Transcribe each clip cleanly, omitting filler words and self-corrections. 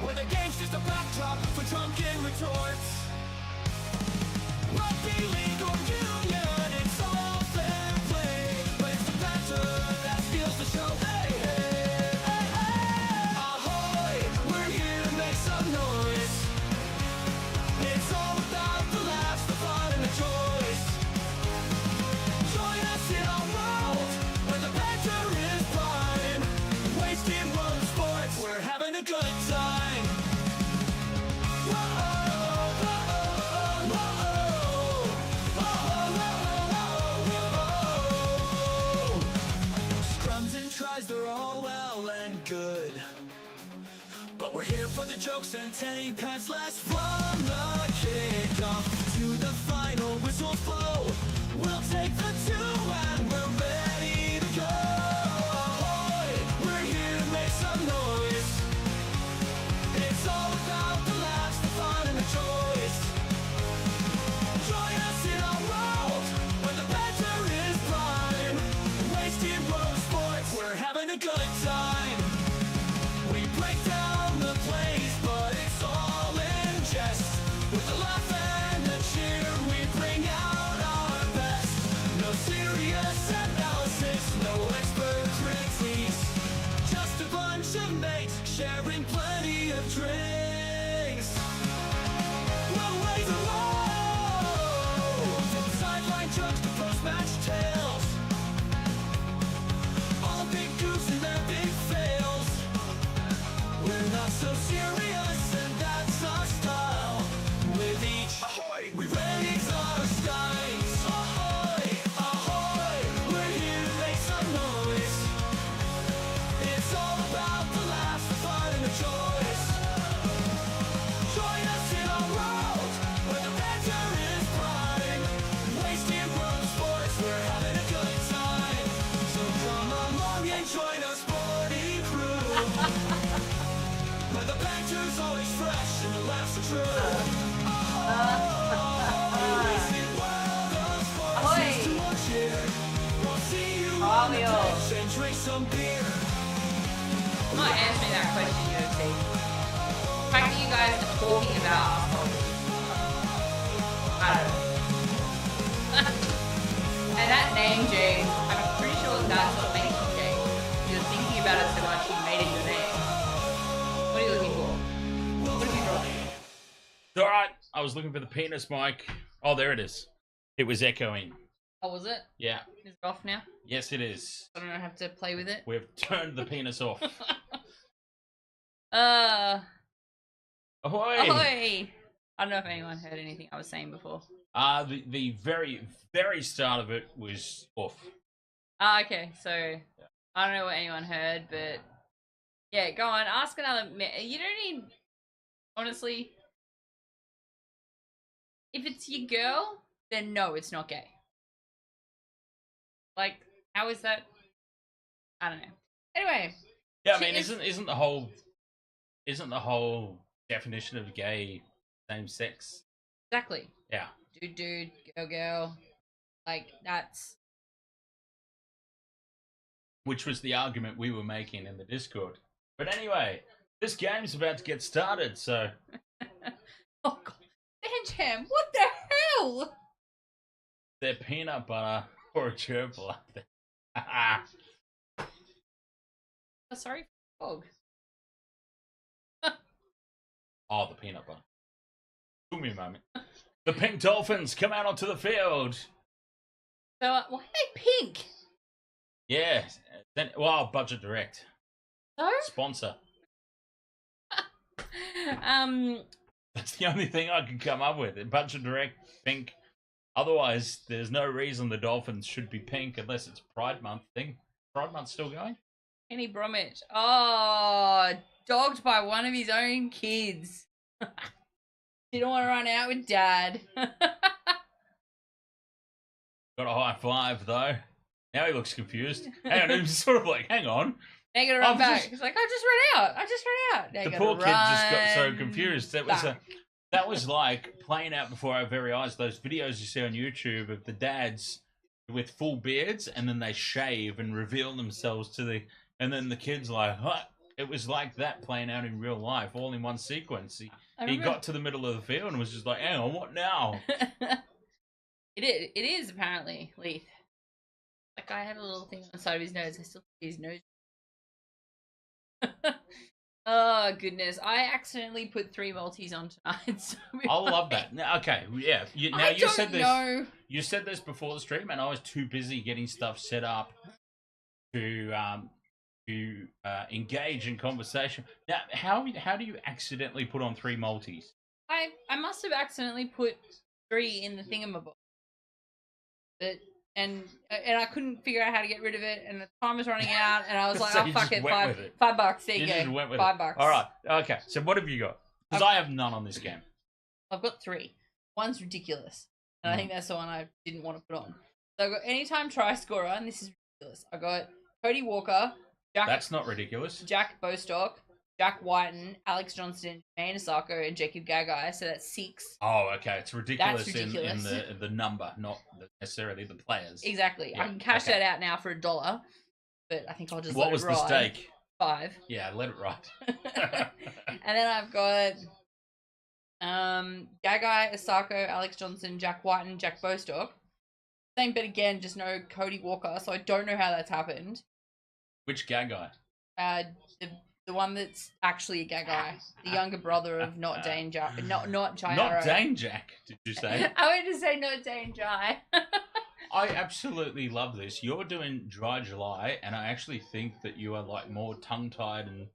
where the game's just a backdrop for drunken retorts. Rugby league or union, it's all fair play, but it's the banter that steals the show. Hey, hey, hey, hey. Ahoy, we're here to make some noise. It's all about the laughs, the fun, and the joys. Join us in our world where the banter is prime. Wasting world of sports, we're having a good time. Scrums and tries, they're all well and good, but we're here for the jokes and 10 pads less from the kickoff to the final whistles blow. We'll take the 2 and we're ready to go. Ahoy, we're here to make some noise. It's all about the laughs, the fun, and the joys. Join us in our world where the banter is prime. Wasting world sports, we're having a good time. We break down the plays, but it's all in jest. With the laugh and the cheer, we bring out our best. No serious analysis, no expert critiques. Just a bunch of mates sharing plenty of drinks. We'll raise a roll from sideline jokes to post-match tales. All the big goofs and their big fails. We're not so serious, and that's our style. With each ahoy, we raise our skies. Ahoy, ahoy, we're here to make some noise. It's all about the laughs, the fun, and the joys. Join us in our world where the banter is prime. Wasting world of sports, we're having a good time. So come along and join our sporty crew. Where the banter's always fresh and the laughs are true. Wasting world of sports Ahoy. is too much here. We'll see you How on are the we all? pitch and drink some beer. I'm not answering that question, UFC. The fact that you guys are talking about assholes. I don't know. And that name, James, I'm pretty sure that's what makes it James. You're thinking about it so much, you made it your name. What are you looking for? What have you drawn? All right, I was looking for the penis mic. Oh, there it is. It was echoing. Oh, was it? Yeah. Is it off now? Yes, it is. I don't have to play with it. We've turned the penis off. Ahoy! Ahoy! I don't know if anyone heard anything I was saying before. The very, very start of it was off. Okay, so I don't know what anyone heard, but yeah, go on, ask another. You don't need, honestly. If it's your girl, then no, it's not gay. Like, how is that? I don't know. Anyway. Yeah, I mean, isn't the whole definition of gay same sex? Exactly. Yeah. Dude, girl. Like, that's. Which was the argument we were making in the Discord. But anyway, this game's about to get started, so. Oh, God. Jam, what the hell? They're peanut butter or a gerbil up there. Oh, sorry, dog. Oh, the peanut butter. Took me a moment. The pink Dolphins come out onto the field. So, why are they pink? Yeah. Then, well, Budget Direct. So? Sponsor. That's the only thing I can come up with. Budget Direct, pink. Otherwise, there's no reason the Dolphins should be pink unless it's Pride Month thing. Pride Month's still going? Kenny Bromwich. Oh, dogged by one of his own kids. Didn't want to run out with Dad. Got a high five, though. Now he looks confused. Hang on, he's sort of like, hang on. Now you gotta run back. He's like, I just ran out. Now The you poor gotta kid just got so run confused. That was like playing out before our very eyes. Those videos you see on YouTube of the dads with full beards, and then they shave and reveal themselves to the, and then the kids like, what? it was like that playing out in real life, all in one sequence. He remember- got to the middle of the field and was just like, hang on, what now? It is apparently, Leith. That guy had a little thing on the side of his nose. I still see his nose. Oh goodness! I accidentally put 3 multis on tonight. So I love that. Now, okay, yeah. You said this. know. You said this before the stream, and I was too busy getting stuff set up to engage in conversation. Now, how do you accidentally put on 3 multis? I must have accidentally put 3 in the thingamabob. And I couldn't figure out how to get rid of it, and the time was running out, and I was like, So oh you fuck just it, went with it. $5. There you Just go. went with $5. All right. Okay. So what have you got? Because I have none on this game. I've got 3. One's ridiculous, and I think that's the one I didn't want to put on. So I've got anytime try scorer, and this is ridiculous. I got Cody Walker, That's not ridiculous. Jack Bostock, Jack Whiten, Alex Johnston, Jermaine Asako, and Jacob Gagai. So that's 6. Oh, okay. It's ridiculous, That's ridiculous. in the number, not necessarily the players. Exactly. Yeah, I can cash okay. that out now for $1, but I think I'll just What let was it the ride. stake? 5. Yeah, let it ride. And then I've got Gagai, Asako, Alex Johnson, Jack Whiten, Jack Bostock. Same bet again, just no Cody Walker, so I don't know how that's happened. Which gag guy? The one that's actually a Gagai, the younger brother of not Dane Jai, not Jairo. Not Dane Jack, did you say? I wanted to say not Dane Jai. I absolutely love this. You're doing Dry July, and I actually think that you are like more tongue-tied and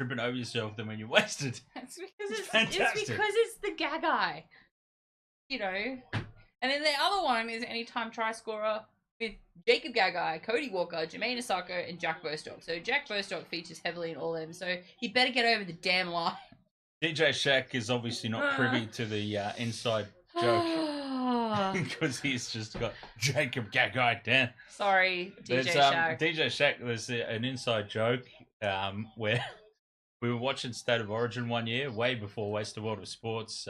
tripping over yourself than when you're wasted. It's because it's fantastic. because it's the Gagai, you know. And then the other one is anytime try scorer with Jacob Gagai, Cody Walker, Jermaine Asako, and Jack Bostock. So Jack Bostock features heavily in all of them. So he better get over the damn line. DJ Shaq is obviously not privy to the inside joke because he's just got Jacob Gagai down. Sorry, DJ Shaq. DJ Shaq, there's an inside joke where we were watching State of Origin one year, way before Waste the World of Sports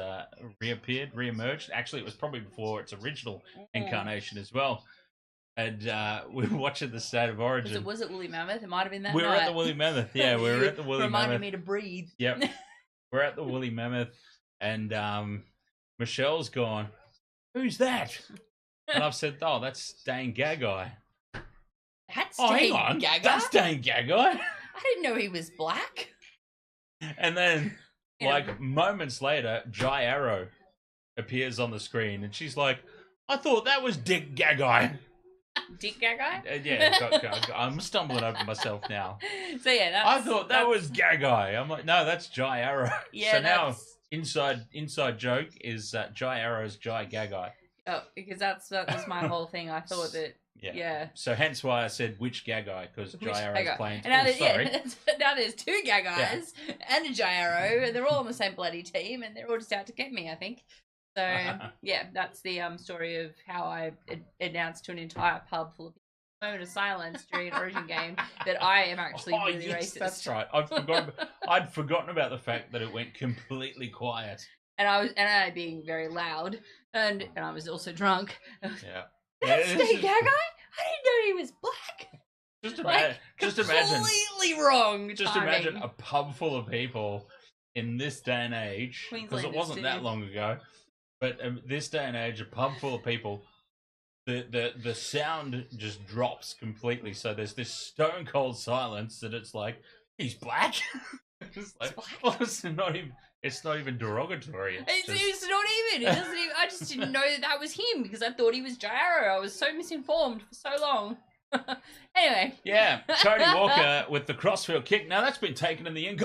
re-emerged. Actually, it was probably before its original incarnation as well. And we were watching the State of Origin. Was it Woolly Mammoth? It might have been that We night. were at the Woolly Mammoth. Yeah, we were at the Woolly Mammoth. Reminded me to breathe. Yep. We're at the Woolly Mammoth, and Michelle's gone, "Who's that?" And I've said, "Oh, that's Dane Gagai." That's Oh, Dane hang on. Gagai? That's Dane Gagai. I didn't know he was black. And then, Yeah. like, moments later, Jai Arrow appears on the screen, and she's like, "I thought that was Dick Gagai." Dick Gagai? Yeah, I'm stumbling over myself now. So yeah, I thought that was Gagai. I'm like, no, that's Jai Arrow. Yeah, so now, that's- inside joke is Jai Arrow's Jai Gagai. Oh, because that was my whole thing. I thought that. Yeah. So hence why I said which Gagai, because Which Jai Arrow's Gagai? playing. And now, sorry. now there's 2 Gagais and a Jairo, and they're all on the same bloody team, and they're all just out to get me, I think. So yeah, that's the story of how I announced to an entire pub full of people, moment of silence during an Origin game that I am actually really racist. That's right. I'd forgotten about the fact that it went completely quiet. And I being very loud, and I was also drunk. Yeah. That's Dane Gagai? I didn't know he was black. Just Like, imagine. completely wrong. Just timing. imagine a pub full of people in this day and age, because it Queenslanders wasn't that too. long ago. But this day and age, a pub full of people, the sound just drops completely. So there's this stone cold silence that it's like, he's black. It's like, well, it's not even derogatory. It's not even. It doesn't even. I just didn't know that was him because I thought he was Jairo. I was so misinformed for so long. Anyway. Yeah, Cody Walker with the crossfield kick. Now that's been taken in the end.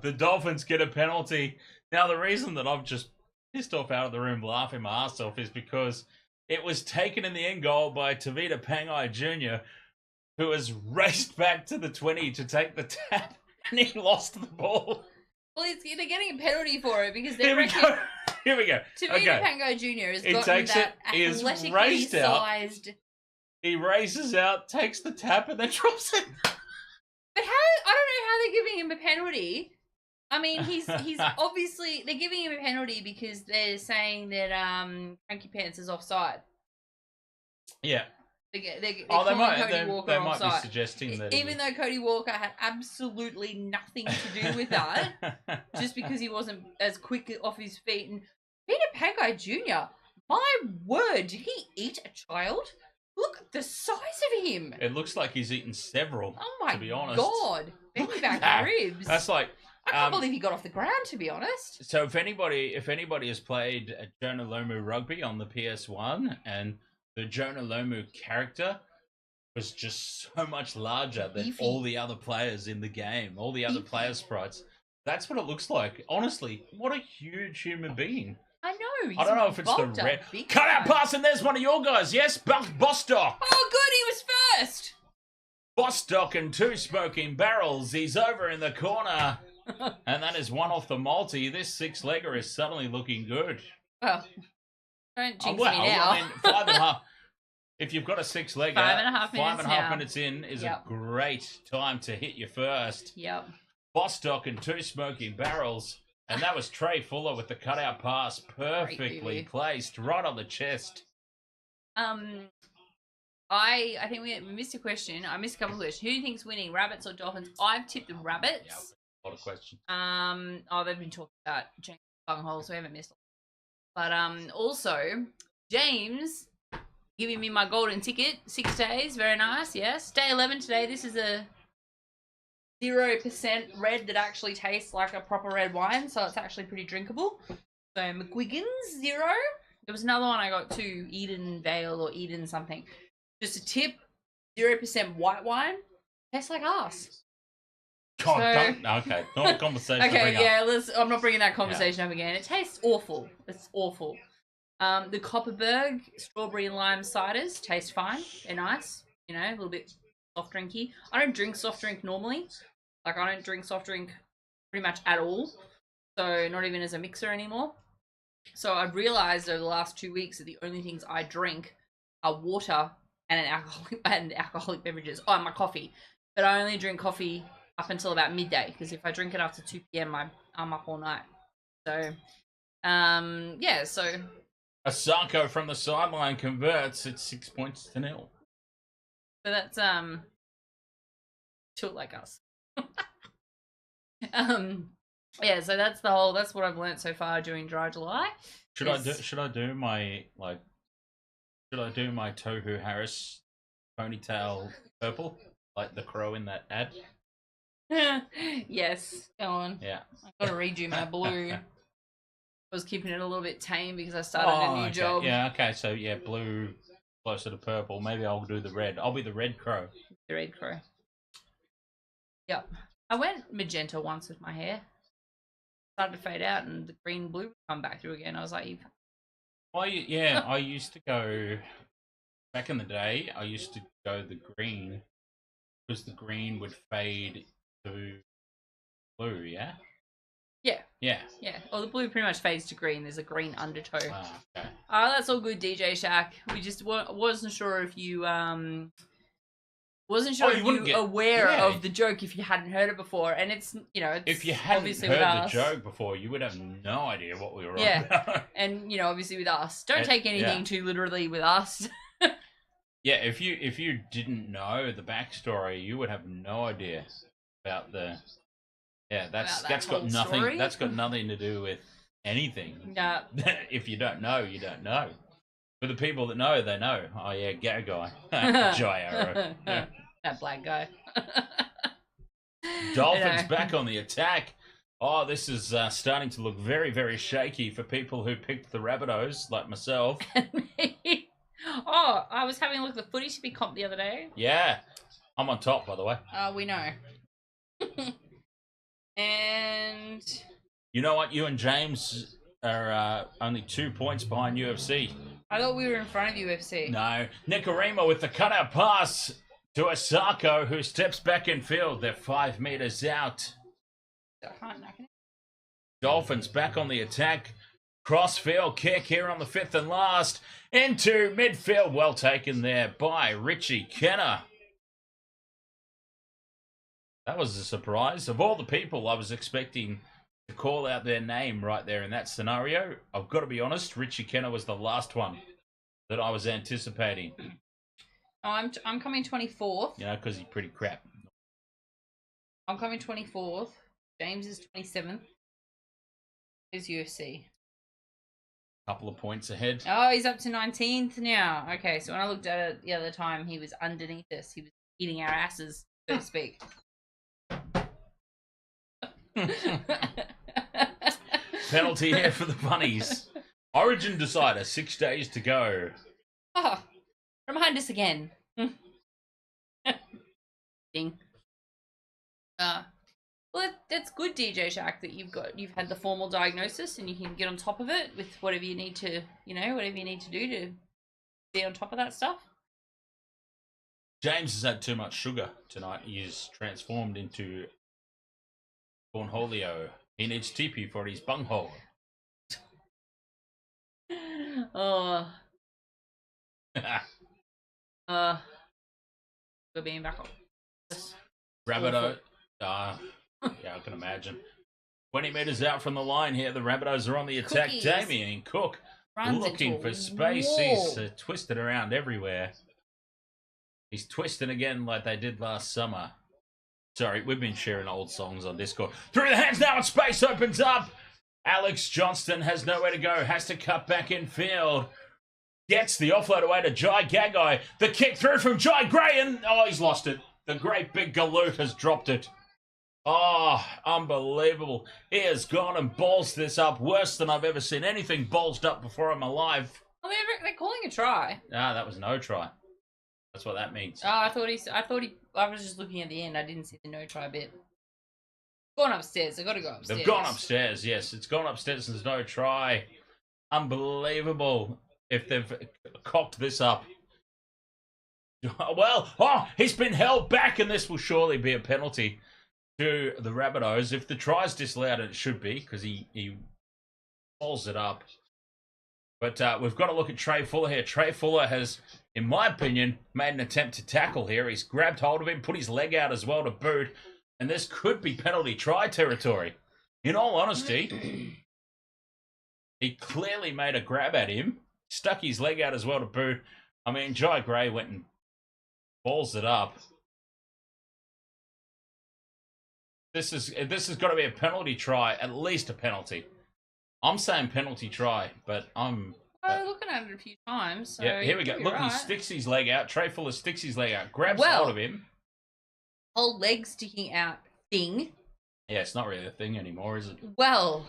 The Dolphins get a penalty. Now the reason that I've just pissed off out of the room laughing my ass off is because it was taken in the end goal by Tavita Pangai Jr., who has raced back to the 20 to take the tap, and he lost the ball. Well, they're getting a penalty for it because Here they're we go. Here we go. Tavita Pangai Jr. has He gotten takes that it, he is athletically raced out. sized. He races out, takes the tap, and then drops it. But how? I don't know how they're giving him a penalty. I mean, he's obviously they're giving him a penalty because they're saying that Frankie Pants is offside. Yeah. They're They might. Cody Walker They might be offside. suggesting that. Even though Cody Walker had absolutely nothing to do with that, just because he wasn't as quick off his feet. And Peter Pangai Jr., my word, did he eat a child? Look at the size of him. It looks like he's eaten several. Oh my to be honest. god, belly back ribs. That's like. I can't believe he got off the ground, to be honest. So if anybody has played Jonah Lomu Rugby on the PS1, and the Jonah Lomu character was just so much larger than Beefy. all the other players in the game, all the other player sprites. That's what it looks like. Honestly, what a huge human being. I know. I don't know if it's the red. Cut out pass, and there's one of your guys. Yes, Bostock. Oh, good, he was first. Bostock and 2 smoking barrels. He's over in the corner. And that is one off the multi. This 6-legger is suddenly looking good. Well, don't jinx me now. I mean, 5.5. If you've got a 6-legger, 5.5 minutes in is a great time to hit your first. Yep. Bostock and 2 smoking barrels. And that was Trey Fuller with the cutout pass, perfectly placed right on the chest. I think we missed a question. I missed a couple of questions. Who do you think's winning, Rabbits or Dolphins? I've tipped the Rabbits. Yeah, a lot of questions. They've been talking about James Bunghole, so we haven't missed. But also James giving me my golden ticket, 6 days, very nice. Yes, day 11 today. This is a 0% red that actually tastes like a proper red wine, so it's actually pretty drinkable. So McGuigan's 0. There was another one I got too, Eden Vale or Eden something. Just a tip, 0% white wine. Tastes like ass. God, okay, not a conversation. Okay, yeah, I'm not bringing that conversation up again. It tastes awful. It's awful. The Copperberg strawberry and lime ciders taste fine. They're nice. You know, a little bit soft drinky. I don't drink soft drink normally. Like, I don't drink soft drink pretty much at all. So, not even as a mixer anymore. So, I've realised over the last 2 weeks that the only things I drink are water and alcoholic beverages. Oh, and my coffee. But I only drink coffee up until about midday, because if I drink it after 2 p.m, I'm up all night. So, yeah, so... Asako from the sideline converts. It's 6 points to 0. So that's, tilt like us. Yeah, so that's what I've learnt so far during Dry July. Should I do my Tohu Harris ponytail purple, like the crow in that ad? Yes, go on. Yeah. I've got to redo my blue. I was keeping it a little bit tame because I started a new job. Yeah, okay, so yeah, blue closer to purple. Maybe I'll do the red. I'll be the red crow. The red crow. Yep. I went magenta once with my hair. Started to fade out and the green blue would come back through again. I was like, I used to go, back in the day, I used to go the green, because the green would fade to blue, yeah? Yeah. Yeah. Yeah. Well, the blue pretty much fades to green. There's a green undertow. Ah, okay. Oh, that's all good, DJ Shaq. We just wasn't sure if you wasn't sure if you were aware of the joke if you hadn't heard it before, and it's it's if you hadn't obviously heard the joke before, you would have no idea what we were on about. And obviously with us, don't take anything too literally with us. Yeah, if you didn't know the backstory, you would have no idea about the. Yeah, that's got nothing. Story? That's got nothing to do with anything. Yeah. If you don't know, you don't know. For the people that know, they know. Oh yeah, gay guy, Jai Arrow. Yeah. That black guy. Dolphins back on the attack. Oh, this is starting to look very, very shaky for people who picked the Rabbitohs, like myself. Oh, I was having a look at the footy to be comped the other day. Yeah, I'm on top, by the way. We know. And you know what? You and James are only 2 points behind UFC. I thought we were in front of UFC. No. Nicarima with the cutout pass to Asako, who steps back in field. They're 5 meters out. Dolphins back on the attack. Crossfield kick here on the 5th and last. Into midfield. Well taken there by Richie Kenner. That was a surprise. Of all the people, I was expecting to call out their name right there in that scenario, I've got to be honest, Richie Kenner was the last one that I was anticipating. Oh, I'm coming 24th. You know, because he's pretty crap. I'm coming 24th. James is 27th. Is UFC. Couple of points ahead. Oh, he's up to 19th now. Okay, so when I looked at it the other time, he was underneath us. He was eating our asses, so to speak. Penalty here for the bunnies. Origin decider, 6 days to go. Oh, from behind us again. Ding. Well, that's good, DJ Shack, that you've had the formal diagnosis and you can get on top of it with whatever you need to, whatever you need to do to be on top of that stuff. James has had too much sugar tonight. He is transformed into Cornholio. He needs TP for his bunghole. Oh. We're being back up. Rabbitoh. Yeah, I can imagine. 20 metres out from the line here. The Rabbitohs are on the attack. Cookies. Damien Cook Runs looking into for a space. wall. He's twisted around everywhere. He's twisting again like they did last summer. Sorry, we've been sharing old songs on Discord. Through the hands now and space opens up. Alex Johnston has nowhere to go. Has to cut back in field. Gets the offload away to Jai Gagai. The kick through from Jai Gray and he's lost it. The great big galoot has dropped it. Oh, unbelievable. He has gone and ballsed this up worse than I've ever seen anything ballsed up before in my life. Oh, they're calling a try. Ah, that was no try. That's what that means. Oh, I was just looking at the end. I didn't see the no try bit. Gone upstairs. I got to go upstairs. They've gone upstairs, yes. It's gone upstairs and there's no try. Unbelievable if they've cocked this up. Well, he's been held back and this will surely be a penalty to the Rabbitohs. If the try's disallowed, and it should be, because he pulls it up. But we've got to look at Trey Fuller here. Trey Fuller has, in my opinion, made an attempt to tackle here. He's grabbed hold of him, put his leg out as well to boot, and this could be penalty try territory. In all honesty, he clearly made a grab at him, stuck his leg out as well to boot. I mean, Jai Gray went and balls it up. This has got to be a penalty try, at least a penalty. I'm saying penalty try, but I'm... looking at it a few times. So yeah, here we go. Look, right. he sticks his leg out. Trey Fuller sticks his leg out, grabs hold of him. Whole leg sticking out thing. Yeah, it's not really a thing anymore, is it? Well...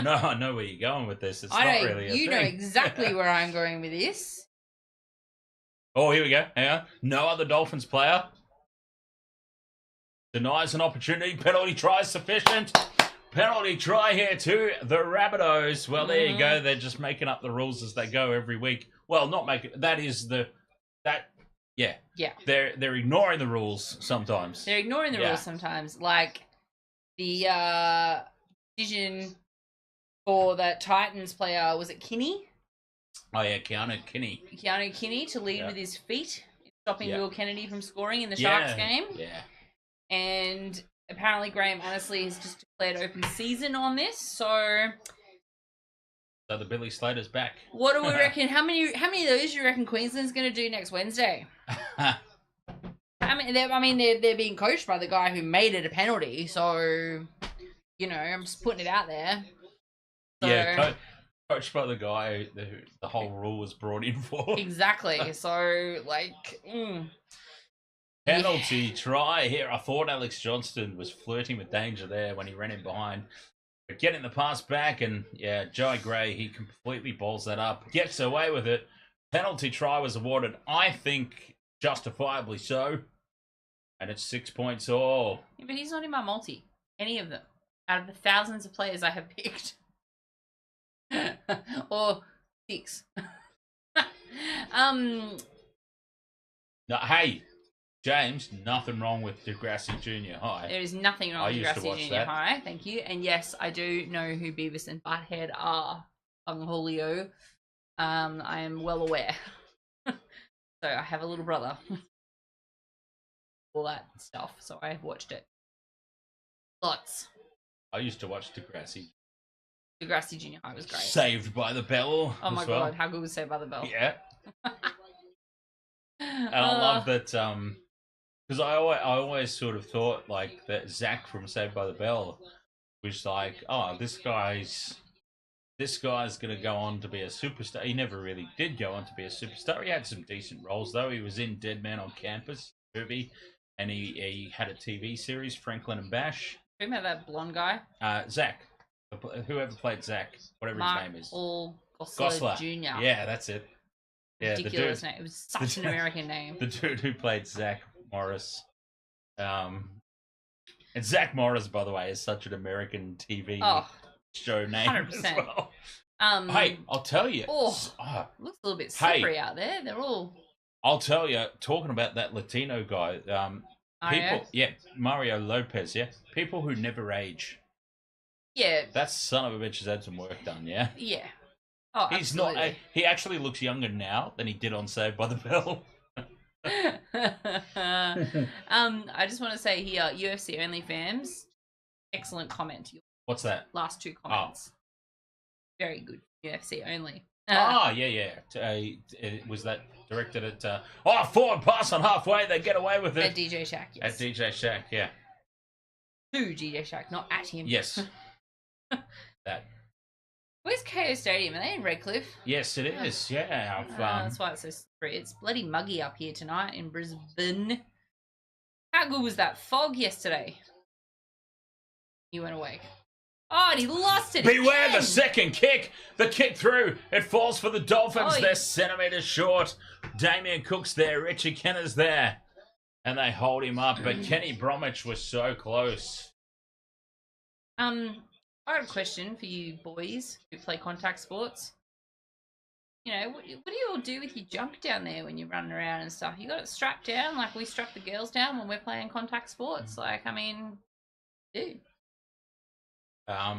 No, I know where you're going with this. It's not really a thing. You know exactly where I'm going with this. Oh, here we go. Hang on. No other Dolphins player denies an opportunity. Penalty try sufficient. Penalty try here to the Rabbitohs. Well, there you go. They're just making up the rules as they go every week. Well, not making. That is yeah. They're ignoring the rules sometimes. They're ignoring the rules sometimes. Like the decision for that Titans player, was it Kinney? Oh yeah, Keanu Kinney to lead with his feet, stopping Will Kennedy from scoring in the Sharks game. Yeah. And apparently Graham Annesley has just declared open season on this, so the Billy Slater's back. What do we reckon? How many of those do you reckon Queensland's going to do next Wednesday? They're being coached by the guy who made it a penalty, so I'm just putting it out there. So, yeah, coached by the guy who the whole rule was brought in for. Exactly. So penalty try here. I thought Alex Johnston was flirting with danger there when he ran in behind. But getting the pass back, and Jai Gray, he completely balls that up. Gets away with it. Penalty try was awarded, I think, justifiably so. And it's 6 points all. Yeah, but he's not in my multi. Any of them. Out of the thousands of players I have picked. Or 6. No, hey, James, nothing wrong with Degrassi Junior High. There is nothing wrong with Degrassi Junior that. High, thank you. And yes, I do know who Beavis and Butthead are. Julio. I am well aware. So I have a little brother. All that stuff, so I have watched it. Lots. I used to watch Degrassi. Degrassi Junior High was great. Saved by the Bell. Oh my as well. god, how good was Saved by the Bell? Yeah. And I love that, because I always sort of thought like that Zach from Saved by the Bell was like, oh, this guy's gonna go on to be a superstar. He never really did go on to be a superstar. He had some decent roles though. He was in Dead Man on Campus movie, and he had a TV series, Franklin and Bash. Remember that blonde guy? Zach, whoever played Zach, whatever Mark his name is. Gosler Jr. Yeah, that's it. Yeah, Ridiculous name. It was such an American name. The dude who played Zach Morris. And Zach Morris, by the way, is such an American TV show name 100%. as well. Hey, I'll tell you. Looks a little bit slippery out there. They're all... I'll tell you, talking about that Latino guy, Mario Lopez, yeah? People who never age. Yeah. That son of a bitch has had some work done, yeah? Yeah. Oh, He's absolutely. not. He actually looks younger now than he did on Saved by the Bell. I just want to say here, UFC only fans, excellent comment. Your What's that? last two comments. Very good. UFC only. Was that directed at forward pass on halfway, they get away with it. At DJ Shack, yes. At DJ Shack, yeah. To DJ Shack, not at him. Yes. That. Where's KO Stadium? Are they in Redcliffe? Yes, it is. Yeah. That's why it's so slippery. It's bloody muggy up here tonight in Brisbane. How good was that fog yesterday? You went awake. Oh, and he lost it. Beware again. the second kick. The kick through. It falls for the Dolphins. Oh, They're centimetres short. Damien Cook's there. Richie Kenner's there. And they hold him up. But Kenny Bromwich was so close. I have a question for you boys who play contact sports. You know, what do you all do with your junk down there when you're running around and stuff? You got it strapped down like we strap the girls down when we're playing contact sports? Like, I mean, dude. I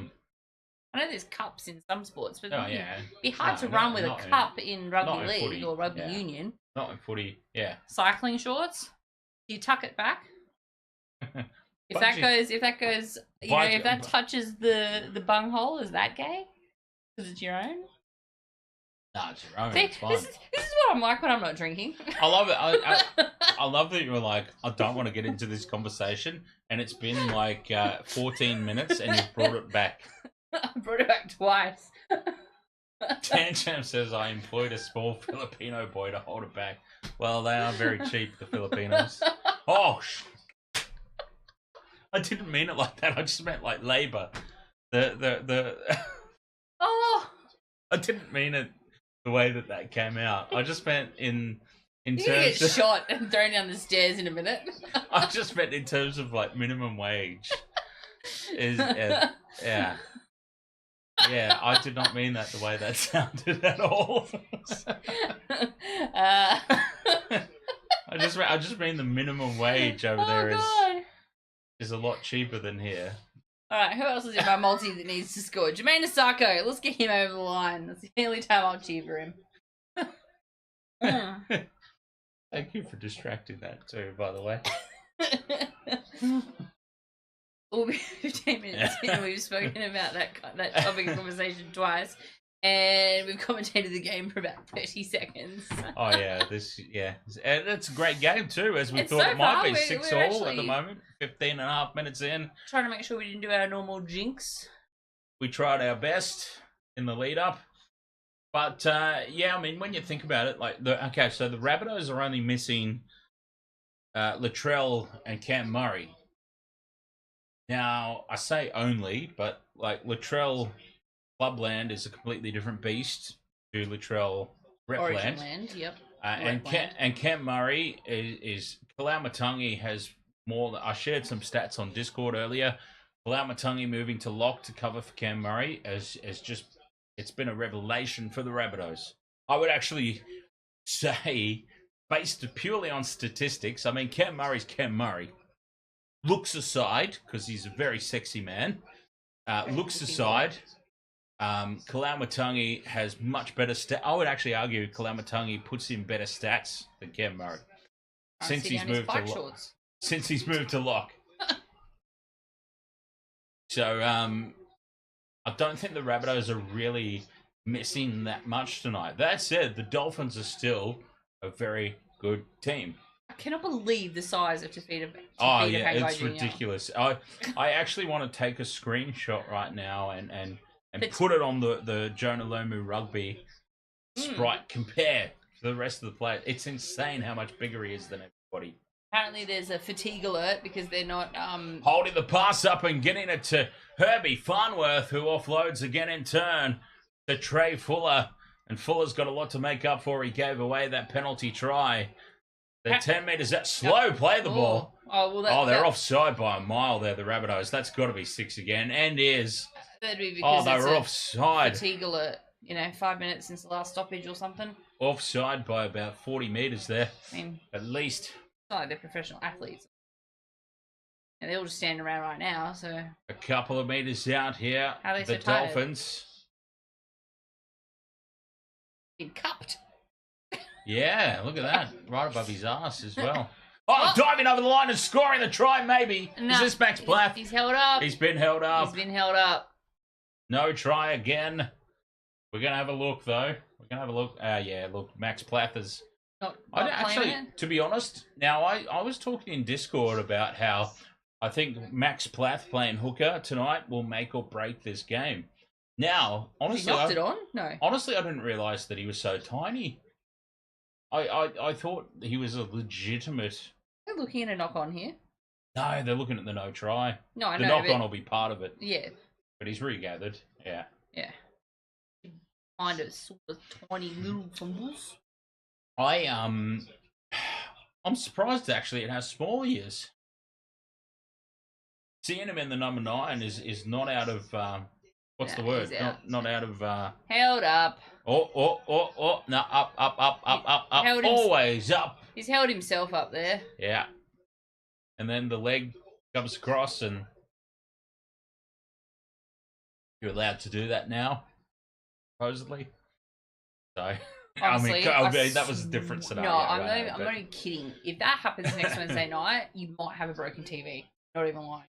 know there's cups in some sports, but it'd be hard to run with a cup in rugby league footy, or rugby union. Not in footy, yeah. Cycling shorts, do you tuck it back? If that goes, you know, if that touches the bung hole, is that gay? Because it's your own? Nah, it's your own. See, it's fine. This is what I'm like when I'm not drinking. I love it. I love that you were like, I don't want to get into this conversation, and it's been like 14 minutes, and you've brought it back. I brought it back twice. Tancham says I employed a small Filipino boy to hold it back. Well, they are very cheap, the Filipinos. Oh, I didn't mean it like that. I just meant like labor. Oh, I didn't mean it the way that came out. I just meant in you're terms gonna get of, shot and thrown down the stairs in a minute. I just meant in terms of like minimum wage. Yeah. I did not mean that the way that sounded at all. I just mean the minimum wage over there is a lot cheaper than here. Alright, who else is in my multi that needs to score? Jermaine Asako, let's get him over the line. That's the only time I'll cheer for him. Thank you for distracting that too, by the way. We'll be 15 minutes in. We've spoken about that topic of conversation twice, and we've commentated the game for about 30 seconds. Oh yeah, and it's a great game too, as we It's thought so it might far, be. we're 6-all actually at the moment, 15.5 minutes in. Trying to make sure we didn't do our normal jinx. We tried our best in the lead up, but I mean, when you think about it, like so the Rabbitohs are only missing Latrell and Cam Murray. Now, I say only, but like Latrell Clubland is a completely different beast to Latrell Origin Repland. land, yep. And Cam Murray is Kalamatangi has more. I shared some stats on Discord earlier. Kalamatangi moving to lock to cover for Cam Murray as just it's been a revelation for the Rabbitohs. I would actually say, based purely on statistics, I mean Cam Murray's Cam Murray. Looks aside, because he's a very sexy man. Looks aside, Kalamatangi has much better stats. I would actually argue Kalamatangi puts in better stats than Cam Murray since he's moved to lock. So I don't think the Rabbitohs are really missing that much tonight. That said, the Dolphins are still a very good team. I cannot believe the size of Tafita. Oh yeah, it's ridiculous. I actually want to take a screenshot right now and put it on the Jonah Lomu Rugby Sprite compare to the rest of the players. It's insane how much bigger he is than everybody. Apparently there's a fatigue alert because they're not holding the pass up and getting it to Herbie Farnworth, who offloads again in turn to Trey Fuller. And Fuller's got a lot to make up for. He gave away that penalty try. They're 10 metres out. Slow play the ball. They're offside by a mile there, the Rabbitohs. That's got to be 6 again. And is. That'd be because they were offside. Fatigue alert. 5 minutes since the last stoppage or something. Offside by about 40 metres there. I mean, at least. It's not like they're professional athletes. And they're all just standing around right now, so. A couple of metres out here. How are they the so tired? Dolphins. Been cupped. Yeah, look at that. Right above his ass as well. Diving over the line and scoring the try, maybe. No, is this Max Plath? He's held up. He's been held up. He's been held up. No try again. We're going to have a look, though. We're going to have a look. Yeah, look, Max Plath is... Not actually, to be honest, now I was talking in Discord about how I think Max Plath playing hooker tonight will make or break this game. Now, honestly, he knocked it on? No. Honestly, I didn't realise that he was so tiny. I thought he was a legitimate... They're looking at a knock-on here. No, they're looking at the no try. No, I know. The knock-on will be part of it. Yeah. But he's regathered. Yeah. Yeah. Kind of sort of tiny little fumbles. I'm surprised actually at how small he is. Seeing him in the number 9 is not out of what's the word? Not out of held up. No, up. Always up. He's held himself up there. Yeah. And then the leg comes across and you're allowed to do that now, supposedly. So honestly, I mean that was a different scenario. No, I'm not even kidding. If that happens next Wednesday night, you might have a broken TV. Not even lying.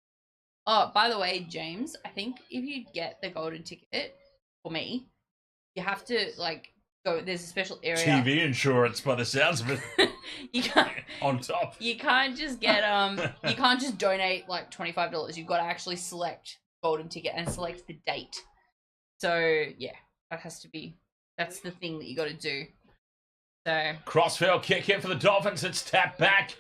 Oh, by the way, James, I think if you get the golden ticket for me, you have to go. There's a special area. TV insurance, by the sounds of it. You can't on top. You can't just get You can't just donate $25. You've got to actually select golden ticket and select the date. So yeah, that has to be. That's the thing that you got to do. So crossfield kick in for the Dolphins. It's tapped back.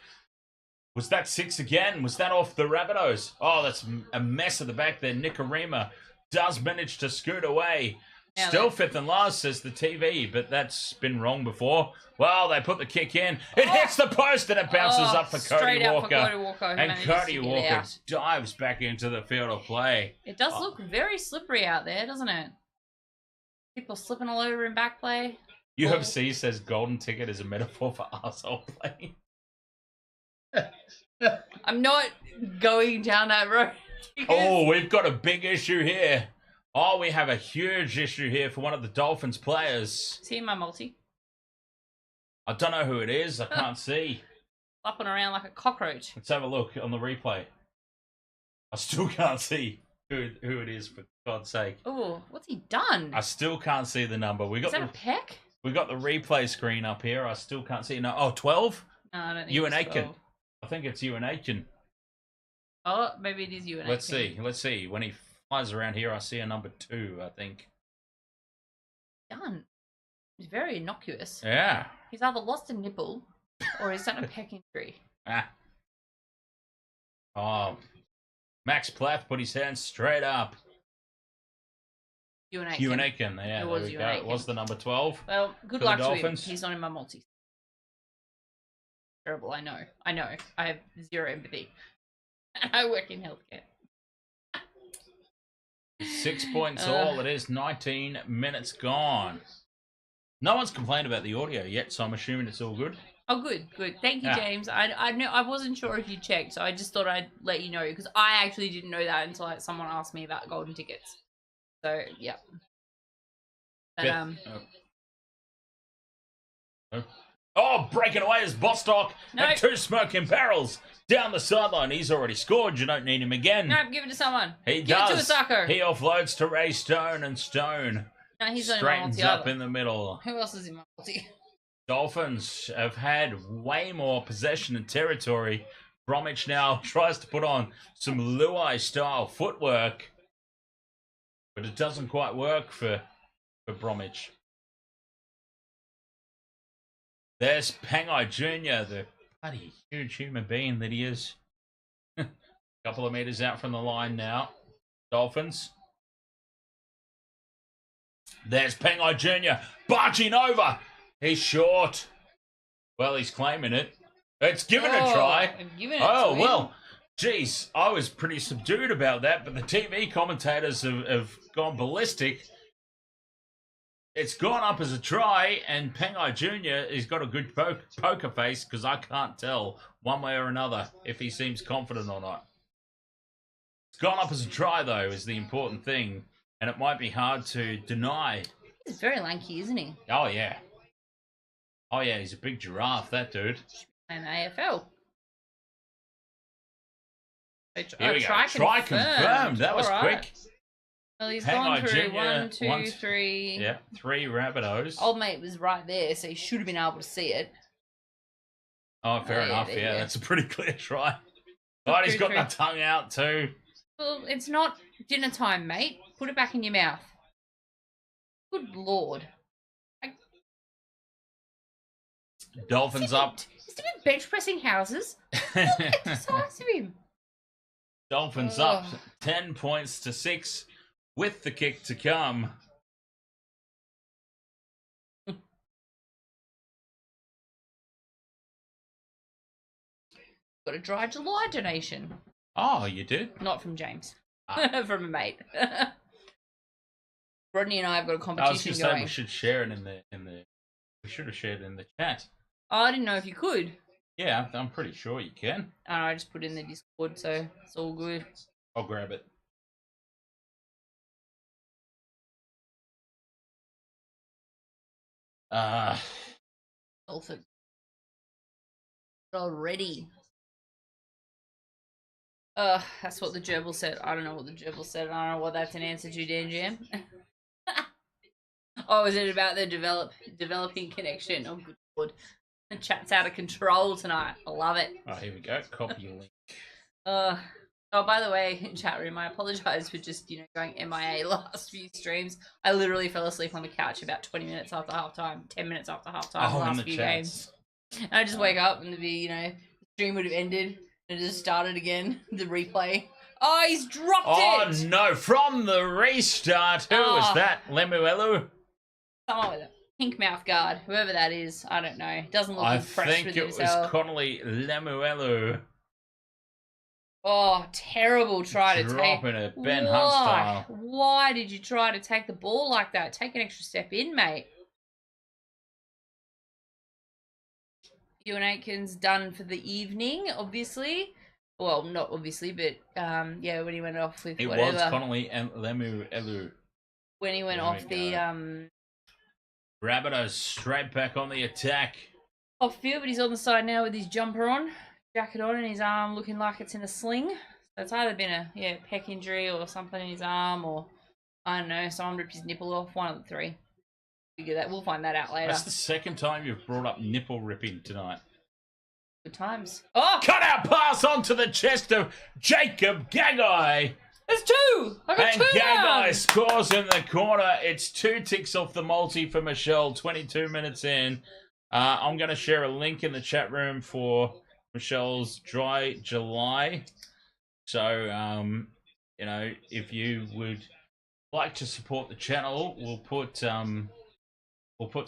Was that 6 again? Was that off the Rabbitohs? Oh, that's a mess at the back there. Nicarima does manage to scoot away. Now still fifth and last, says the TV, but that's been wrong before. Well, they put the kick in. It hits the post and it bounces up for Cody Walker. And Cody Walker dives back into the field of play. It does look very slippery out there, doesn't it? People slipping all over in back play. UFC says golden ticket is a metaphor for arsehole play. I'm not going down that road. Oh, we've got a big issue here. Oh, we have a huge issue here for one of the Dolphins players. Is he in my multi? I don't know who it is. I can't see. Flapping around like a cockroach. Let's have a look on the replay. I still can't see who it is, for God's sake. Oh, what's he done? I still can't see the number. Is that a peck? We got the replay screen up here. I still can't see. No, 12? No, I don't think Ewan it's Aitken. 12. I think it's Ewan Aitken. Oh, maybe it is Ewan Aitken. Let's see. When he flies around here, I see a number 2, I think. Done. He's very innocuous. Yeah. He's either lost a nipple or he's done a peck injury. Oh. Max Plath put his hands straight up. Ewan Aitken. Ewan Aitken. Yeah, there we go. It was the number 12. Well, good luck to him. He's not in my multi. Terrible, I know. I have zero empathy. I work in healthcare. 6 points all. It is 19 minutes gone. No one's complained about the audio yet, so I'm assuming it's all good. Oh, good. Thank you, James. I wasn't sure if you checked, so I just thought I'd let you know, because I actually didn't know that until someone asked me about golden tickets. So, yeah. But, Oh, breaking away is Bostock and 2 smoking barrels. Down the sideline, he's already scored. You don't need him again. No, give it to someone. He give does. it to a sucker. He offloads to Ray Stone, and Stone No, he's only straightens multi up either. in the middle. Who else is in multi? Dolphins have had way more possession and territory. Bromwich now tries to put on some Luai-style footwork, but it doesn't quite work for Bromwich. There's Pangai Jr., the bloody huge human being that he is. Couple of meters out from the line now. Dolphins. There's Pangai Jr. barging over. He's short. Well, he's claiming it. It's given a try. Oh, well. Geez, I was pretty subdued about that, but the TV commentators have gone ballistic. It's gone up as a try, and Pangai Jr. has got a good poker face because I can't tell one way or another if he seems confident or not. It's gone up as a try, though, is the important thing, and it might be hard to deny. He's very lanky, isn't he? Oh, yeah. Oh, yeah, he's a big giraffe, that dude. And AFL. Here we go. Try confirmed. That was quick. Well, he's Pangai gone through Jr. 1, 2, 3. Yeah, 3 Rabbitohs. Old mate was right there, so he should have been able to see it. Oh, fair enough. there you Yeah, go. that's a pretty clear try. Oh, he's got True. the tongue out too. Well, it's not dinner time, mate. Put it back in your mouth. Good lord. Dolphins up. He's doing bench pressing houses. Look at the size of him. Dolphins up 10 points to 6 with the kick to come. Got a Dry July donation. Oh, you did? Not from James. Ah. From a mate. Rodney and I have got a I was competition going to say going. we should share it in the. We should have shared it in the chat. Oh, I didn't know if you could. Yeah, I'm pretty sure you can. I just put it in the Discord, so it's all good. I'll grab it. Dolphin. Already. That's what the gerbil said. I don't know what the gerbil said. I don't know what that's an answer to, Dan Jam. Oh, is it about the developing connection? Oh, good lord. The chat's out of control tonight. I love it. Oh, here we go. Copy link. Oh, by the way, in chat room, I apologise for just, going MIA last few streams. I literally fell asleep on the couch about 20 minutes after halftime, 10 minutes after halftime the last few games. And I just wake up and the stream would have ended and it just started again, the replay. Oh, he's dropped it! Oh, no. From the restart. Who was that? Lemuelu? Someone with a pink mouth guard, whoever that is, I don't know. Doesn't look impressed with himself. I think it was Connolly Lemuelu. Oh, terrible try to take. Dropping it, Ben Hunt style. Why did you try to take the ball like that? Take an extra step in, mate. Ewan Aitken's done for the evening, obviously. Well, not obviously, but yeah, when he went off with It whatever. was Connolly and Lemuelu. When he went There off we the Rabbitohs straight back on the attack. off field, but he's on the side now with his jumper on, jacket on, and his arm looking like it's in a sling. So it's either been a pec injury or something in his arm, or I don't know, someone ripped his nipple off. One of the three. Figure that. We'll find that out later. That's the second time you've brought up nipple ripping tonight. Good times. Oh, Cut out pass onto the chest of Jacob Gagai. there's two. I got And two Gagai now. scores in the corner. It's 2 ticks off the multi for Michelle, 22 minutes in. I'm going to share a link in the chat room for Michelle's Dry July. So, if you would like to support the channel, we'll put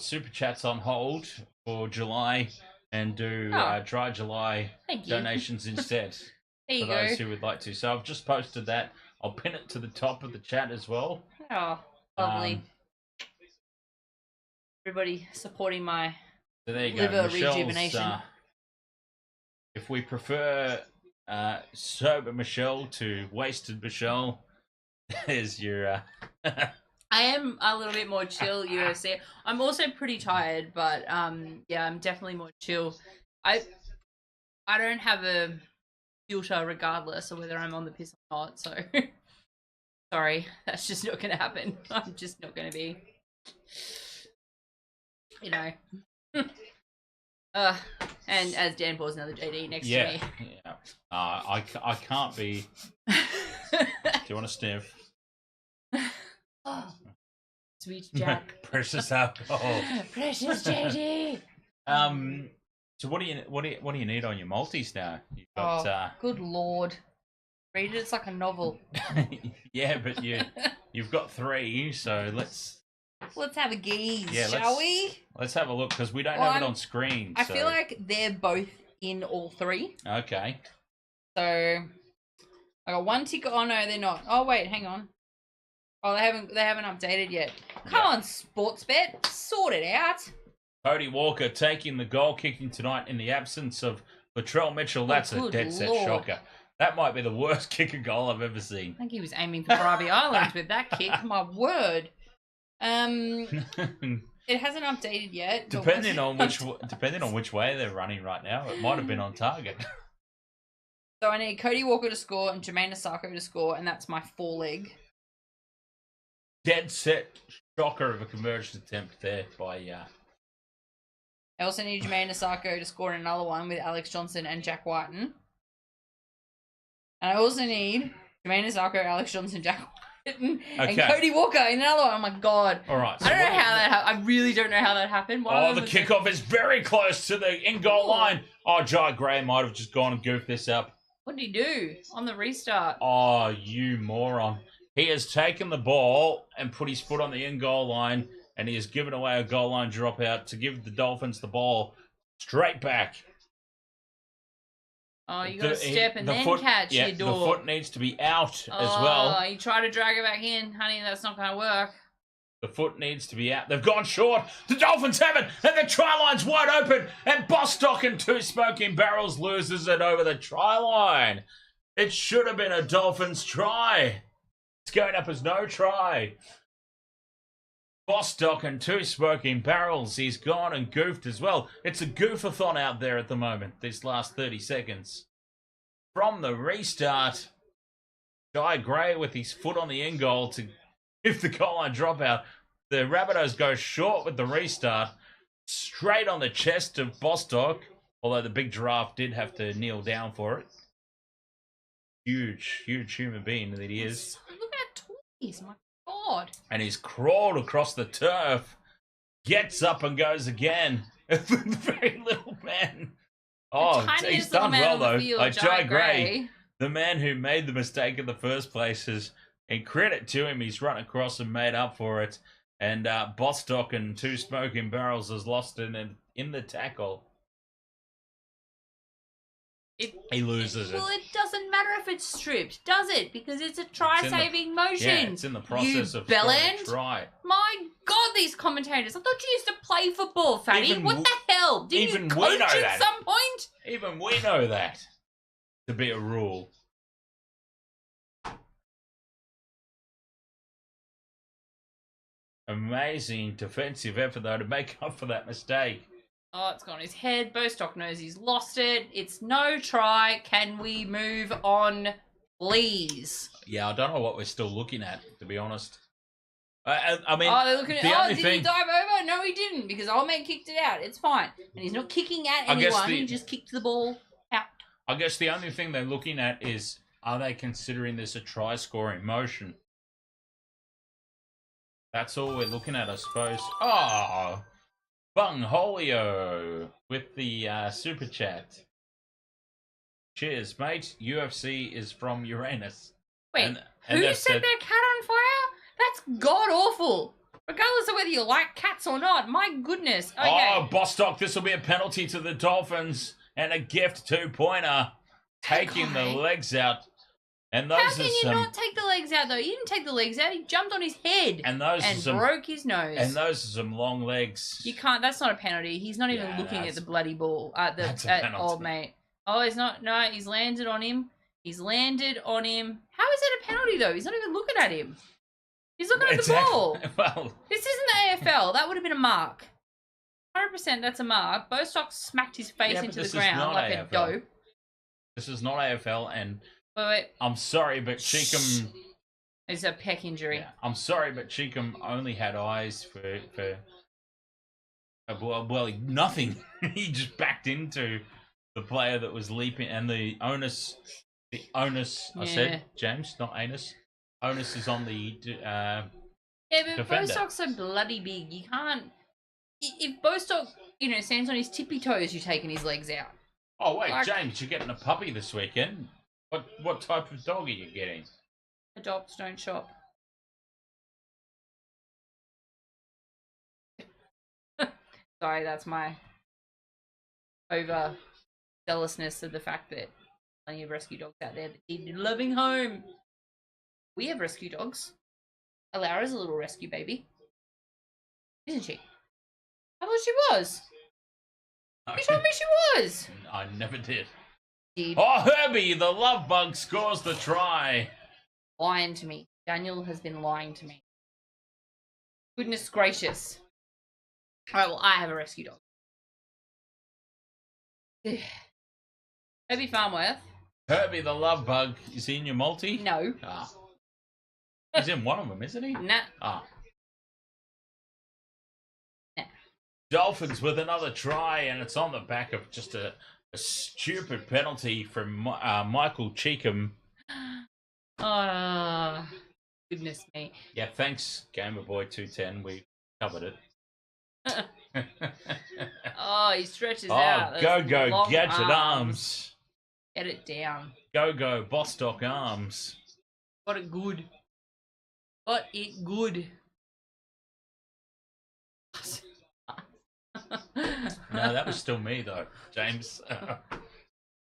super chats on hold for July and do Dry July Thank you. donations instead. There you For go. those who would like to. So I've just posted that. I'll pin it to the top of the chat as well. Oh, lovely. Everybody supporting my So there you go. liver Michelle's, rejuvenation. if we prefer sober Michelle to wasted Michelle, there's your... I am a little bit more chill, UFC. I'm also pretty tired, but yeah, I'm definitely more chill. I don't have a filter regardless of whether I'm on the piss or not. So sorry, that's just not going to happen. I'm just not going to be, you know. And as Dan pours another JD next to me. Yeah. I can't be. Do you want to sniff? Oh, sweet Jack. Precious alcohol. Precious JD. So what do you need on your multis now? You've got good lord. Read it, it's like a novel. yeah, but you've got 3, so let's have a gaze, shall we? Let's have a look because we don't have it on screen. I feel like they're both in all 3. Okay. So I got 1 tick. Oh no, they're not. Oh wait, hang on. Oh, they haven't updated yet. Come on, Sportsbet, sort it out. Cody Walker taking the goal kicking tonight in the absence of Latrell Mitchell. That's a dead set shocker. That might be the worst kicker goal I've ever seen. I think he was aiming for Rugby Island with that kick. My word. It hasn't updated yet. Depending on which way they're running right now, it might have been on target. So I need Cody Walker to score and Jermaine Asako to score, and that's my 4-leg. Dead set shocker of a conversion attempt there by I also need Jermaine Asako to score in another one with Alex Johnson and Jack Whiten. And I also need Jermaine Asako, Alex Johnson, Jack Whiten, and Cody Walker in another one. Oh my god. All right. So I don't know how that happened. I really don't know how that happened. The kickoff is very close to the in-goal line. Oh, Jai Gray might have just gone and goofed this up. What did he do on the restart? Oh, you moron. He has taken the ball and put his foot on the in-goal line, and he has given away a goal line dropout to give the Dolphins the ball straight back. Oh, you got to step and then catch your door. The foot needs to be out as well. Oh, you try to drag it back in. Honey, that's not going to work. The foot needs to be out. They've gone short. The Dolphins have it, and the try line's wide open, and Bostock and 2 Smoking Barrels loses it over the try line. It should have been a Dolphins try. It's going up as no try. Bostock and 2 Smoking Barrels. He's gone and goofed as well. It's a goofathon out there at the moment, these last 30 seconds. From the restart, Jai Gray with his foot on the end goal to give the goal line dropout. The Rabbitohs go short with the restart. Straight on the chest of Bostock, although the big giraffe did have to kneel down for it. Huge human being that he is. Look at how tall he is, my god. And he's crawled across the turf, gets up and goes again. Very little man. Oh, he's done well though. Jai Gray, the man who made the mistake in the first place, and credit to him, he's run across and made up for it. And Bostock and 2 Smoking Barrels has lost in the tackle. He loses it. Well, it doesn't matter if it's stripped, does it? Because it's a try-saving motion. Yeah, it's in the process of trying to try. My God, these commentators! I thought you used to play football, Fatty. What the hell? Didn't you coach at some point? Even we know that to be a rule. Amazing defensive effort though to make up for that mistake. Oh, it's gone his head. Bostock knows he's lost it. It's no try. Can we move on, please? Yeah, I don't know what we're still looking at, to be honest. I mean, they're looking at. Did he dive over? No, he didn't, because old mate kicked it out. It's fine, and he's not kicking at anyone. He just kicked the ball out. I guess the only thing they're looking at is, are they considering this a try-scoring motion? That's all we're looking at, I suppose. Oh. Bung Holio with the super chat. Cheers, mate. UFC is from Uranus. Wait, who set their cat on fire? That's god awful. Regardless of whether you like cats or not. My goodness. Okay. Oh, Bostock, this will be a penalty to the Dolphins and a gift 2-pointer. Taking the legs out. And those How can you not take the legs out, though? He didn't take the legs out. He jumped on his head and broke his nose. And those are some long legs. You can't. That's not a penalty. He's not even looking at the bloody ball. At old mate. Oh, he's not. No, he's landed on him. He's landed on him. How is it a penalty, though? He's not even looking at him. He's looking at the ball. Well, this isn't the AFL. That would have been a mark. 100% that's a mark. Bostock smacked his face into the ground like a dope. This is not AFL, and Wait. I'm sorry, but Cheekham. It's a peck injury. Yeah, I'm sorry, but Cheekham only had eyes for nothing. He just backed into the player that was leaping, and the onus. I said James, not anus. Onus is on the. Yeah, but defender. Bostock's so bloody big. You can't. If Bostock, stands on his tippy toes, you're taking his legs out. Oh wait, James, you're getting a puppy this weekend. What type of dog are you getting? Adopt, don't shop. Sorry, that's my over zealousness of the fact that plenty of rescue dogs out there that need a loving home. We have rescue dogs. Alara's a little rescue baby, isn't she? I thought she was. You told me she was. I never did. Did. Oh, Herbie, the love bug scores the try. Lying to me. Daniel has been lying to me. Goodness gracious. Alright, well, I have a rescue dog. Herbie Farmworth. Herbie, the love bug, is he in your multi? No. Ah. He's in one of them, isn't he? Nah. Ah. Nah. Dolphins with another try, and it's on the back of just a stupid penalty from Michael Cheekham. Oh, goodness me. Yeah, thanks, Gamer Boy 210. We covered it. Oh, he stretches Oh, out. go, Those go, long gadget arms. Get it down. Go, go, Bostock arms. Got it good. Got it good. No, that was still me, though, James.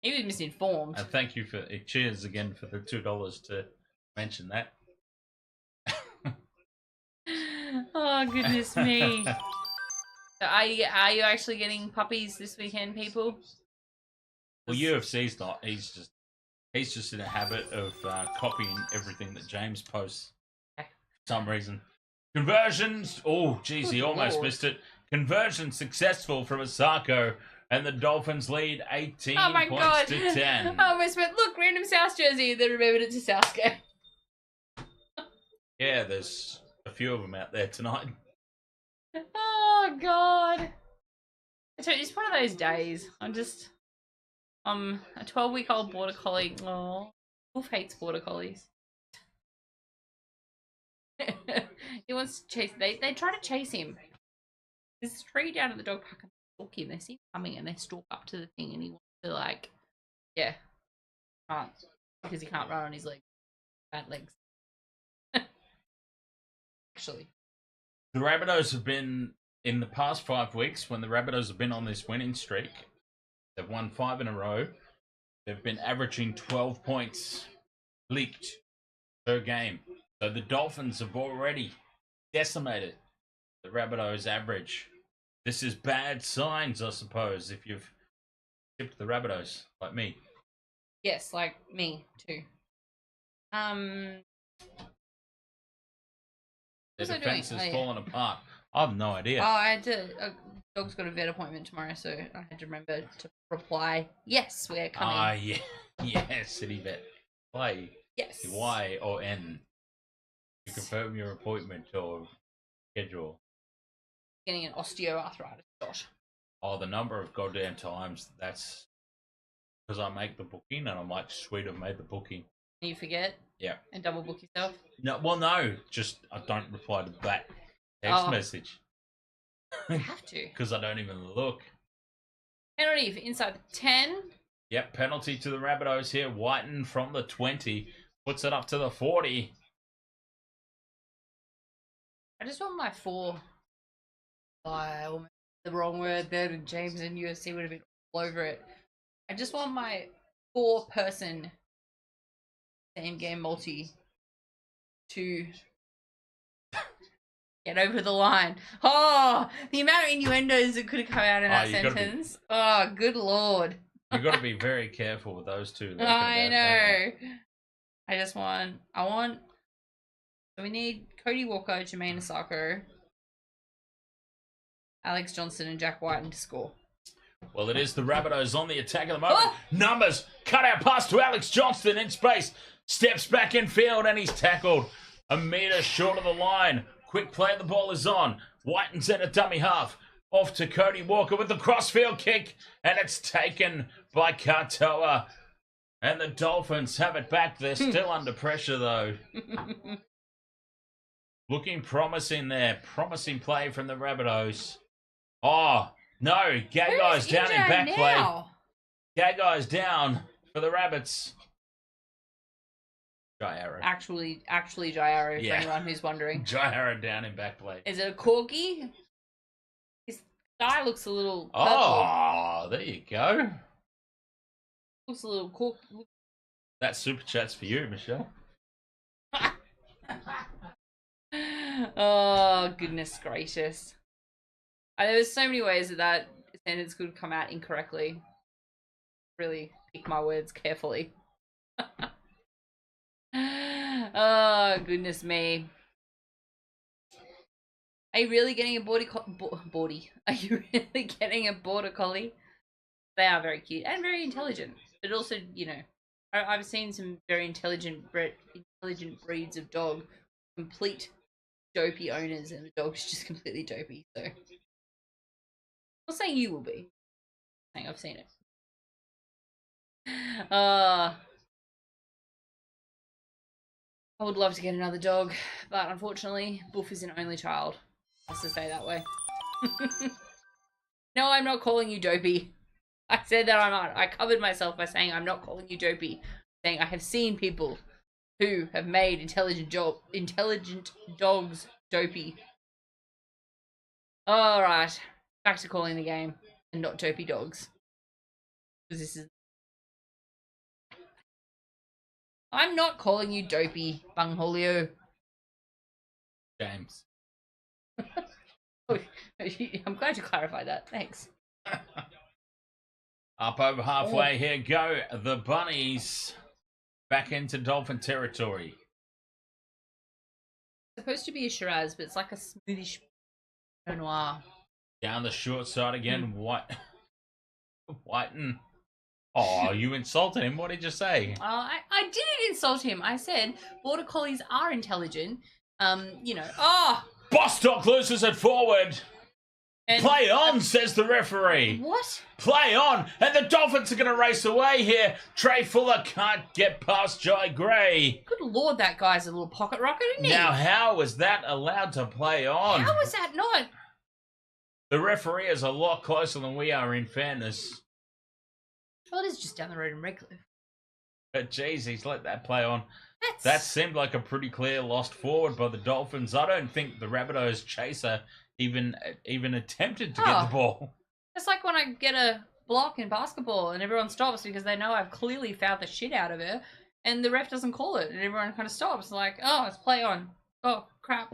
He was misinformed. And thank you for cheers again for the $2 to mention that. Oh, goodness me. So are you actually getting puppies this weekend, people? Well, UFC's not. He's just in a habit of copying everything that James posts. Okay. For some reason. Conversions. Oh, geez, he almost missed it. Conversion successful from Asako, and the Dolphins lead 18 points to 10. I almost went, look, random South jersey, then remembered it to Southgate. Yeah, there's a few of them out there tonight. Oh, God. So it's one of those days. I'm a 12-week-old border collie. Oh, Wolf hates border collies. He wants to chase. They try to chase him. There's a tree down at the dog park and they stalk him. They see him coming and they stalk up to the thing and he wants to can't because he can't run on his legs. Bad legs. Actually. The Rabbitohs have been, in the past 5 weeks, when the Rabbitohs have been on this winning streak, they've won 5 in a row. They've been averaging 12 points leaked per game. So the Dolphins have already decimated the Rabbitohs average. This is bad signs, I suppose, if you've tipped the Rabbitohs, like me. Yes, like me, too. The defense has fallen apart. I have no idea. Oh, I had to. Dog's got a vet appointment tomorrow, so I had to remember to reply. Yes, we're coming. Ah, yeah, yeah, City Vet. Play. Yes. Y or N to confirm your appointment or schedule. Getting an osteoarthritis shot. Oh, the number of goddamn times that's because I make the booking and I'm like, sweet, I've made the booking. And you forget? Yeah. And double book yourself? No, well, no, just I don't reply to that text message. You have to. Because I don't even look. Penalty for inside the 10. Yep, penalty to the Rabbitohs here. Whiten from the 20. Puts it up to the 40. I just want my 4. I almost said the wrong word there, and James and UFC would have been all over it. I just want my 4-person same game multi to get over the line. Oh, the amount of innuendos that could have come out in that sentence. Oh, good lord. You've got to be very careful with those two. I know. So we need Cody Walker, Jermaine Asako, Alex Johnson, and Jack Whiten to score. Well, it is the Rabbitohs on the attack at the moment. Oh! Numbers cut out pass to Alex Johnston in space. Steps back in field and he's tackled a metre short of the line. Quick play, the ball is on. Whiten's in a dummy half. Off to Cody Walker with the crossfield kick. And it's taken by Katoa. And the Dolphins have it back. They're still under pressure though. Looking promising there. Promising play from the Rabbitohs. Oh, no. Gagai's down in back play. Gagai's down for the Rabbits. Jai Arrow. Actually Jai Arrow, for anyone who's wondering. Jai Arrow down in back play. Is it a corgi? His guy looks a little purple. Oh, there you go. Looks a little cork. That super chat's for you, Michelle. Oh, goodness gracious. There's so many ways that sentence could come out incorrectly. Really pick my words carefully. Oh, goodness me. Are you really getting a Are you really getting a border collie? They are very cute and very intelligent. But also, you know, I've seen some very intelligent breeds of dog. Complete dopey owners, and the dog's just completely dopey. So, I'm not saying you will be. I'm saying I've seen it. I would love to get another dog, but unfortunately, Boof is an only child. Has to stay that way. No, I'm not calling you dopey. I said that I'm not. I covered myself by saying I'm not calling you dopey. Saying I have seen people who have made intelligent dogs dopey. Alright. Back to calling the game and not dopey dogs. Because this is... I'm not calling you dopey, Bungholio. James. I'm glad you clarified that. Thanks. Up over halfway, here go the Bunnies. Back into Dolphin territory. It's supposed to be a Shiraz, but it's like a smoothish Pinot Noir. Down the short side again, Whiten. Oh, you insulted him. What did you say? I didn't insult him. I said border collies are intelligent. You know. Bostock loses it forward. And, Play on, says the referee. What? Play on, and the Dolphins are going to race away here. Trey Fuller can't get past Jai Gray. Good lord, that guy's a little pocket rocket, isn't he? Now, how was that allowed to play on? How was that not? The referee is a lot closer than we are, in fairness. Well, it is just down the road in Redcliffe. But geez, he's let that play on. That seemed like a pretty clear lost forward by the Dolphins. I don't think the Rabbitohs chaser even attempted to get the ball. It's like when I get a block in basketball and everyone stops because they know I've clearly fouled the shit out of it, and the ref doesn't call it, and everyone kind of stops. Like, oh, it's play on. Oh, crap.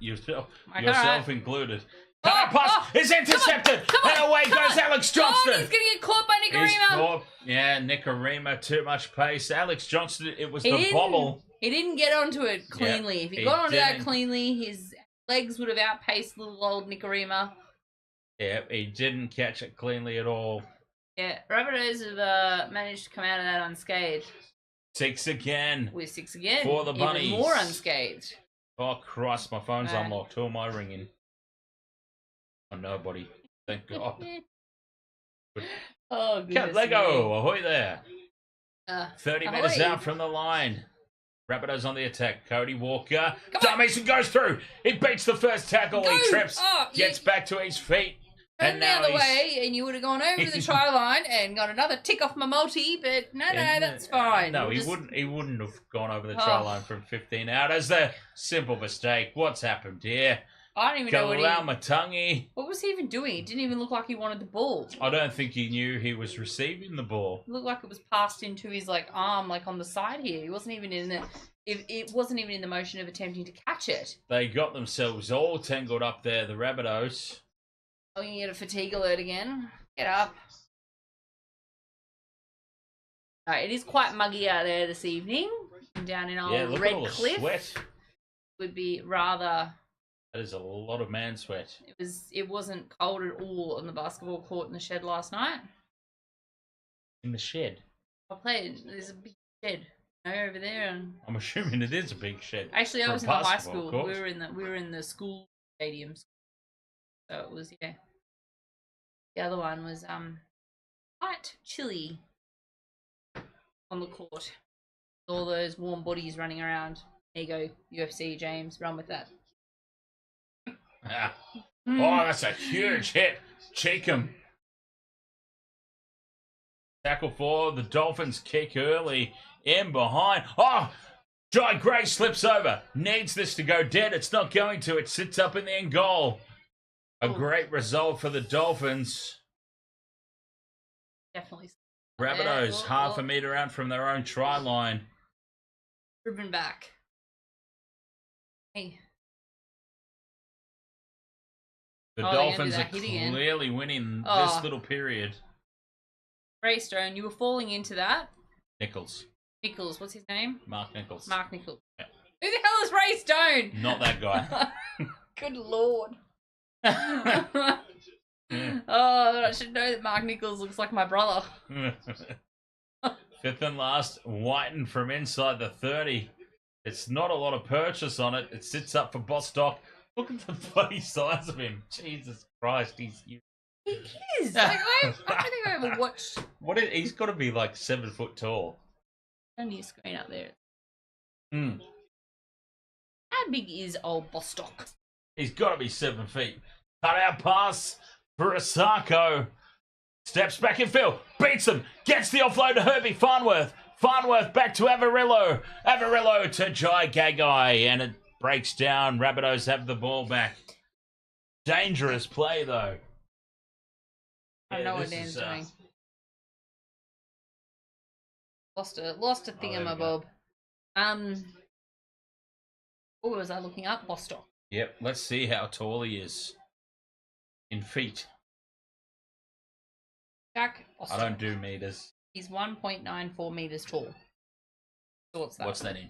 yourself right. included. Pass is intercepted, and away goes Alex Johnston. Oh, he's going to get caught by Nicarima. Yeah, Nicarima, too much pace. Alex Johnston, it was the bobble. He didn't get onto it cleanly. If he got onto that cleanly, his legs would have outpaced little old Nicarima. Yeah, he didn't catch it cleanly at all. Yeah, Rabbitohs have managed to come out of that unscathed. 6 again. We're 6 again. For the Bunnies. Even more unscathed. Oh, Christ, my phone's unlocked. Who am I ringing? Oh, nobody. Thank God. Oh, goodness. Lego, ahoy there. 30 ahoy. metres out from the line. Rabbitohs on the attack. Cody Walker. Mason goes through. He beats the first tackle. He trips. Gets back to his feet. And now the other way, and you would have gone over the try line and got another tick off my multi, but no, that's fine. No, he wouldn't have gone over the try line from 15 out as a simple mistake. What's happened here? I don't even know Matangi. What was he even doing? It didn't even look like he wanted the ball. I don't think he knew he was receiving the ball. It looked like it was passed into his arm, on the side here. He wasn't even in the. It wasn't even in the motion of attempting to catch it. They got themselves all tangled up there, the Rabbitohs. Oh, you get a fatigue alert again. Get up. Alright, it is quite muggy out there this evening. Down in old Redcliffe. Sweat. Would be rather. That is a lot of man sweat. It wasn't cold at all on the basketball court in the shed last night. In the shed? I'll play it. There's a big shed, over there, and I'm assuming it is a big shed. actually, I for a was in the high basketball school. court. We were in the school stadiums, so it was The other one was quite chilly on the court. All those warm bodies running around. There you go, UFC James, run with that. Ah. Oh, that's a huge hit. Cheekham. Tackle for the Dolphins, kick early in behind. Oh, Jai Gray slips over. Needs this to go dead. It's not going to. It sits up in the end goal. A great result for the Dolphins. Definitely. Rabbitohs half a metre out from their own try line. Driven back. Hey. The Oh, Dolphins they're are gonna do that hit again. clearly winning Oh. this little period. Ray Stone, you were falling into that. Nichols. Nichols, what's his name? Mark Nichols. Mark Nichols. Yeah. Who the hell is Ray Stone? Not that guy. Good lord. Yeah. Oh, I should know that Mark Nichols looks like my brother. Fifth and last, Whiten from inside the 30. It's not a lot of purchase on it. It sits up for Bostock. Look at the bloody size of him. Jesus Christ, he's He is. Like, I don't think I ever watched. he's got to be like 7 foot tall. On your screen up there. Hmm. How big is old Bostock? He's got to be 7 feet. Cut out pass for Asako. Steps back in field. Beats him. Gets the offload to Herbie Farnworth. Farnworth back to Avarillo. Avarillo to Jai Gagai. And it breaks down. Rabbitohs have the ball back. Dangerous play, though. I don't know what this Dan's is, doing. Lost a there we thingamabob. What was I looking up? Bostock. Yep, let's see how tall he is. In feet. Jack Bostock. I don't do meters. He's 1.94 meters tall. So what's that? What's that in?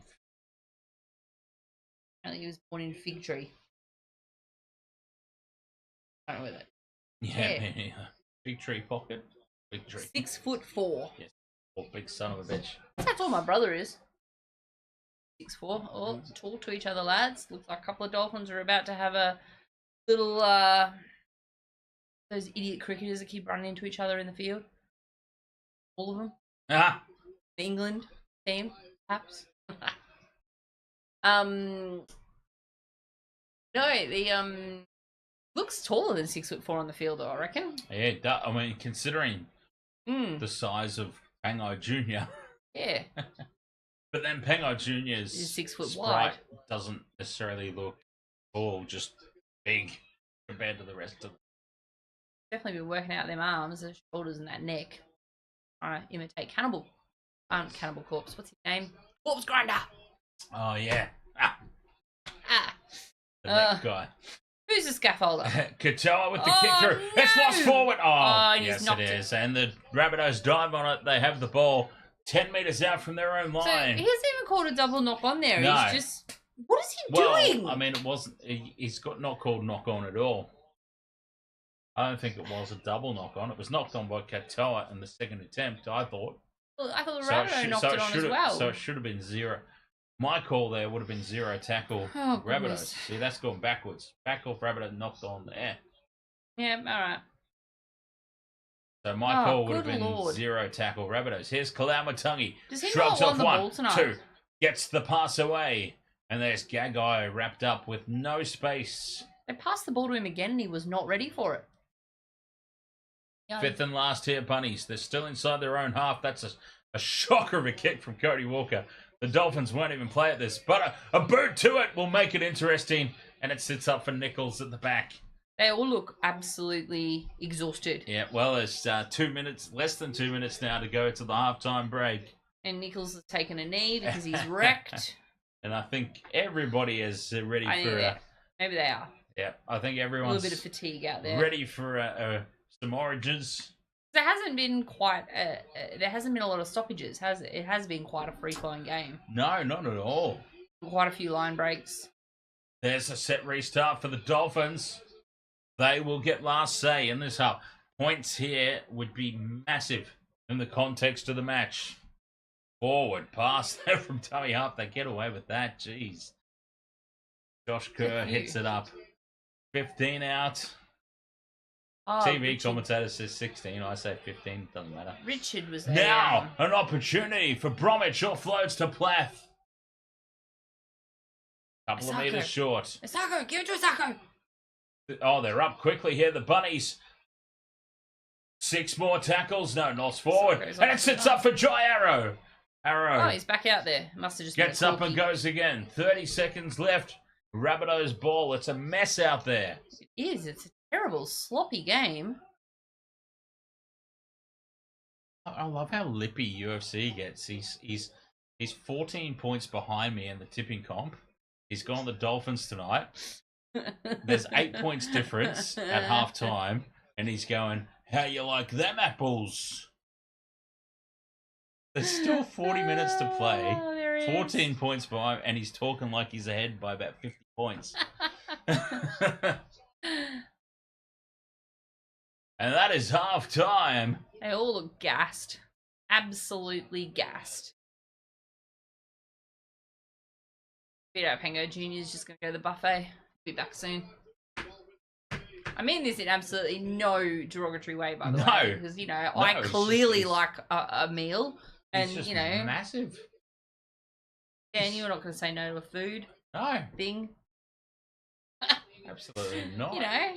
Apparently he was born in Fig Tree. I don't know where that. Yeah. Big tree pocket. Big tree. 6'4". Yes. Oh, big son of a bitch. That's all my brother is. 6'4". Oh, talk to each other, lads. Looks like a couple of Dolphins are about to have a little those idiot cricketers that keep running into each other in the field. All of them. Ah! The England team, perhaps. No, the looks taller than 6'4" on the field, though, I reckon. Yeah, I mean, considering Mm. the size of Pangai Jr. Yeah. But then Pangai Jr.'s He's 6 foot sprite wide. doesn't necessarily look tall, just big compared to the rest of them. Definitely been working out them arms, the shoulders, and that neck. Trying to imitate Cannibal. Cannibal Corpse. What's his name? Corpse Grinder. Oh, yeah. Ah, Ah. the neck guy. Who's the scaffolder? Katoa with the kick Oh, through. It's no! lost forward. Oh, and he's yes, it knocked it. is. And the Rabbitohs dive on it. They have the ball 10 metres out from their own So line. he hasn't even called a double knock on there. No. He's just. What is he Well, doing? I mean, it wasn't. He's got not called knock on at all. I don't think it was a double knock on. It was knocked on by Katoa in the second attempt, I thought. Well, I thought the So it Rabbitoh should- knocked so it on should as have- well. So it should have been 0. My call there would have been 0 tackle Oh, Rabbitohs. goodness. See, that's gone backwards. Back off Rabbitoh knocked on there. Yeah, alright. So my call would have good been Lord. 0 tackle Rabbitohs. Here's Kalaumatangi. Does he Shrugs not off want the ball 1, tonight? 2. Gets the pass away. And there's Gagai wrapped up with no space. They passed the ball to him again and he was not ready for it. Yeah, Fifth and last here, Bunnies. They're still inside their own half. That's a shocker of a kick from Cody Walker. The Dolphins won't even play at this, but a boot to it will make it interesting, and it sits up for Nichols at the back. they all look absolutely exhausted. Yeah, well, there's 2 minutes, less than 2 minutes now to go to the halftime break, And Nichols has taken a knee because he's wrecked. and I think everybody is ready Maybe they are. Yeah, I think A everyone's little bit of fatigue out there. ready for some origins. There hasn't been quite. There hasn't been a lot of stoppages, has it? It has been quite a free-flowing game. No, not at all. Quite a few line breaks. There's a set restart for the Dolphins. They will get last say in this half. Points here would be massive in the context of the match. Forward pass there from dummy half. They get away with that. Jeez. Josh Kerr hits it up. 15 out. Oh, TV Richard, commentator says 16. I say 15. Doesn't matter. Richard was there. Now, an opportunity for Bromwich. Offloads to Plath. Couple of Isako. meters short. Isako, give it to Isako. Oh, they're up quickly here, the Bunnies. 6 more tackles. No, lost forward. And it sits up for Jai Arrow. Arrow. Oh, he's back out there. Must have just Gets up and goes again. 30 seconds left. Rabbitohs ball. It's a mess out there. It is. It's a terrible, sloppy game. I love how lippy UFC gets. He's 14 points behind me in the tipping comp. He's gone the Dolphins tonight. There's 8 points difference at half time, and he's going, how you like them apples? There's still 40 minutes to play. Oh, there he 14 points behind, and he's talking like he's ahead by about 50 points. And that is half time. They all look gassed. Absolutely gassed. Vito Pango Jr. is just going to go to the buffet. Be back soon. I mean this in absolutely no derogatory way, by the way. Because, you know, I clearly like a meal. And, just you know, massive. Dan, you're not going to say no to a food No, thing. absolutely not. You know,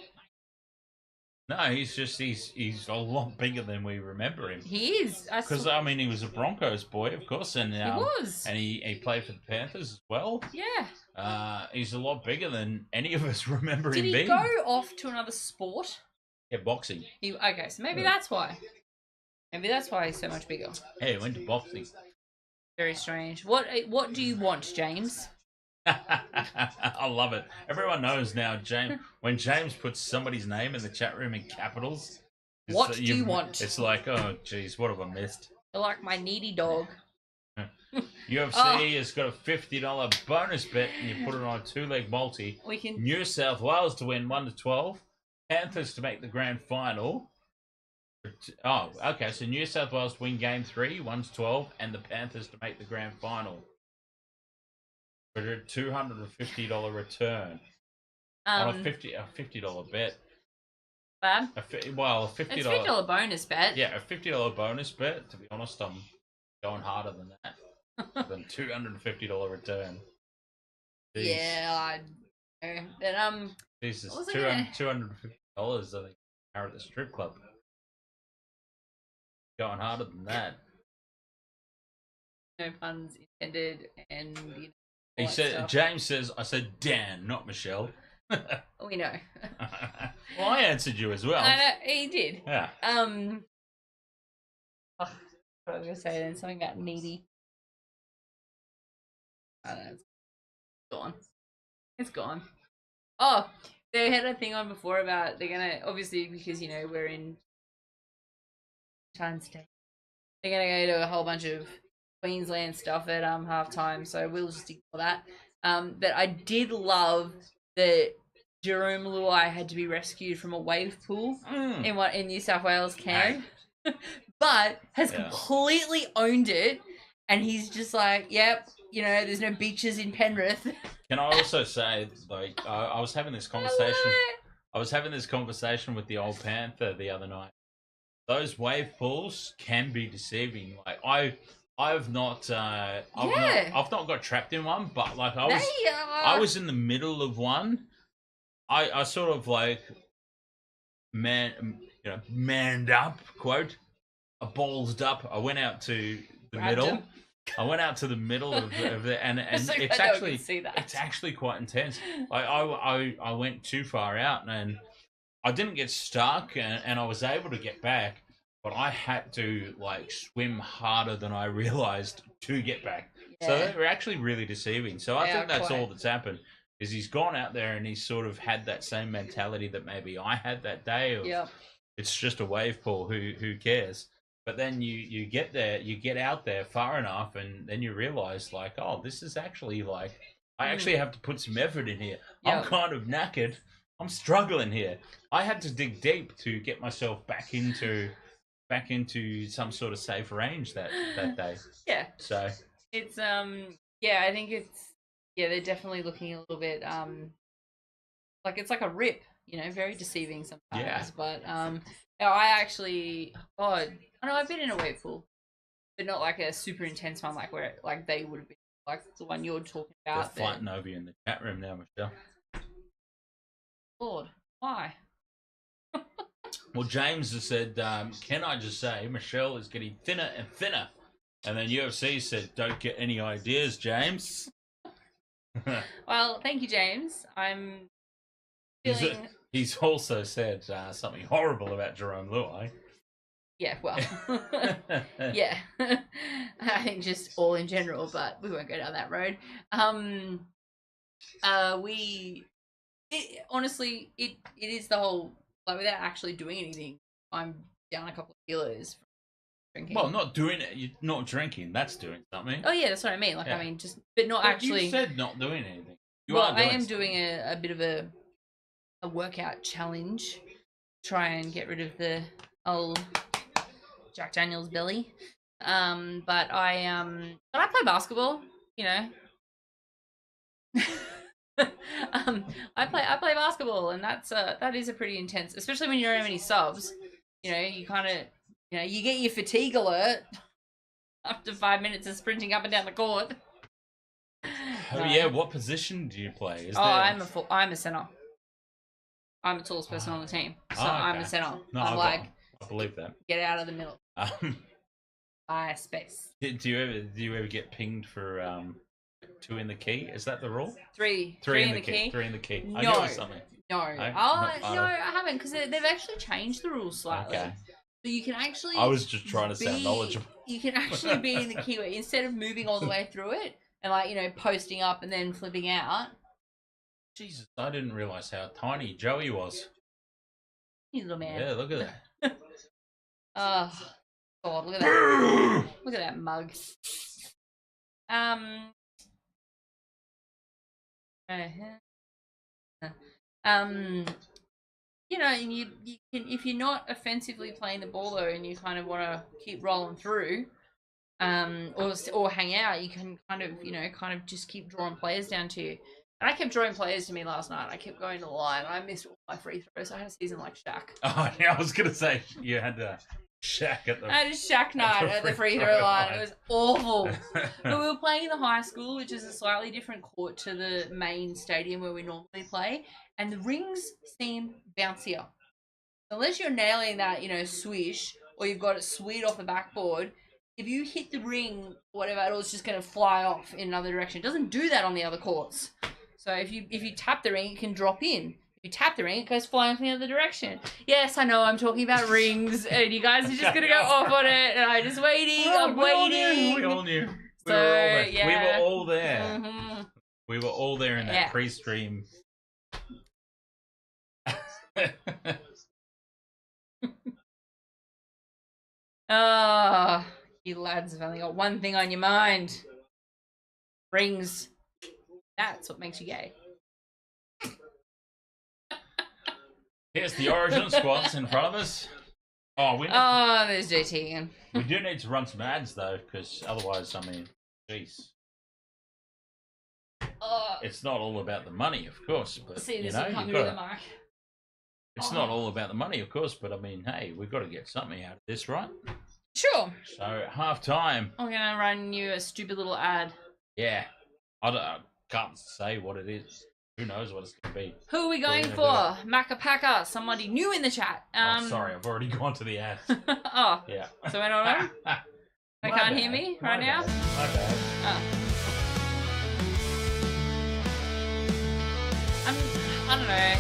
No, he's a lot bigger than we remember him. he is. Because I mean, he was a Broncos boy, of course, and He was. and he played for the Panthers as well. Yeah. He's a lot bigger than any of us remember Did him he being. go off to another sport? Yeah, boxing. Okay, so maybe that's why. Maybe that's why he's so much bigger. Hey, he went to boxing. Very strange. What do you want, James? I love it. Everyone knows now, James. When James puts somebody's name in the chat room in capitals, What do you want? It's like, oh, geez, what have I missed? You're like my needy dog. UFC has got a $50 bonus bet, and you put it on a 2-leg multi. We can. New South Wales to win 1-12, Panthers to make the grand final. Oh, okay. So New South Wales to win game 3, 1-12, and the Panthers to make the grand final. For a $250 return on a $50 bet. Bad. A $50. It's $50 bonus bet. Yeah, a $50 bonus bet. To be honest, I'm going harder than that. Than $250 return. Jeez. Yeah, I know. But Jesus, what was I $250. I think are at the strip club. Going harder than that. no puns intended, and you know, He all that said. stuff. James says, "I said Dan, not Michelle." We know. Well, I answered you as well. I know, he did. Yeah. What was I gonna say then? Something about needy. I don't know. It's gone. It's gone. Oh, they had a thing on before about they're gonna obviously because you know we're in Sunshine State. They're gonna go to a whole bunch of Queensland stuff at halftime, so we'll just ignore that. But I did love that Jerome Luai had to be rescued from a wave pool in New South Wales camp, but has completely owned it, and he's just like, yep, you know, there's no beaches in Penrith. Can I also say, like, I was having this conversation. I was having this conversation with the old Panther the other night. Those wave pools can be deceiving. Like I've not got trapped in one, but like I was in the middle of one. I sort of like manned up, quote, I ballsed up. I went out to the middle. him. I went out to the middle of the and So it's I know I actually can see that. it's actually quite intense. Like I went too far out and I didn't get stuck and I was able to get back, but I had to like swim harder than I realized to get back. So Yeah. they were actually really deceiving. So I Yeah, think that's quite. all that's happened is he's gone out there and he's sort of had that same mentality that maybe I had that day of Yep. it's just a wave pool, who cares? But then you get there, you get out there far enough, and then you realize, like, oh, this is actually, like, I actually have to put some effort in here. I'm Yep. kind of knackered. I'm struggling here. I had to dig deep to get myself back into back into some sort of safe range that day. Yeah. So It's yeah, I think it's they're definitely looking a little bit like it's like a rip, very deceiving sometimes. Yeah. But I actually I know I've been in a wave pool, but not like a super intense one like where like they would have been like the one you're talking they're about. fighting over you in the chat room now, Michelle. Lord, why? Well, James has said, can I just say Michelle is getting thinner and thinner? And then UFC said, don't get any ideas, James. Well, thank you, James. I'm feeling... He's also said something horrible about Jerome Luai. Yeah, well, yeah. I think just all in general, but we won't go down that road. Honestly, it is the whole, like, without actually doing anything, I'm down a couple of kilos from drinking. Well, not doing it, you're not drinking, that's doing something. Oh, yeah, that's what I mean. Like, yeah. I mean, just, but not actually. You said not doing anything. I am doing a bit of a workout challenge, try and get rid of the old Jack Daniels belly. But I play basketball, I play basketball, and that is a pretty intense, especially when you don't have any subs. You kind of, you get your fatigue alert after 5 minutes of sprinting up and down the court. Oh yeah, what position do you play? I'm a center. I'm the tallest person on the team, so okay. I'm a center. No, I believe that. Get out of the middle. Space. Do you ever get pinged for 2 in the key? Is that the rule? Three in the key. 3 in the key. No. I knew it was something. No. I haven't, because they've actually changed the rules slightly. Okay. So you can actually. I was just trying to sound knowledgeable. You can actually be in the key where instead of moving all the way through it and posting up and then flipping out. Jesus, I didn't realize how tiny Joey was. You little man. Yeah, look at that. Oh, God, look at that. Look at that mug. And you can, if you're not offensively playing the ball though, and you kind of want to keep rolling through, or hang out, you can kind of just keep drawing players down to you. And I kept drawing players to me last night. I kept going to the line. I missed all my free throws. I had a season like Shaq. Oh yeah, I was gonna say you had Shaq at the. I had a Shaq night at the free throw line. It was awful. But we were playing in the high school, which is a slightly different court to the main stadium where we normally play, and the rings seem bouncier. Unless you're nailing that, swish, or you've got it sweet off the backboard, if you hit the ring, whatever, it's just going to fly off in another direction. It doesn't do that on the other courts. So if you tap the ring, it can drop in. If you tap the ring, it goes flying in the other direction. Yes, I know, I'm talking about rings, and you guys are just going to go off on it, and I'm just waiting, I'm waiting. We all knew. We were all there. Mm-hmm. We were all there in that pre-stream. Oh, you lads have only got one thing on your mind. Rings. That's what makes you gay. Here's the origin squads in front of us. There's JT again. We do need to run some ads though, because otherwise, jeez. It's not all about the money, of course, but see, this will come through the mic. It's not all about the money, of course, but hey, we've got to get something out of this, right? Sure. So at half time, I'm gonna run you a stupid little ad. Yeah, I can't say what it is. Who knows what it's gonna be? Who are we going for? Macapaka, somebody new in the chat. Sorry, I've already gone to the ad. Oh. Yeah. So we're not on? They can't hear me right now? My bad. Oh. I don't know.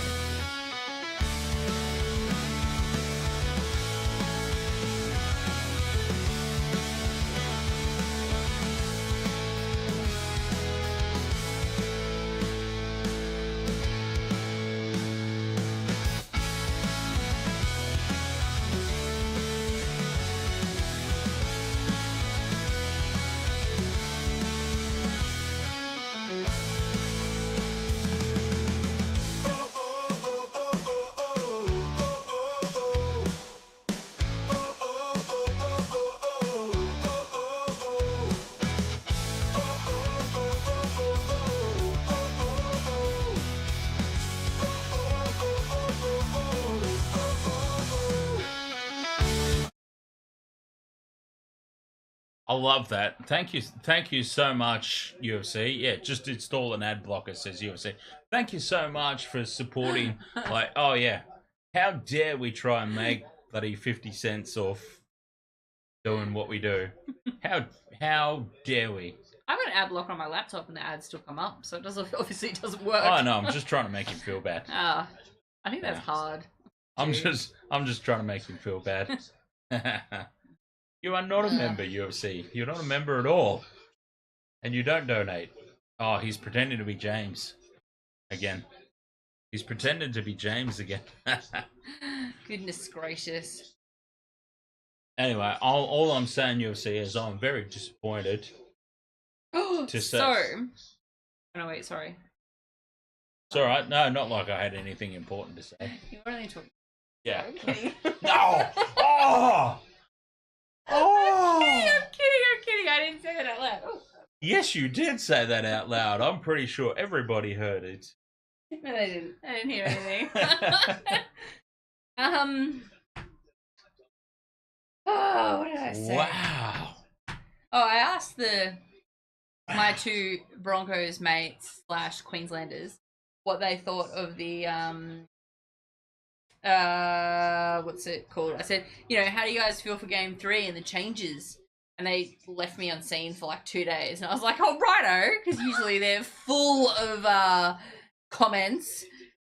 I love that. Thank you so much, UFC. Yeah, just install an ad blocker, says UFC. Thank you so much for supporting. Like, oh yeah, how dare we try and make bloody 50 cents off doing what we do? How dare we? I've got an ad blocker on my laptop and the ads still come up, so it doesn't obviously it doesn't work. Oh no, I'm just trying to make him feel bad. I think that's hard. I'm just trying to make him feel bad. You are not a member, UFC. You're not a member at all. And you don't donate. Oh, he's pretending to be James. Again. He's pretending to be James again. Goodness gracious. Anyway, all I'm saying, UFC, is I'm very disappointed. Oh, no, wait, sorry. It's alright. No, not like I had anything important to say. You were only talking. Yeah. I'm kidding. No! Oh! Oh! I'm kidding. I didn't say that out loud. Oh. Yes, you did say that out loud. I'm pretty sure everybody heard it. No, I didn't. I didn't hear anything. Oh, what did I say? Wow. Oh, I asked my two Broncos mates / Queenslanders what they thought of the what's it called? I said, how do you guys feel for game 3 and the changes? And they left me unseen for like 2 days, and I was like, oh, righto, because usually they're full of comments.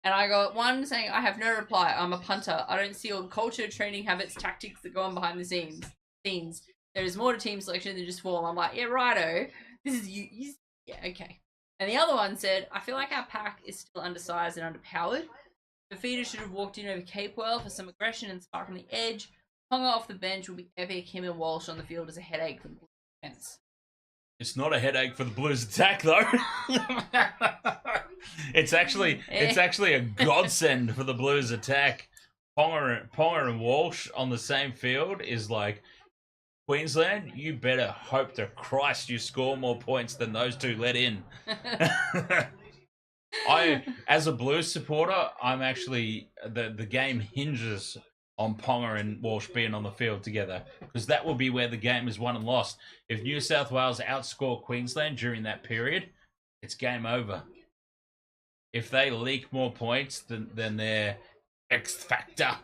And I got one saying, I have no reply. I'm a punter. I don't see all the culture, training habits, tactics that go on behind the scenes. There is more to team selection than just form. I'm like, yeah, righto. This is you. Yeah, okay. And the other one said, I feel like our pack is still undersized and underpowered. Fafita should have walked in over Capewell for some aggression and spark on the edge. Ponga off the bench will be epic. Him and Walsh on the field as a headache for the defense. It's not a headache for the Blues attack, though. It's actually a godsend for the Blues attack. Ponga and Walsh on the same field is like, Queensland, you better hope to Christ you score more points than those two let in. As a Blues supporter, I'm actually the game hinges on Ponga and Walsh being on the field together, because that will be where the game is won and lost. If New South Wales outscore Queensland during that period, it's game over. If they leak more points than their X factor.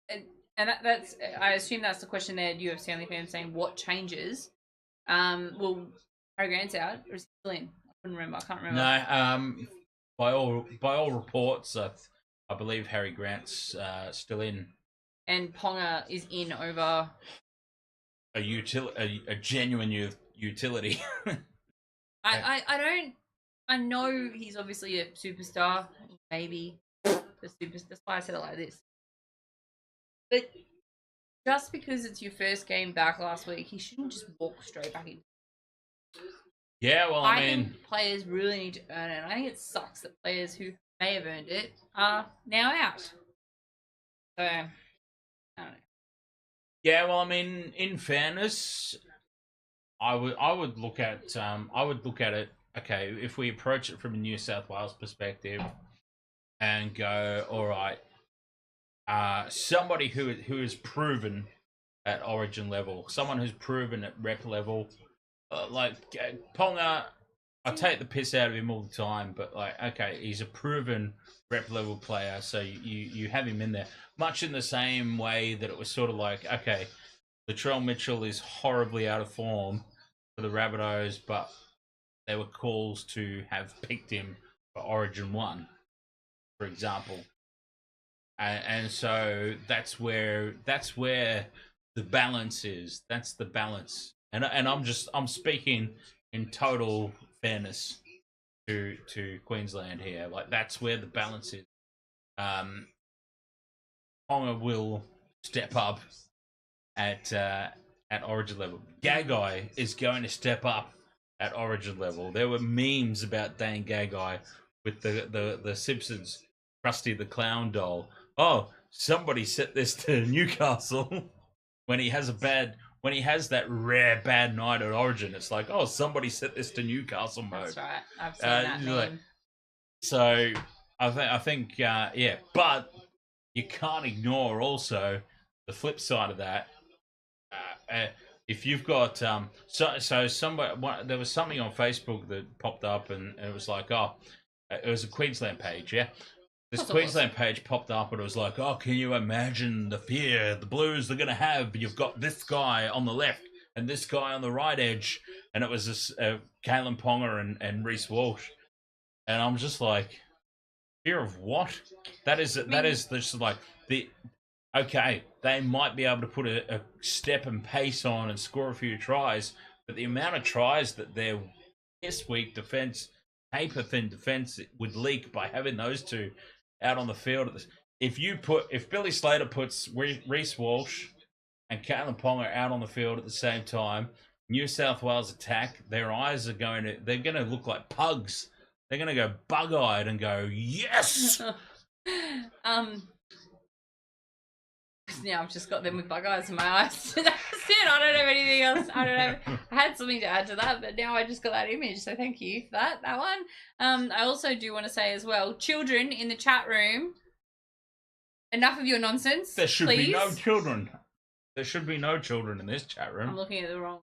And that's, I assume that's the question there. UFC only fans saying what changes. Well, Harry Grant's out, or is he still in? I can't remember. No, by all reports, I believe Harry Grant's still in. And Ponga is in over a genuine utility. I know he's obviously a superstar. Maybe that's why I said it like this. But just because it's your first game back last week, he shouldn't just walk straight back in. Yeah, well, I mean, think players really need to earn it. And I think it sucks that players who may have earned it are now out. So, I don't know. Yeah, well, I mean, in fairness, I would look at it. Okay, if we approach it from a New South Wales perspective, and go, all right, somebody who is proven at Origin level, someone who's proven at rep level, like Ponga, I take the piss out of him all the time, but like, okay, he's a proven rep level player, so you have him in there. Much in the same way that it was sort of like, okay, Latrell Mitchell is horribly out of form for the Rabbitohs, but there were calls to have picked him for Origin 1, for example. And so that's where the balance is. That's the balance. And I'm speaking in total fairness to Queensland here. Like, that's where the balance is. Ponga will step up at Origin level. Gagai is going to step up at Origin level. There were memes about Dane Gagai with the Simpsons Krusty the Clown doll. Oh, somebody set this to Newcastle when he has that rare bad night at Origin. It's like, oh, somebody set this to Newcastle mode. That's right. I've seen that meme. So I think yeah, but you can't ignore also the flip side of that. if you've got so somebody there was something on Facebook that popped up and it was like, oh, it was a Queensland page, yeah. This Queensland page popped up and it was like, oh, can you imagine the fear the Blues are going to have? You've got this guy on the left and this guy on the right edge. And it was this Kalen Ponga and Reece Walsh. And I'm just like, fear of what? That is just like the, okay, they might be able to put a step and pace on and score a few tries. But the amount of tries that their this week defense, paper thin defense would leak by having those two out on the field. If Billy Slater puts Reece Walsh and Kalen Ponga out on the field at the same time, New South Wales attack, their eyes they're going to look like pugs. They're going to go bug-eyed and go, yes! Now I've just got them with bug eyes in my eyes. That's it. I don't have anything else. I don't know. I had something to add to that, but now I just got that image. So thank you for that one. I also do want to say as well, children in the chat room, enough of your nonsense. There should please. be no children. There should be no children in this chat room. I'm looking at the wrong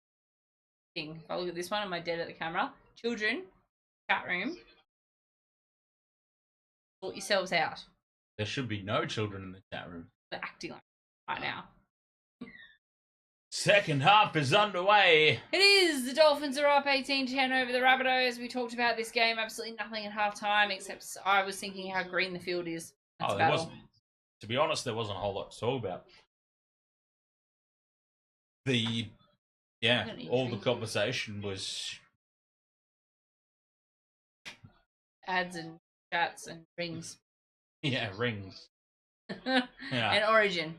thing. If I look at this one, am I dead at the camera? Children, chat room. Sort yourselves out. There should be no children in the chat room. They're acting like right now. Second half is underway. It is. The Dolphins are up 18-10 over the Rabbitohs. We talked about this game. Absolutely nothing at halftime, except I was thinking how green the field is. That's there wasn't. To be honest, there wasn't a whole lot to talk about. All the conversation was ads and chats and rings. Yeah, rings. Yeah. And Origin.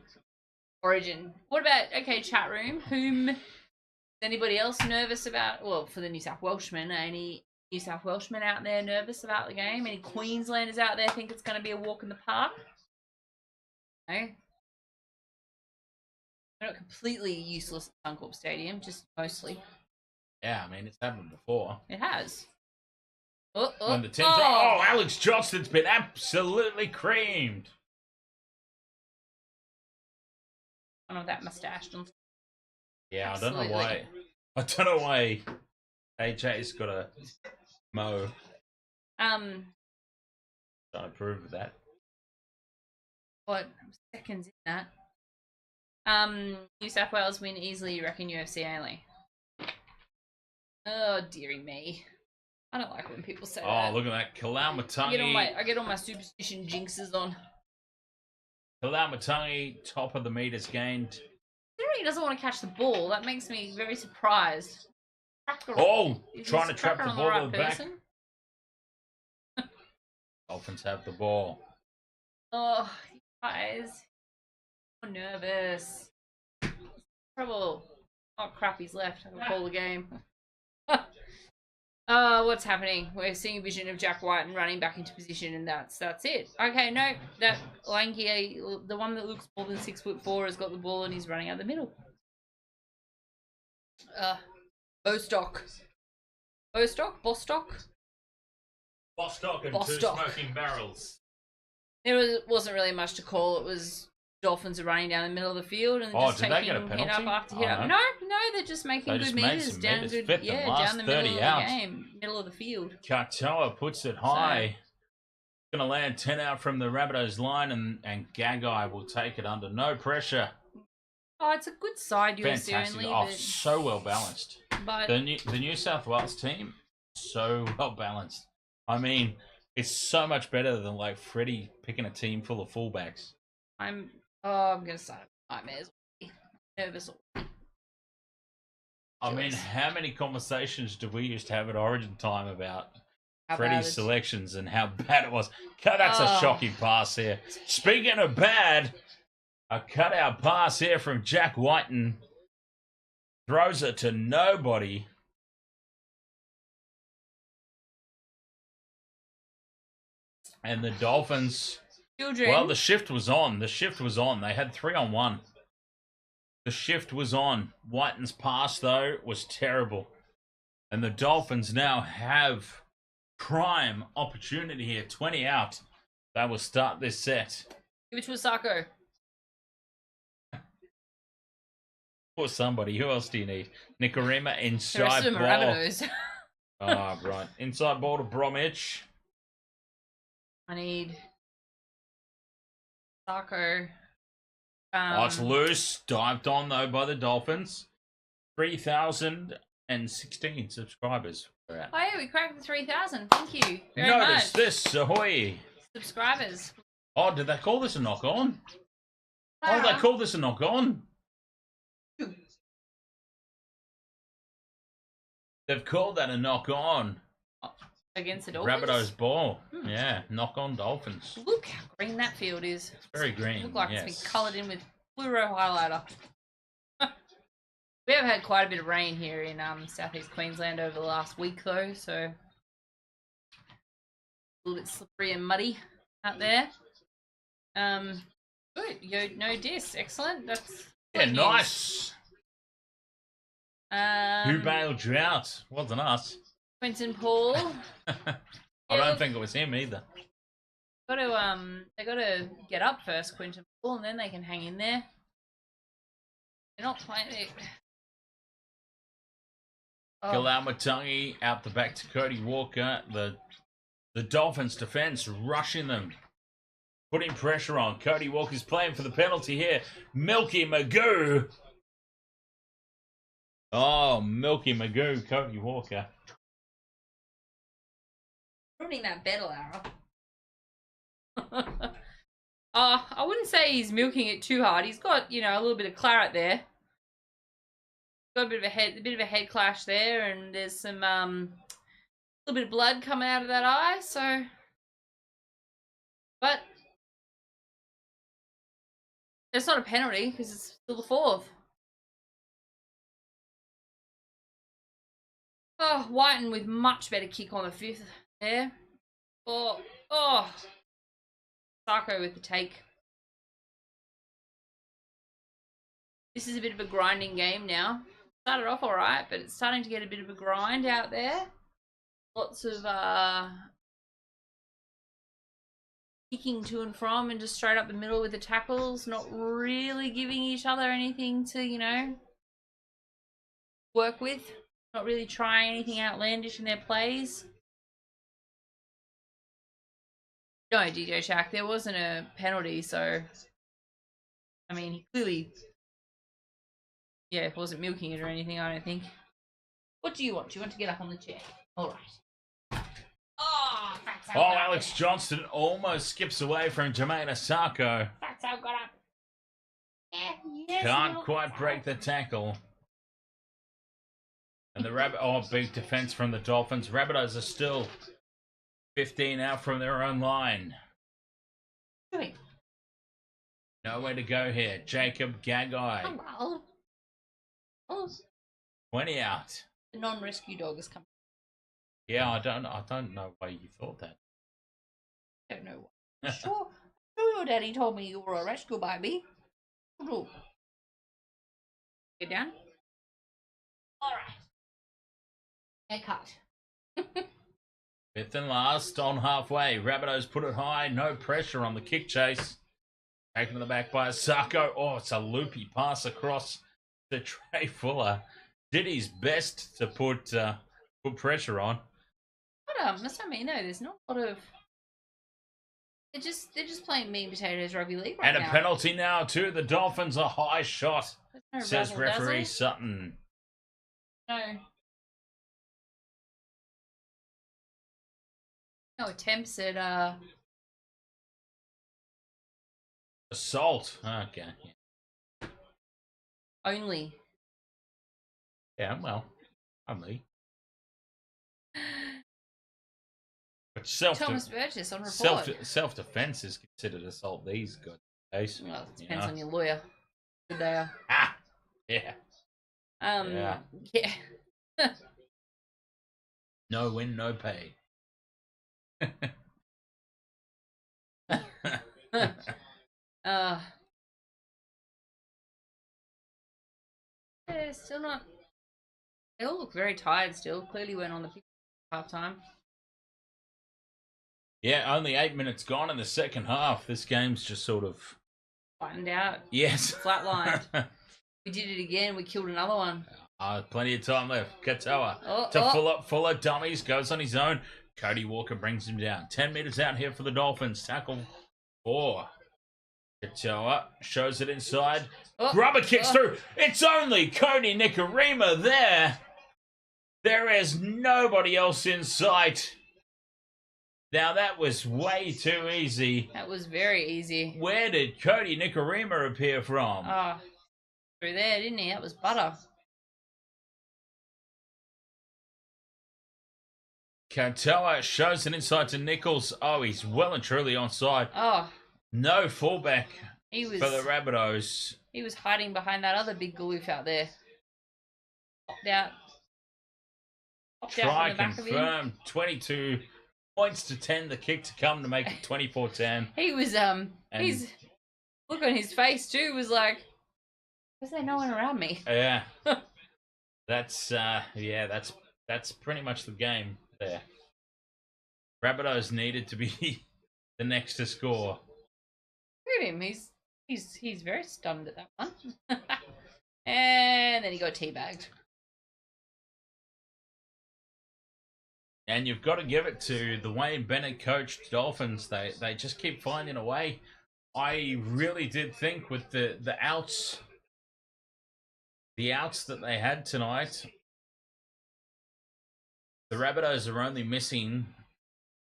What about, chat room, is anybody else nervous about, well, for the New South Welshmen, any New South Welshmen out there nervous about the game? Any Queenslanders out there think it's going to be a walk in the park? No? They're not completely useless at Suncorp Stadium, just mostly. Yeah, I mean, it's happened before. It has. When the team's Alex Johnston's been absolutely creamed. I don't know that mustache. Yeah, Absolutely. I don't know why AJ's got a mo. Trying to prove that. What seconds in that? New South Wales win easily, you reckon UFC only? Oh, dearie me. I don't like when people say that. Oh, look at that. Kalaumatangi. I get all my superstition jinxes on. Kalaumatangi, top of the meters gained. He doesn't want to catch the ball. That makes me very surprised. Trying to trap the ball right to the back. Dolphins have the ball. Oh, you guys. I'm nervous. Trouble. Oh, crap, he's left. I can call the game. What's happening? We're seeing a vision of Jack White and running back into position, and that's it. Okay, no, that lanky, the one that looks more than 6'4", has got the ball and he's running out the middle. Bostock and two smoking barrels. There wasn't really much to call. It was Dolphins are running down the middle of the field and just taking hit up after hit up. No, they're just making good meters down the middle of the game, middle of the field. Katoa puts it high. Going to land 10 out from the Rabbitohs line, and Gagai will take it under no pressure. Oh, it's a good side UFC Fantastic. only. So well balanced. But the New South Wales team, so well balanced. I mean, it's so much better than like Freddie picking a team full of fullbacks. I'm gonna start nightmares. Nervous. I mean, how many conversations do we used to have at Origin time about Freddie's selections and how bad it was? That's a shocking pass here. Speaking of bad, a cutout pass here from Jack Whiten. Throws it to nobody. And the Dolphins... Well, the shift was on. They had 3-on-1. The shift was on. Whiten's pass, though, was terrible. And the Dolphins now have prime opportunity here. 20 out. They will start this set. Give it to Osako. Or somebody. Who else do you need? Nicarima The rest inside of them ball. are Rabbitohs. Oh, right. Inside ball to Bromwich. I need Sarko. Oh, it's loose. Dived on, though, by the Dolphins. 3,016 subscribers. We're at. Oh yeah, we cracked the 3,000. Thank you very Notice much. this. Ahoy. Subscribers. Oh, did they call this a knock-on? Oh, they called this a knock-on. They've called that a knock-on. Against the Dolphins. Rabbitohs ball. Yeah, knock-on Dolphins. Look how green that field is. It's very green. Look like yes. it's been coloured in with fluoro highlighter. We have had quite a bit of rain here in southeast Queensland over the last week, though, so a little bit slippery and muddy out there. Good. No dis. Excellent. That's Yeah, good news. nice. Who bailed you out? Wasn't us. Quentin Paul. I Yeah, don't look- think it was him either. They got to get up first, Quentin Paul, and then they can hang in there. They're not playing it. Oh, Galamatangi out the back to Cody Walker. The Dolphins defense rushing them. Putting pressure on. Cody Walker's playing for the penalty here. Milky Magoo. Oh, Milky Magoo, Cody Walker. ruining that battle arrow. I wouldn't say he's milking it too hard. He's got, a little bit of claret there. Got a bit of a head clash there, and there's some little bit of blood coming out of that eye. So, but it's not a penalty because it's still the fourth. Oh, Whiten with much better kick on the fifth there. Oh, Sarko with the take. This is a bit of a grinding game now. Started off alright, but it's starting to get a bit of a grind out there. Lots of kicking to and from and just straight up the middle with the tackles. Not really giving each other anything to, work with. Not really trying anything outlandish in their plays. No, DJ Shaq, there wasn't a penalty, so he clearly wasn't milking it or anything, I don't think. What do you want? Do you want to get up on the chair? Alright. Oh, Oh, Alex Johnston almost skips away from Jermaine Asako. Fatso got up. Yes, Can't quite break the tackle. And the big defense from the Dolphins. Rabbitohs are still 15 out from their own line. Doing. Nowhere to go here. Jacob Gagai. Hello. Oh, 20 out. the non-rescue dog is coming. Yeah, I don't know why you thought that. I don't know why. Sure your daddy told me you were a rescue baby. Ooh. Get down. Alright. Haircut. Fifth and last on halfway. Rabbitohs put it high. No pressure on the kick chase. Taken to the back by Asako. Oh, it's a loopy pass across to Trey Fuller. Did his best to put pressure on. But that's what I mean though, there's not a lot of they're just playing mean potatoes rugby league right And a now. penalty now to the Dolphins. A high shot, No says razzle referee dazzle. Sutton. No attempts at Assault. Okay. only. Yeah, well, only. But Thomas Burgess on report. self-defense is considered assault these days. Well, it depends on your lawyer. Good they are. Ah, yeah. Yeah. No win, no pay. Yeah, still not. They all look very tired still. Clearly went on the pick half time. Yeah, only 8 minutes gone in the second half. This game's just sort of Flattened out. yes, Flatlined. We did it again. We killed another one. Plenty of time left. Katoa Oh, to oh. Fuller dummies, goes on his own. Cody Walker brings him down. 10 meters out here for the Dolphins. Tackle 4. Katoa shows it inside. Oh, Grubber kicks through. It's only Cody Nikarima there. There is nobody else in sight. Now that was way too easy. That was very easy. Where did Cody Nikarima appear from? Oh, through there, didn't he? That was butter. Katoa shows it inside to Nichols. Oh, he's well and truly onside. Oh, No fullback he was. for the Rabbitohs. He was hiding behind that other big galoof out there. Popped out. Popped out Try from the back of him. confirmed. 22 points to 10. The kick to come to make it 24-10. He was his look on his face too was like, "Was there no one around me?" Yeah. That's that's pretty much the game there. Rabbitohs needed to be the next to score. Look at him. He's very stunned at that one. And then he got teabagged. And you've got to give it to the Wayne Bennett coached Dolphins. They just keep finding a way. I really did think with the outs that they had tonight, the Rabbitohs are only missing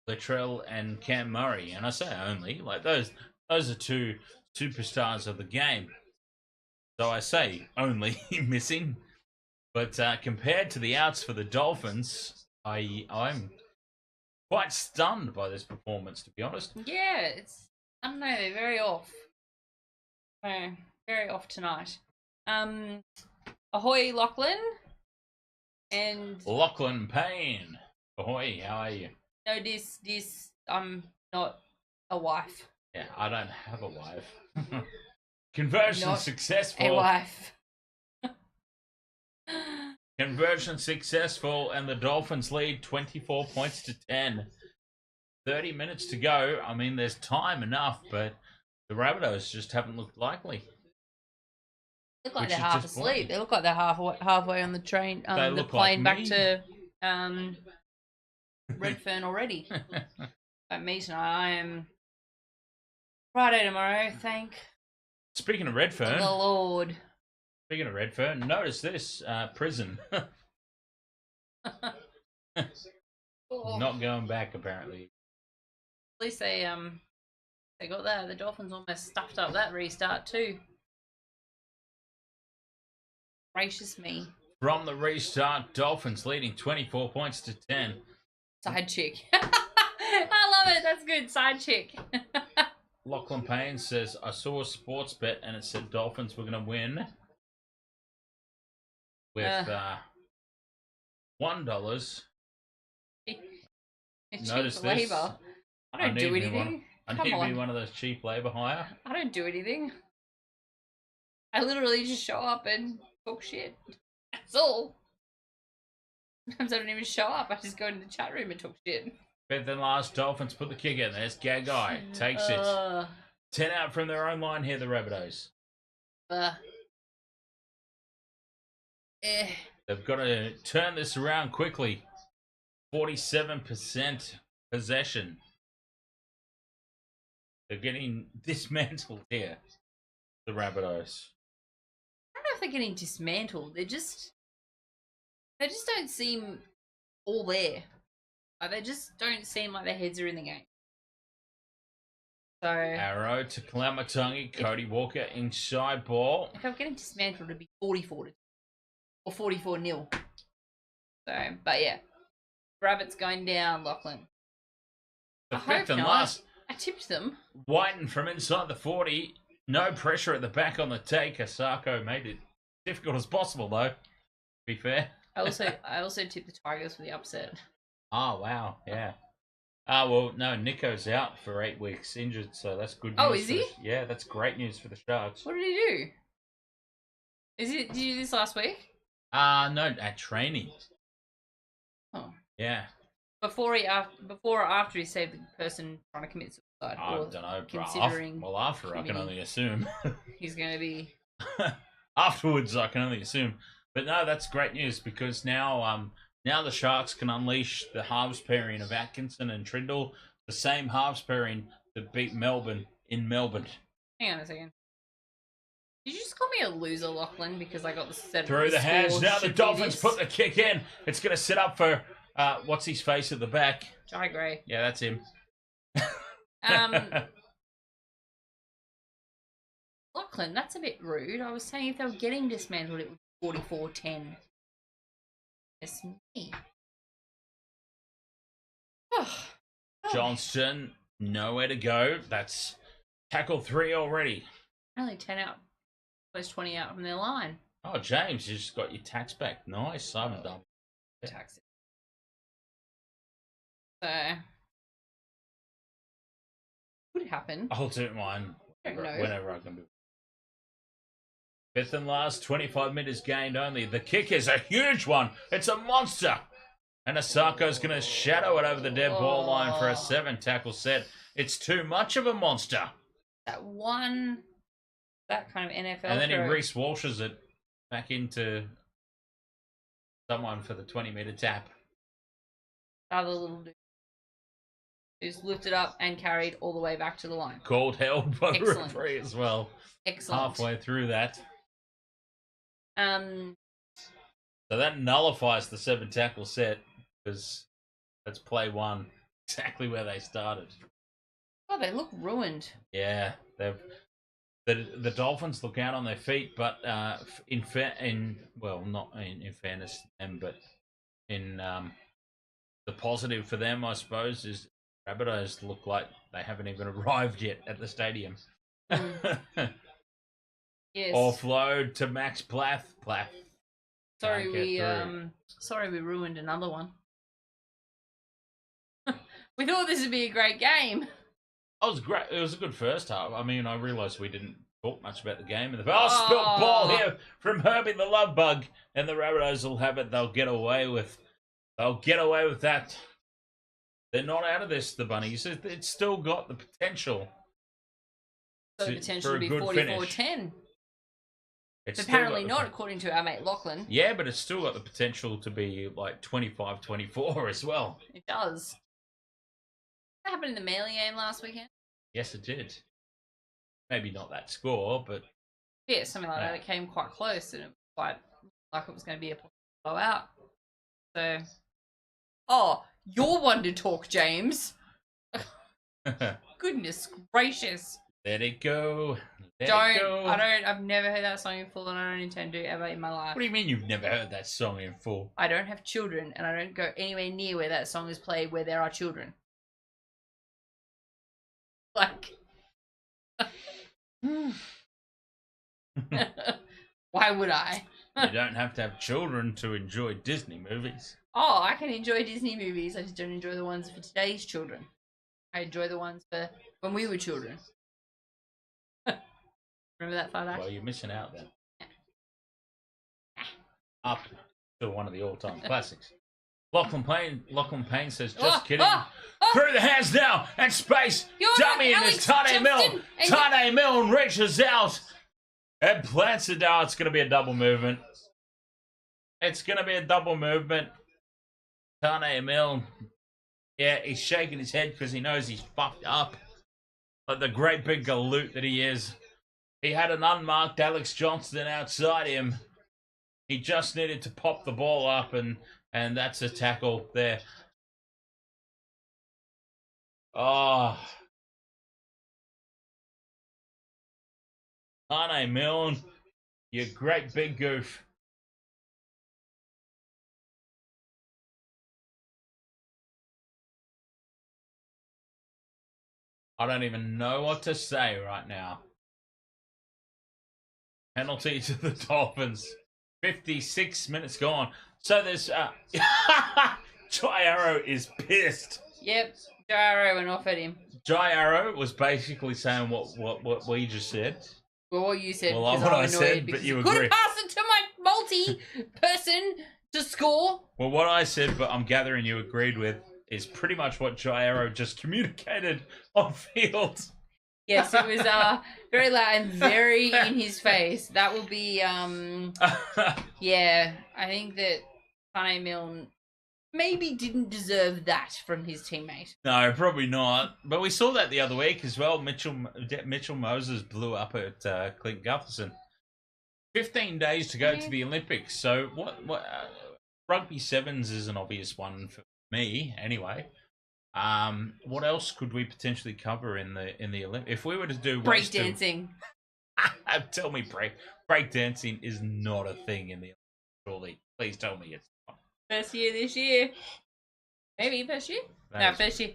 Latrell and Cam Murray. And I say only, like those are two superstars of the game. So I say only missing. But compared to the outs for the Dolphins, I'm quite stunned by this performance, to be honest. Yeah, I don't know, they're very off. No, very off tonight. Ahoy, Lachlan. And Lachlan Payne. Ahoy, how are you? no, I'm not a wife. Yeah, I don't have a wife. Conversion Not successful. A wife. Conversion successful, and the Dolphins lead 24 points to 10. 30 minutes to go. I mean, there's time enough, but the Rabbitohs just haven't looked likely. Look like Which they're is half disappointing. asleep. They look like they're halfway on the train, They the look plane like back me. to Redfern already. Like me tonight, I am Friday tomorrow. Thank Speaking of Redfern, the Lord. speaking of Redfern, notice this prison. Oh, Not going back, apparently. at least they got that. The Dolphins almost stuffed up that restart too. Gracious me. From the restart, Dolphins leading 24 points to 10. Side chick. I love it. That's good. Side chick. Lachlan Payne says, I saw a sports bet and it said Dolphins were going to win with $1. Notice Cheap this. labor. I don't do need anything. I Come need to be on. one of those cheap labour hire. I don't do anything. I literally just show up and talk shit. That's all. Sometimes I don't even show up. I just go into the chat room and talk shit. Better than last, Dolphins put the kick in. There's Gagai. Takes it. 10 out from their own line here, the Rabbitohs. They've got to turn this around quickly. 47% possession. They're getting dismantled here, the Rabbitohs. I don't know if they're getting dismantled. They just don't seem all there. Like, they just don't seem like their heads are in the game. So Arrow to Kalamatangi. Cody Walker inside ball. if I'm getting dismantled, it'd be 44 or 44-0. So, but yeah, Rabbits going down, Lachlan. The I hope fifth and not. last. I tipped them. Whiten from inside the 40. No pressure at the back on the take. Asako made it difficult as possible, though. To be fair. I also tipped the Tigers for the upset. Oh, wow. Yeah. Well, no, Nico's out for 8 weeks injured, so that's good news. Oh, is for he? Yeah, that's great news for the Sharks. What did he do? Did you do this last week? No, at training. Oh. Yeah. Before or after he saved the person trying to commit suicide? I Or don't know. considering After I can committing- only assume. He's going to be... afterwards, I can only assume. But no, that's great news because now the Sharks can unleash the halves pairing of Atkinson and Trindle, the same halves pairing that beat Melbourne in Melbourne. Hang on a second. Did you just call me a loser, Lachlan? Because I got the set Through the hands. Now the Dolphins put the kick in. It's going to set up for, what's his face at the back? Jai Gray. Yeah, that's him. Lachlan, that's a bit rude. I was saying if they were getting dismantled, it would be 44-10. It's me. Johnston, nowhere to go. That's tackle 3 already. Only 10 out. Close 20 out from their line. Oh, James, you just got your tax back. Nice. I haven't done Tax. So, could happen. I'll do mine I don't know. whenever I can do it. 5th and last, 25 metres gained only. The kick is a huge one. It's a monster. And Asako's going to shadow it over the dead ball line for a 7-tackle set. It's too much of a monster. That kind of NFL And then he throw. Reece Walshes it back into someone for the 20-metre tap. Other little dude who's lifted up and carried all the way back to the line. Called held by the Excellent. referee as well. Excellent. Halfway through that. Um, So that nullifies the 7-tackle set because that's play 1 exactly where they started. oh, they look ruined. Yeah, the Dolphins look out on their feet, but not in fairness to them, but in the positive for them, I suppose, is Rabbitohs look like they haven't even arrived yet at the stadium. Yes. Offload to Max Plath. Sorry, Can't get through. we ruined another one. We thought this would be a great game. It was great. It was a good first half. I mean, I realised we didn't talk much about the game. Spilt ball here from Herbie the Love Bug, and the Rabbitohs will have it. They'll get away with that. They're not out of this. The Bunnies. It's still got the potential. So the potential to be good 44-10. It's Apparently not, according to our mate Lachlan. Yeah, but it's still got the potential to be like 25-24 as well. It does. That happened in the Manly game last weekend. Yes, it did. Maybe not that score, but Yeah, something like that. It came quite close, and it was quite like it was going to be a blowout. So, you're one to talk, James. Goodness gracious! let it go. I've never heard that song in full, and I don't intend to ever in my life. What do you mean you've never heard that song in full? I don't have children, and I don't go anywhere near where that song is played where there are children. Like, why would I? You don't have to have children to enjoy Disney movies. Oh, I can enjoy Disney movies. I just don't enjoy the ones for today's children. I enjoy the ones for when we were children. Remember that far back? Well, you're missing out then. Up to one of the all-time classics. Lachlan Payne says, just kidding. Through the hands now, and space. Dummy in this Tane Milne. Tane Milne reaches out and plants it down. It's going to be a double movement. It's going to be a double movement. Tane Milne. Yeah, he's shaking his head because he knows he's fucked up. Like the great big galoot that he is. He had an unmarked Alex Johnston outside him. He just needed to pop the ball up, and that's a tackle there. Oh. Tane Milne, you great big goof. I don't even know what to say right now. Penalty to the Dolphins. 56 minutes gone. So there's Jai Arrow is pissed. Yep, Jai Arrow went off at him. Jai Arrow was basically saying what we just said. Well, what you said. Well, what I said, but you agree. Couldn't pass it to my multi-person to score. Well, what I said, but I'm gathering you agreed with, is pretty much what Jai Arrow just communicated on field. Yes, it was very loud and very in his face. That will be yeah. I think that Tane Milne maybe didn't deserve that from his teammate. No, probably not. But we saw that the other week as well. Mitchell Moses blew up at Clint Gutherson. 15 days to go to the Olympics. So what rugby sevens is an obvious one for me anyway. What else could we potentially cover in the Olympics? If we were to do breakdancing, tell me breakdancing is not a thing in the Olympics. Surely, please tell me it's not. First year this year, maybe first year. First year.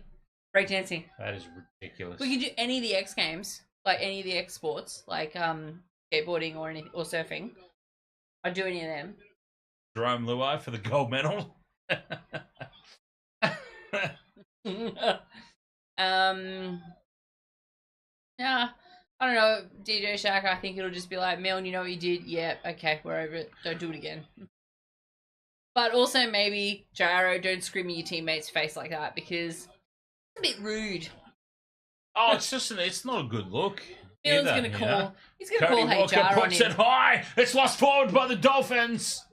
Breakdancing. That is ridiculous. We could do any of the X Games, like any of the X sports, like skateboarding or surfing. I'd do any of them. Jerome Luai for the gold medal. Yeah, I don't know, DJ Shaq. I think it'll just be like, Milne, you know what you did? Yeah, okay, we're over it. Don't do it again. But also maybe Gyro, don't scream in your teammate's face like that because it's a bit rude. Oh, it's not a good look. Milne's gonna call. You know? He's gonna call Walker HR puts on him. It high. It's lost forward by the Dolphins.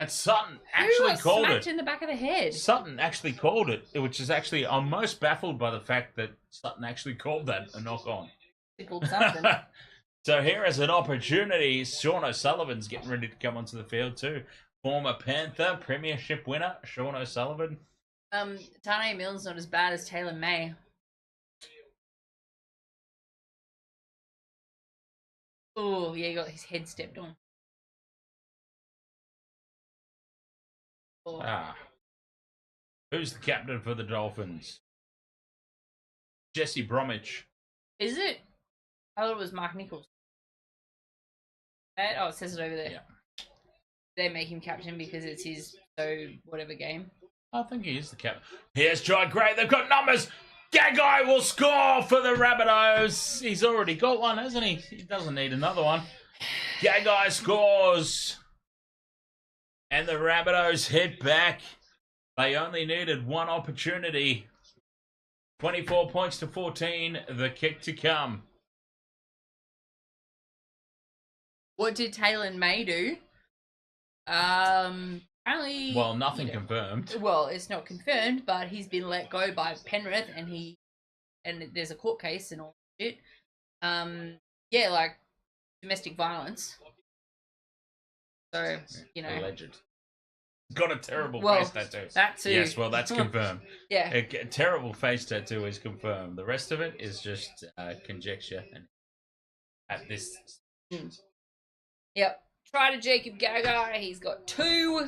And Sutton actually called smacked it. In the back of the head. Sutton actually called it, which is actually, I'm most baffled by the fact that Sutton actually called that a knock on. He called something. So here is an opportunity. Sean O'Sullivan's getting ready to come onto the field too. Former Panther premiership winner Sean O'Sullivan. Tane Milne's not as bad as Taylor May. Oh yeah, he got his head stepped on. Oh. Who's the captain for the Dolphins? Jesse Bromwich. Is it? I thought it was Mark Nichols. Oh, it says it over there. Yeah. They make him captain because it's his whatever game. I think he is the captain. Here's Jai Gray. They've got numbers. Gagai will score for the Rabbitohs. He's already got one, hasn't he? He doesn't need another one. Gagai scores. And the Rabbitohs head back. They only needed one opportunity. 24 points to 14. The kick to come. What did Taylor May do? Apparently. Well, nothing confirmed. Well, it's not confirmed, but he's been let go by Penrith, and there's a court case and all that shit. Yeah, like domestic violence. So, you know. Alleged. Got a terrible face tattoo. That too. Yes, well, that's confirmed. Yeah. A terrible face tattoo is confirmed. The rest of it is just conjecture. And at this. Yep. Try to Jacob Gagai. He's got 2.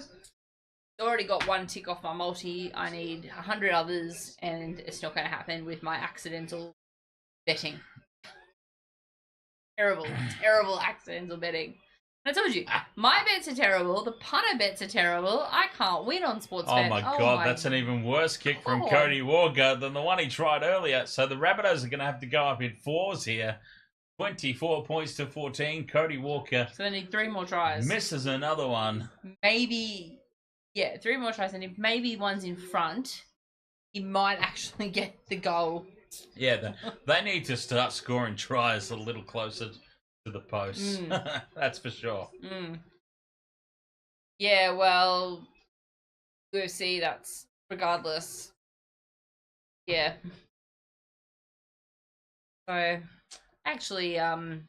Already got 1 tick off my multi. I need 100 others, and it's not going to happen with my accidental betting. Terrible accidental betting. I told you, my bets are terrible. The punter bets are terrible. I can't win on sports Oh bet. my God, that's an even worse kick from Cody Walker than the one he tried earlier. So the Rabbitohs are going to have to go up in 4s here. 24 points to 14. Cody Walker. So they need 3 more tries. Misses another one. Maybe, yeah, 3 more tries. And if maybe one's in front, he might actually get the goal. Yeah, they need to start scoring tries a little closer to the post. That's for sure. Yeah, well, UFC, that's regardless. Yeah. So, actually, a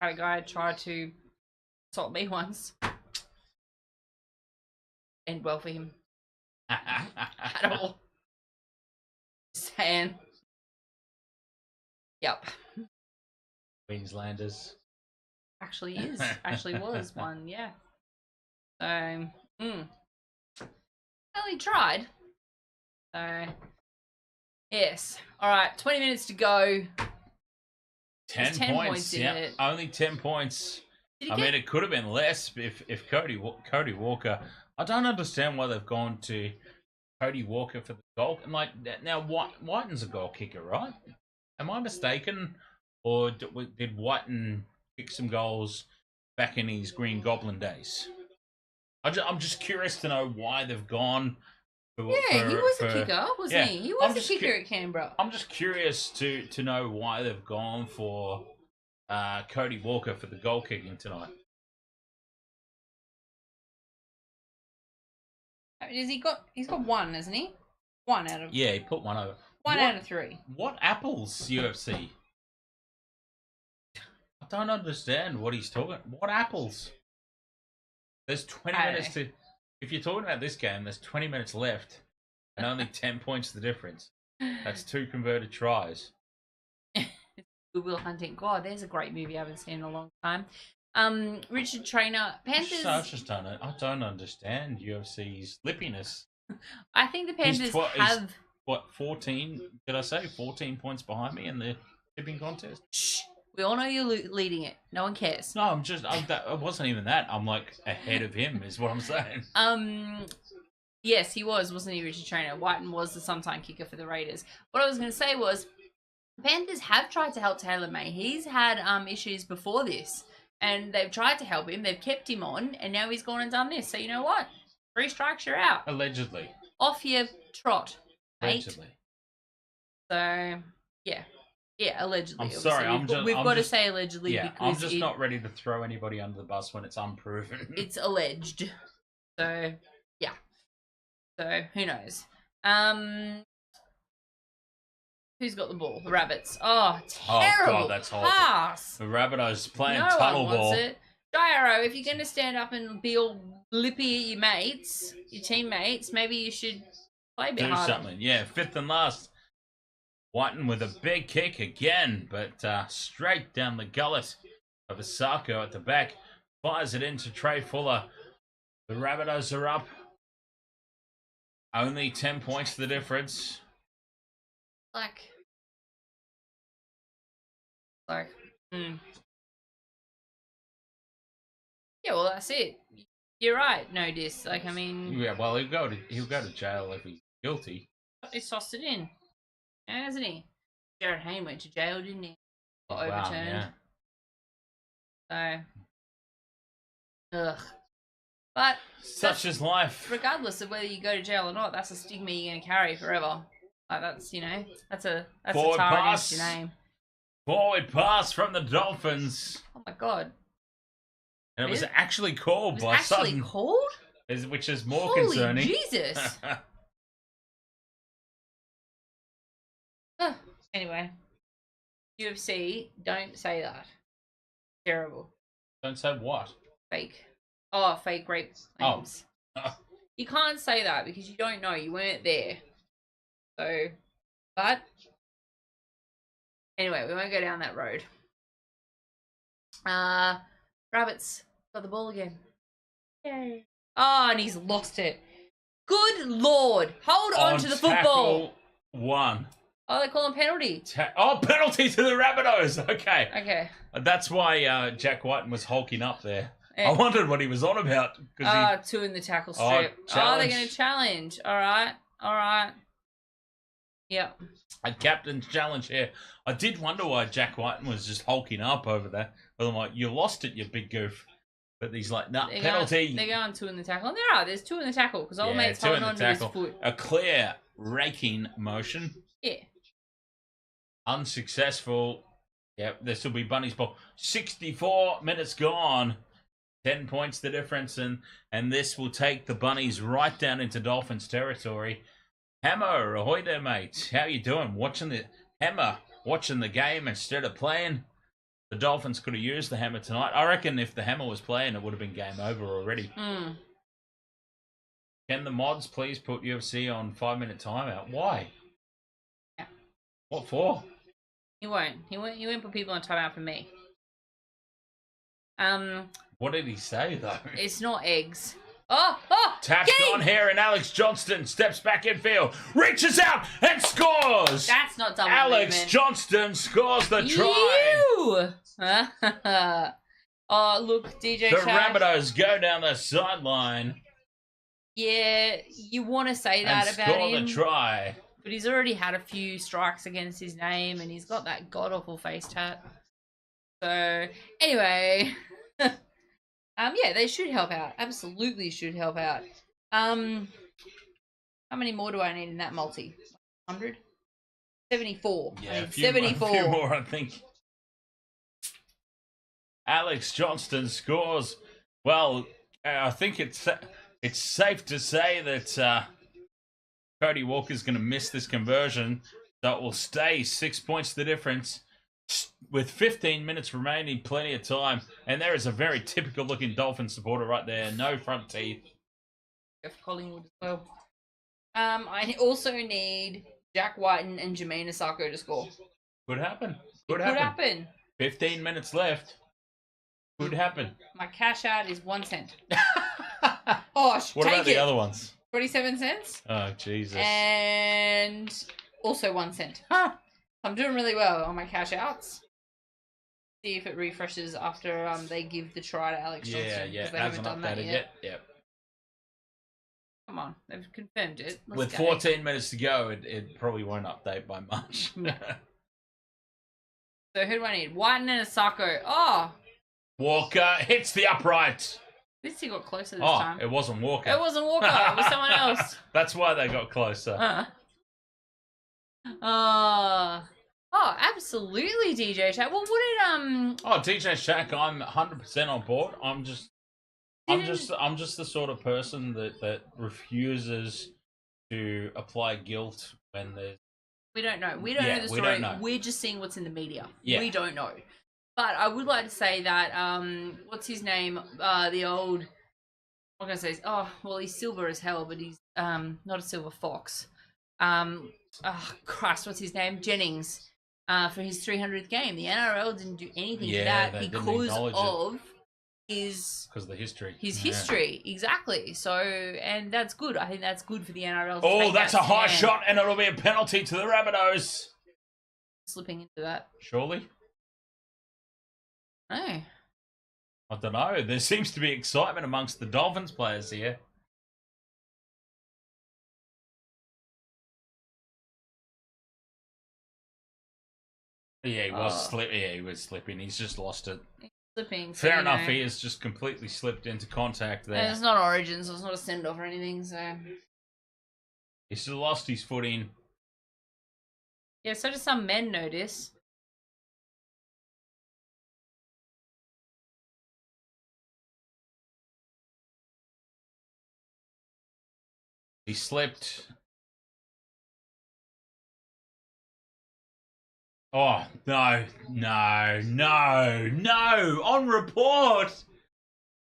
guy tried to assault me once. End well for him. At all. Saying. Yep. Queenslanders. Actually was one, yeah. So, well, he tried. So, yes. All right, 20 minutes to go. 10 points, in yeah. it. Only 10 points. I mean, it could have been less if Cody Walker. I don't understand why they've gone to Cody Walker for the goal. And like now, Whiten's a goal kicker, right? Am I mistaken? Or did Whiten kick some goals back in his Green Goblin days? I'm just curious to know why they've gone Yeah, he was a kicker, wasn't yeah, he? He I'm was a just kicker at Canberra. I'm just curious to know why they've gone for Cody Walker for the goal kicking tonight. He's got one, hasn't he? One out of Yeah, he put one over. one out of 3. What apples, UFC? I don't understand what he's talking. What apples? There's 20 I don't minutes know. to. If you're talking about this game, there's 20 minutes left, and only 10 points the difference. That's 2 converted tries. Goodwill Hunting. God, there's a great movie I haven't seen in a long time. Richard Trainer, Panthers. I don't understand UFC's lippiness. I think the Panthers have. What, 14? Did I say 14 points behind me in the tipping contest? Shh. We all know you're leading it. No one cares. No, it wasn't even that. I'm like ahead of him, is what I'm saying. Yes, he wasn't he, Richard Trainer? Whiten was the sometime kicker for the Raiders. What I was going to say was, the Panthers have tried to help Taylor May. He's had issues before this, and they've tried to help him. They've kept him on, and now he's gone and done this. So you know what? 3 strikes, you're out. Allegedly. Off your trot, mate. Allegedly. So, yeah. Yeah, allegedly. I'm sorry, We've got to say allegedly yeah, because I'm just not ready to throw anybody under the bus when it's unproven. It's alleged. So, yeah. So, who knows? Who's got the ball? The Rabbits. Oh, terrible. God, that's horrible. pass. The Rabbitohs playing No tunnel one wants ball. it. Gyro, if you're going to stand up and be all lippy at your mates, your teammates, maybe you should play a bit Do harder. something. Yeah, 5th and last. Whiten with a big kick again, but straight down the gullet of Asako at the back. Fires it into Trey Fuller. The Rabbitohs are up. Only 10 points the difference. Yeah, well, that's it. You're right, no diss. Like, I mean, Yeah, well, he'll go to jail if he's guilty. he's tossed it in, hasn't he? Jared Hayne went to jail, didn't he? Got Wow, overturned. yeah. So, ugh. But Such is life. regardless of whether you go to jail or not, that's a stigma you're gonna carry forever. Like that's that's a Forward tar pass. against your name. Forward pass from the Dolphins. Oh my god. And it was Really? actually called It was by actually Sutton, called? which is more Holy concerning. Jesus. Anyway. UFC, don't say that. Terrible. Don't say what? Fake. Oh, fake rape claims. Oh. You can't say that because you don't know. You weren't there. So, but anyway, we won't go down that road. Rabbits got the ball again. Yay. Oh, and he's lost it. Good Lord. Hold on to the football. Tackle 1. Oh, they call him penalty. Penalty to the Rabbitohs. Okay. Okay. That's why Jack Whiten was hulking up there. Yeah. I wondered what he was on about. 2 in the tackle strip. Oh, they're going to challenge. All right. Yep. A captain's challenge here. I did wonder why Jack Whiten was just hulking up over there. But I'm like, you lost it, you big goof. But he's like, nah, penalty. They're going 2 in the tackle. And there's 2 in the tackle because old mate's 2 holding in the on to his tackle. foot. A clear raking motion. Yeah. Unsuccessful. Yep, this will be Bunny's ball. 64 minutes gone. 10 points the difference, and this will take the Bunnies right down into Dolphins territory. Hammer, ahoy there, mate. How you doing? Watching the game instead of playing. The Dolphins could have used the Hammer tonight. I reckon if the Hammer was playing, it would have been game over already. Can the mods please put UFC on 5-minute timeout? Why? Yeah. What for? He won't. He won't put people on timeout for me. What did he say, though? It's not eggs. Taps on here, and Alex Johnston steps back in field, reaches out and scores. That's not double Alex movement. Johnston scores the try. Oh, look, DJ The Chav. Rabbitohs go down the sideline. Yeah, you want to say And that about score him, the try. but he's already had a few strikes against his name, and he's got that god awful face tat. So anyway. Yeah, they should help out. Absolutely should help out. How many more do I need in that multi? 100? 74. Yeah, I a need few, 74. a few more, I think. Alex Johnston scores. Well, I think it's safe to say that Cody Walker's going to miss this conversion, so it will stay 6 points the difference. With 15 minutes remaining, plenty of time, and there is a very typical looking Dolphin supporter right there. No front teeth. Collingwood as well. I also need Jack Whiten and Jermaine Asako to score. Could happen. Could happen. 15 minutes left. Could happen. My cash out is 1 cent. Oh, what take about the other ones? 27 cents. Oh, Jesus. And also 1 cent. Huh. I'm doing really well on my cash outs. See if it refreshes after they give the try to Alex Johnson. Yeah, they hasn't haven't done that updated yet. Yep. Come on, they've confirmed it. With 14 minutes to go, it probably won't update by much. So who do I need? Whiten and Asako. Oh! Walker hits the upright. At least he got closer this time. It wasn't Walker. It wasn't Walker. It was someone else. That's why they got closer. Oh, absolutely, DJ Chat. Well, what did Oh, DJ Shack, I'm 100% on board. I'm just the sort of person that refuses to apply guilt when there's. We don't know. We don't know the story. Don't know. We're just seeing what's in the media. Yeah. We don't know. But I would like to say that what's his name? The old. I'm gonna say. Oh, well, he's silver as hell, but he's not a silver fox. Christ, what's his name? Jennings. For his 300th game, the NRL didn't do anything to that because of because of the history. His history, exactly. So, and that's good. I think that's good for the NRL. Oh, that's a high shot, and it'll be a penalty to the Rabbitohs. Slipping into that. Surely? No. I don't know. There seems to be excitement amongst the Dolphins players here. Yeah, he was slipping. Yeah, he was slipping. He's just lost it. Slipping. Fair enough. He has just completely slipped into contact there. And it's not Origin, so it's not a send off or anything. So he still lost his footing. Yeah. So do some men notice. He slipped. Oh, no. On report.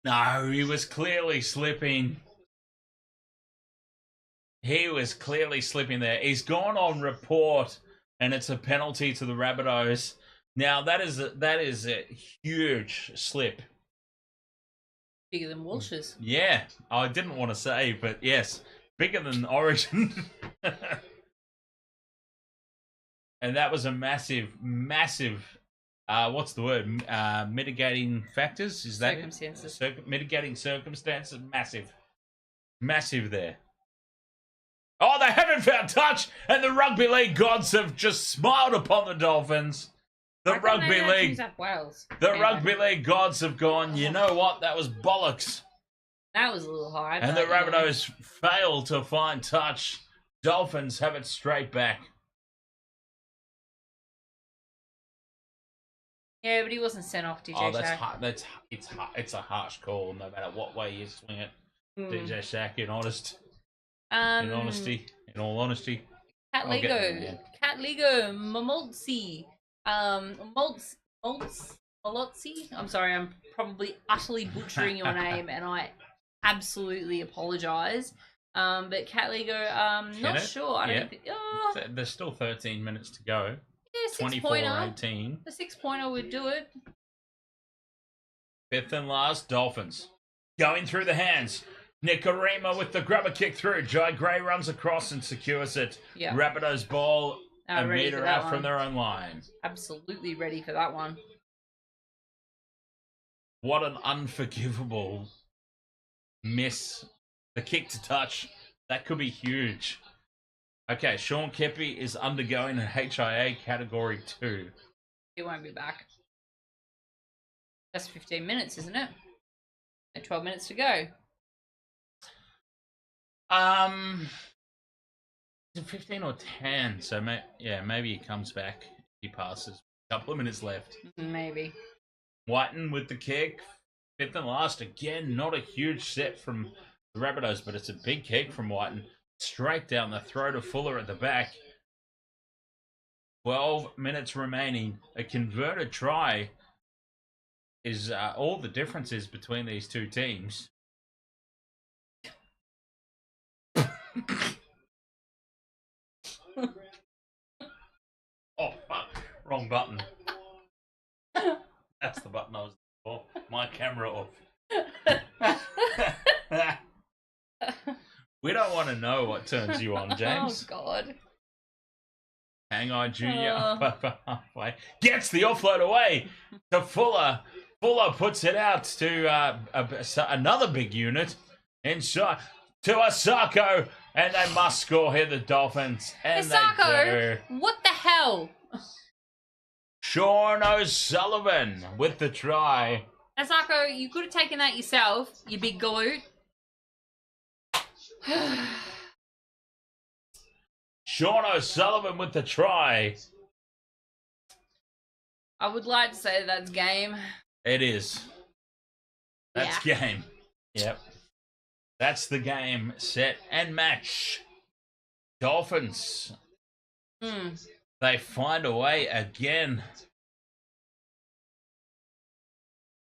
No, he was clearly slipping. He was clearly slipping there. He's gone on report, and it's a penalty to the Rabbitohs. Now, that is a huge slip. Bigger than Walsh's. Yeah, I didn't want to say, but yes, bigger than Origin. And that was a massive, what's the word? Mitigating factors? Is that circumstances? Mitigating circumstances? Massive there. Oh, they haven't found touch, and the Rugby League gods have just smiled upon the Dolphins. The Rugby League gods have gone, you know what? That was bollocks. That was a little high. And the Rabbitohs failed to find touch. Dolphins have it straight back. Yeah, but he wasn't sent off, DJ Shack. It's a harsh call, no matter what way you swing it. DJ Shack, in all honesty. Cat Lego, Mamoltzi, Malotzi. I'm sorry, I'm probably utterly butchering your name, and I absolutely apologise. But Cat Lego, not sure. I don't think. Oh. There's still 13 minutes to go. Yeah, 24-18. The 6-pointer would do it. Fifth and last, Dolphins. Going through the hands. Nicarima with the grubber kick through. Jai Gray runs across and secures it. Yep. Rabbitohs ball a metre out from their own line. Absolutely ready for that one. What an unforgivable miss. The kick to touch. That could be huge. Okay, Sean Kepi is undergoing a HIA Category 2. He won't be back. That's 15 minutes, isn't it? 12 minutes to go. Is it 15 or 10? So, maybe he comes back. He passes. A couple of minutes left. Maybe. Whiten with the kick. Fifth and last. Again, not a huge set from the Rabbitohs, but it's a big kick from Whiten. Straight down the throat of Fuller at the back. 12 minutes remaining. A converted try is all the differences between these two teams. Oh, fuck. Wrong button. That's the button I was looking for. My camera off. We don't want to know what turns you on, James. Oh, God. Ahoy Jr. up halfway. Gets the offload away to Fuller. Fuller puts it out to another big unit. Inside to Asako. And they must score here, the Dolphins. And Asako, they do. what the hell? Sean O'Sullivan with the try. Asako, you could have taken that yourself, you big galoot. Sean O'Sullivan with the try. I would like to say that's game. It is. That's game. Yep. That's the game, set, and match. Dolphins. They find a way again.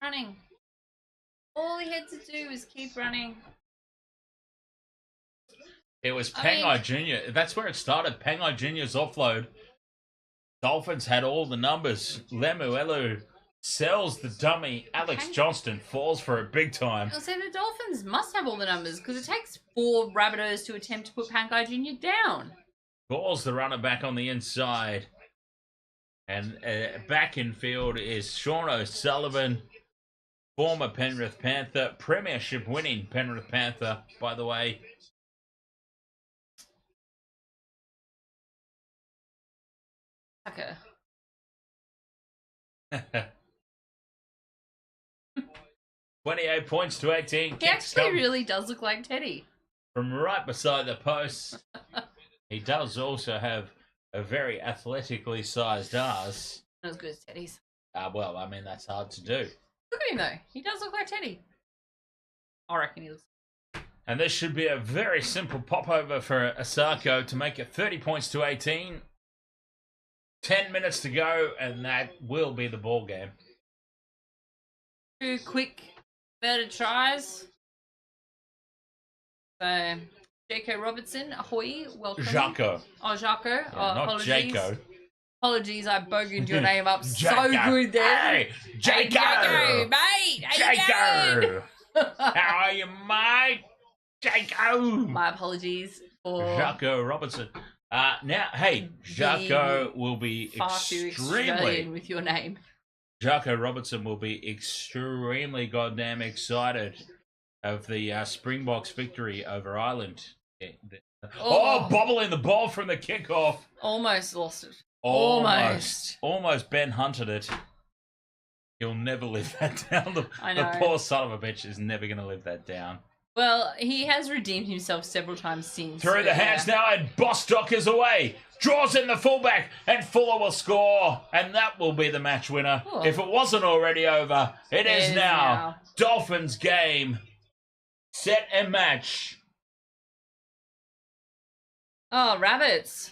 Running. All he had to do was keep running. It was Pangai Jr. That's where it started. Pangai Jr.'s offload. Dolphins had all the numbers. Lemuelu sells the dummy. Alex Johnston falls for it big time. I'll say the Dolphins must have all the numbers because it takes 4 Rabbitohs to attempt to put Pangai Jr. down. Calls the runner back on the inside. And back in field is Sean O'Sullivan, former Penrith Panther, premiership winning Penrith Panther, by the way. Okay. 28 points to 18. He actually really does look like Teddy. From right beside the post. He does also have a very athletically sized ass. Not as good as Teddy's. Well, I mean, that's hard to do. Look at him, though. He does look like Teddy. I reckon he looks. And this should be a very simple popover for Asako to make it 30 points to 18. 10 minutes to go, and that will be the ball game. 2 quick converted tries. So, Jaco Robertson, Ahoy, welcome. Jaco. Oh, Jaco. Yeah, Oh, not apologies. Jaco. Apologies, I bogeyed your name up so Jaco. good there. Hey, Jaco! Jaco, mate! How you Jaco! going? How are you, mate? Jaco! My apologies for Jaco Robertson. Now, hey, Jaco will be far too Australian with your name. Jaco Robertson will be extremely goddamn excited of the Springboks victory over Ireland. Oh, bobbling the ball from the kickoff. Almost lost it. Almost Ben hunted it. He'll never live that down. The poor son of a bitch is never going to live that down. Well, he has redeemed himself several times since. Through the hands now, and Bostock is away. Draws in the fullback, and Fuller will score. And that will be the match winner. Ooh. If it wasn't already over, it is now. Dolphins game. Set and match. Oh, Rabbits.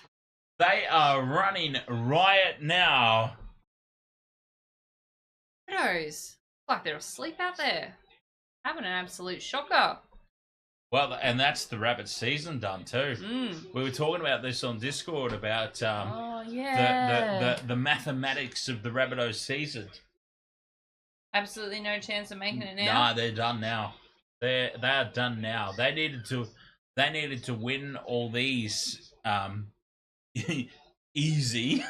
They are running riot now. Rabbitohs. Like they're asleep out there. Having an absolute shocker. Well, and that's the Rabbit season done too. We were talking about this on Discord about the mathematics of the Rabbitohs season. Absolutely no chance of making it now. Nah, they're done now. They are done now. They needed to win all these easy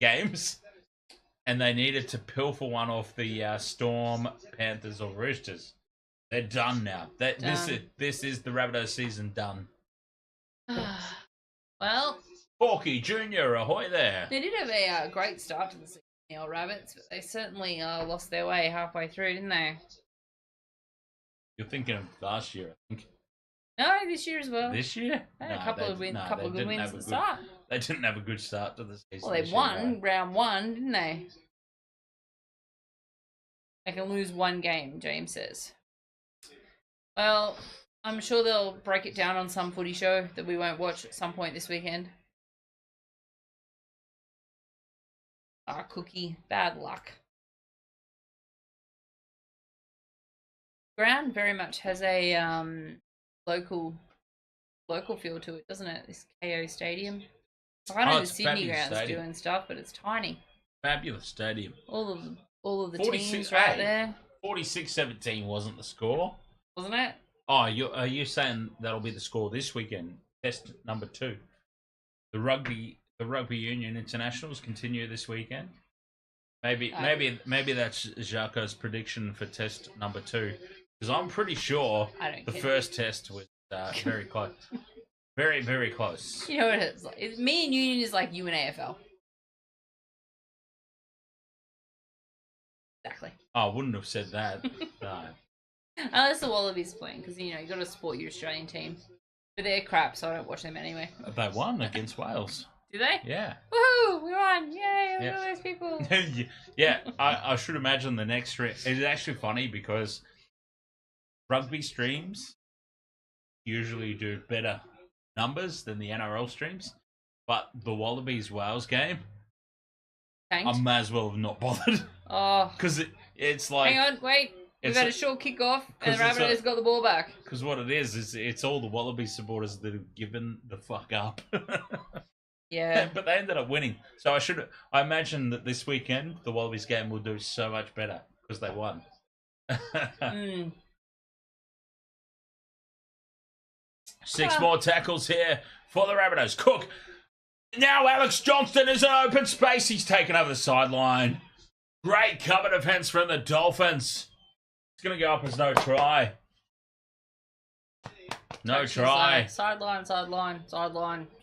games, and they needed to pilfer one off the Storm, Panthers, or Roosters. They're done now. This is the Rabbitohs season done. Well, Porky Jr. Ahoy there. they did have a great start to the season, the old Rabbits, but they certainly lost their way halfway through, didn't they? You're thinking of last year, I think. No, this year as well. This year? They had a couple of good wins at the start. They didn't have a good start to the season. Well, they won round 1, didn't they? They can lose one game, James says. Well, I'm sure they'll break it down on some footy show that we won't watch at some point this weekend. Ah, Cookie. Bad luck. Ground very much has a local feel to it, doesn't it? This KO Stadium. I know the Sydney ground's doing stuff, but it's tiny. Fabulous stadium. All of the teams right there. 46-17 wasn't the score, wasn't it? Oh, are you saying that'll be the score this weekend? Test number 2. The Rugby Union Internationals continue this weekend. Maybe that's Jacques' prediction for test number 2, because I'm pretty sure the first test was very close, very, very close. You know what it is? Like? Me and Union is like you and AFL. Exactly. Oh, I wouldn't have said that. No. Unless the Wallabies playing, because you got to support your Australian team. But they're crap, so I don't watch them anyway. They won against Wales. Did they? Yeah. Woohoo! We won! Yay! Look at those people. Yeah, I should imagine the next stream. It's actually funny because rugby streams usually do better numbers than the NRL streams, but the Wallabies Wales game, Tanked? I may as well have not bothered. Oh. Because it's like... Hang on, wait. We've had a short kick-off, and the Rabbitohs got the ball back. Because what it is it's all the Wallabies supporters that have given the fuck up. Yeah. But they ended up winning. So I imagine that this weekend, the Wallabies game will do so much better, because they won. Six more tackles here for the Rabbitohs. Cook. Now Alex Johnston is in open space. He's taken over the sideline. Great cover defense from the Dolphins. It's going to go up as no try. No try. Sideline.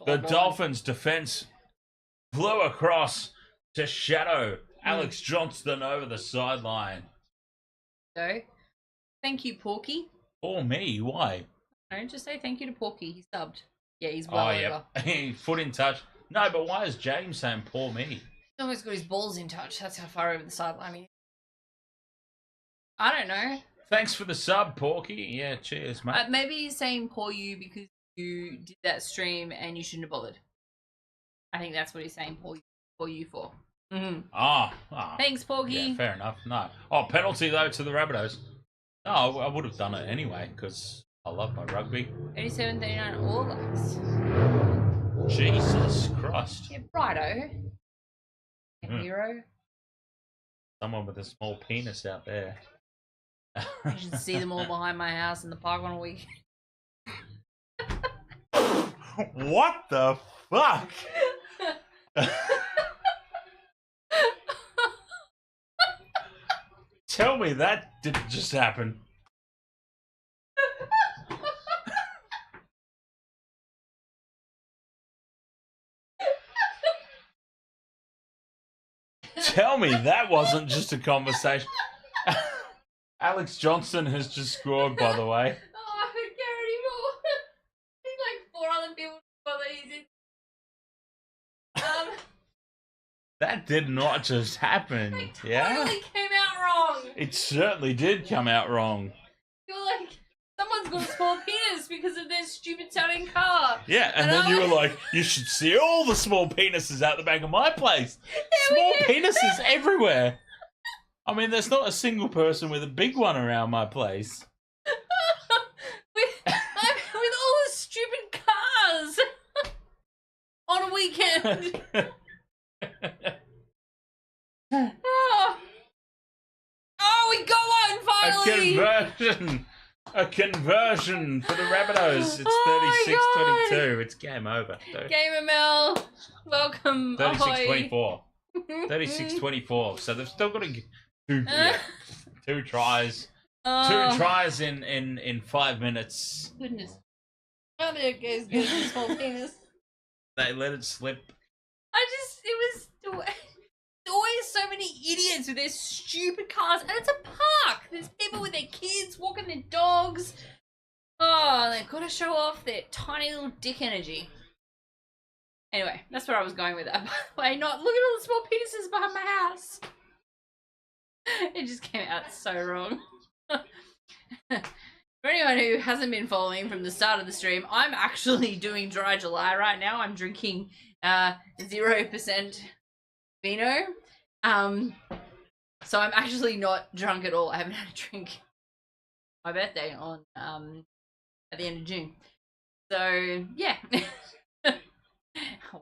The Dolphins defense flew across to shadow Alex Johnston over the sideline. So, thank you, Porky. Or me, why? No, just say thank you to Porky. He subbed. Yeah, he's well over. Foot in touch. No, but why is James saying poor me? He's almost got his balls in touch. That's how far over the sideline he is. I don't know. Thanks for the sub, Porky. Yeah, cheers, mate. Maybe he's saying poor you because you did that stream and you shouldn't have bothered. I think that's what he's saying poor you for. Mm-hmm. Thanks, Porky. Yeah, fair enough. No. Oh, penalty, though, to the Rabbitohs. No, I would have done it anyway, because I love my rugby. 87-39 All Blacks. Jesus Christ. Yeah, righto. Hero. Someone with a small penis out there. You should see them all behind my house in the park on a week. What the fuck? Tell me that didn't just happen. Tell me that wasn't just a conversation. Alex Johnson has just scored, by the way. Oh, I couldn't care anymore. There's like 4 other people that That did not just happen. It yeah? totally came out wrong. It certainly did come out wrong. You're like, someone's got a small penis because of their stupid sounding car. Yeah, and then you were like, you should see all the small penises out the back of my place. Small penises everywhere. I mean, there's not a single person with a big one around my place. with all the stupid cars on a weekend. Oh, we got one finally. A conversion for the Rabbitohs. It's 36-22. It's game over. Game ML. Welcome, Ahoy. 36-24. 36-24. So they've still got two tries. 2 tries in 5 minutes. Goodness. How did it go good with small penis? They let it slip. It was always so many idiots with their stupid cars, and it's a park. There's people with their kids walking their dogs. Oh, Oh, they've got to show off their tiny little dick energy. Anyway, that's where I was going with that. By the way, not look at all the small penises behind my house. It just came out so wrong. For anyone who hasn't been following from the start of the stream, I'm actually doing Dry July right now. I'm drinking 0% vino. So I'm actually not drunk at all. I haven't had a drink my birthday on at the end of June. So yeah.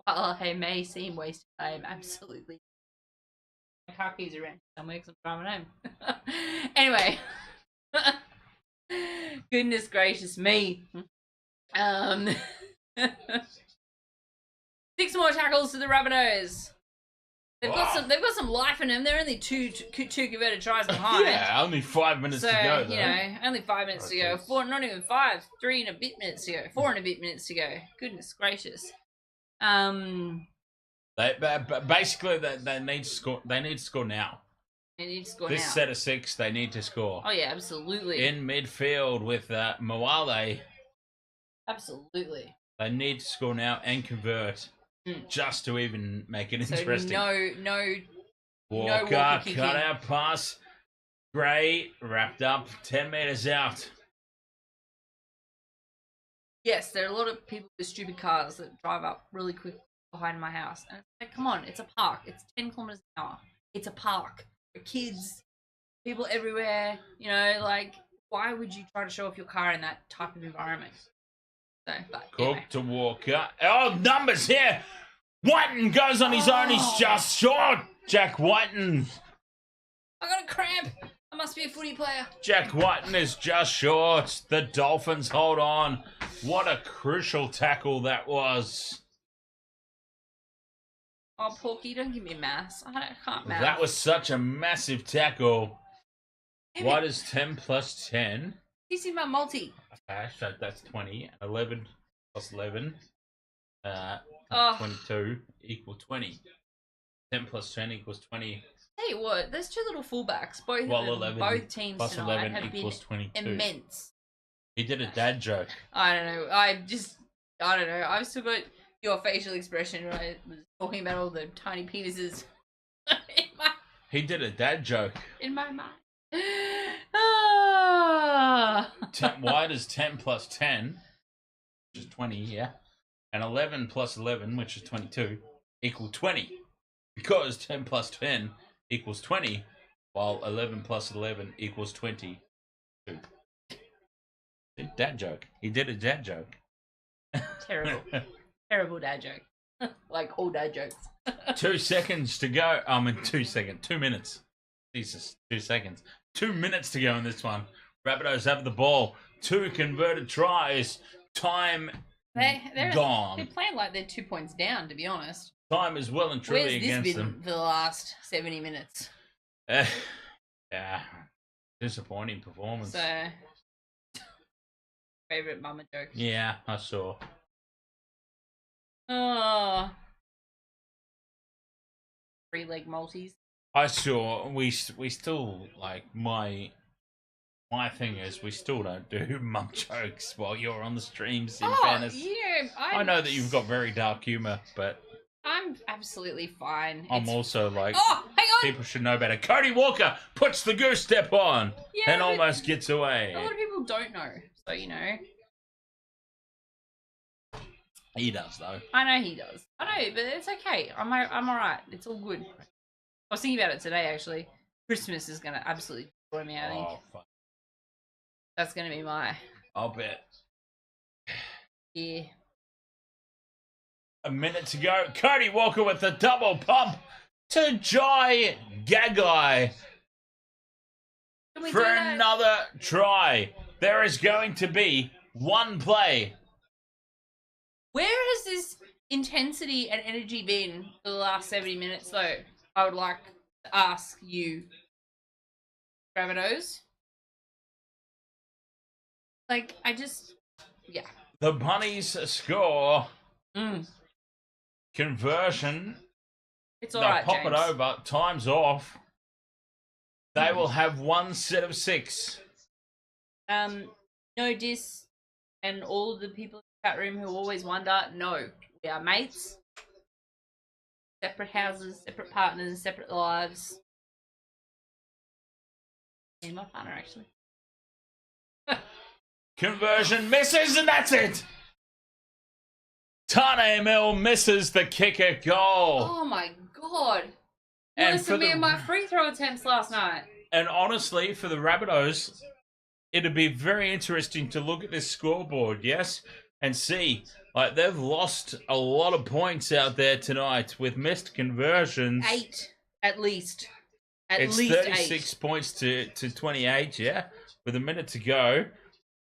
While I may seem wasted, I am absolutely. My car keys are around somewhere because I'm driving home. Anyway. Goodness gracious me. 6 more tackles to the Rabbitohs. They've got some life in them. They're only two converted tries behind. Yeah, only 5 minutes to go, though. You know, only 5 minutes to go. Not even 5. 3 and a bit minutes to go. 4 and a bit minutes to go. Goodness gracious. Basically, they need to score. They need to score now. They need to score this now. Set of 6, they need to score. Oh yeah, absolutely. In midfield with Moale. Absolutely. They need to score now and convert, just to even make it interesting. No Walker, Walker kicking. cut out pass. Great, wrapped up, 10 meters out. Yes, there are a lot of people with stupid cars that drive up really quick behind my house. And it's like, come on, it's a park. It's 10 kilometers an hour. It's a park. For kids, people everywhere, you know, like, why would you try to show off your car in that type of environment? So, but Cook anyway. to Walker. Oh, numbers here. Whiten goes on his own. He's just short. Jack Whiten. I got a cramp. I must be a footy player. Jack Whiten is just short. The Dolphins hold on. What a crucial tackle that was. Oh, Porky, don't give me maths. I can't math. That was such a massive tackle. Damn What it. is 10 plus 10? This is my multi. Okay, so that's 20. 11 plus 11. 22 equal 20. 10 plus 10 equals 20. Tell you what, those two little fullbacks, both Well, of them, 11 both teams plus tonight 11 have equals been 22. immense. He did a dad joke. I don't know. I don't know. I've still got your facial expression when I was talking about all the tiny penises He did a dad joke. in my mind. Ah. Why does 10 plus 10, which is 20, yeah, and 11 plus 11, which is 22, equal 20? Because 10 plus 10 equals 20, while 11 plus 11 equals 22. Dad joke. He did a dad joke. Terrible. Terrible dad joke. Like all dad jokes. 2 seconds to go. 2 seconds. 2 minutes. Jesus, 2 seconds. 2 minutes to go in this one. Rabbitohs have the ball. 2 converted tries. Time They're gone. playing like they're 2 points down, to be honest. Time is well and truly Where's this against been them. for the last 70 minutes? Yeah. Disappointing performance. So, favorite mama joke. Yeah, I saw. Oh. 3-leg multis. I saw. We still, like, my thing is we still don't do mum jokes while you're on the streams, in fairness. Yeah, I know that you've got very dark humour, but I'm absolutely fine. I'm also like, Oh, hang on! people should know better. Cody Walker puts the goose step on Yeah, and but almost gets away. a lot of people don't know, so you know. He does, though. I know he does. I know, but it's okay. I'm alright. It's all good. I was thinking about it today, actually. Christmas is going to absolutely destroy me, I think. Oh, fuck. That's going to be my I'll bet. year. A minute to go. Cody Walker with the double pump to Jai Gagai Can we for do that? another try. There is going to be one play. Where has this intensity and energy been for the last 70 minutes, though? I would like to ask you, Rabbitohs. Like, yeah. The Bunnies score. Mm. Conversion. It's They'll alright, pop James. it over. Time's off. They will have one set of 6. No diss and all the people in the chat room who always wonder, no, we are mates. Separate houses, separate partners, separate lives. And my partner, actually. Conversion misses, and that's it. Tane Mill misses the kicker goal. Oh my god. And Worse for than me the- and my free throw attempts last night. And honestly, for the Rabbitohs, it'd be very interesting to look at this scoreboard, yes, and see. Like, they've lost a lot of points out there tonight with missed conversions. 8, at least. At It's least 36 8. points to 28, yeah, with a minute to go.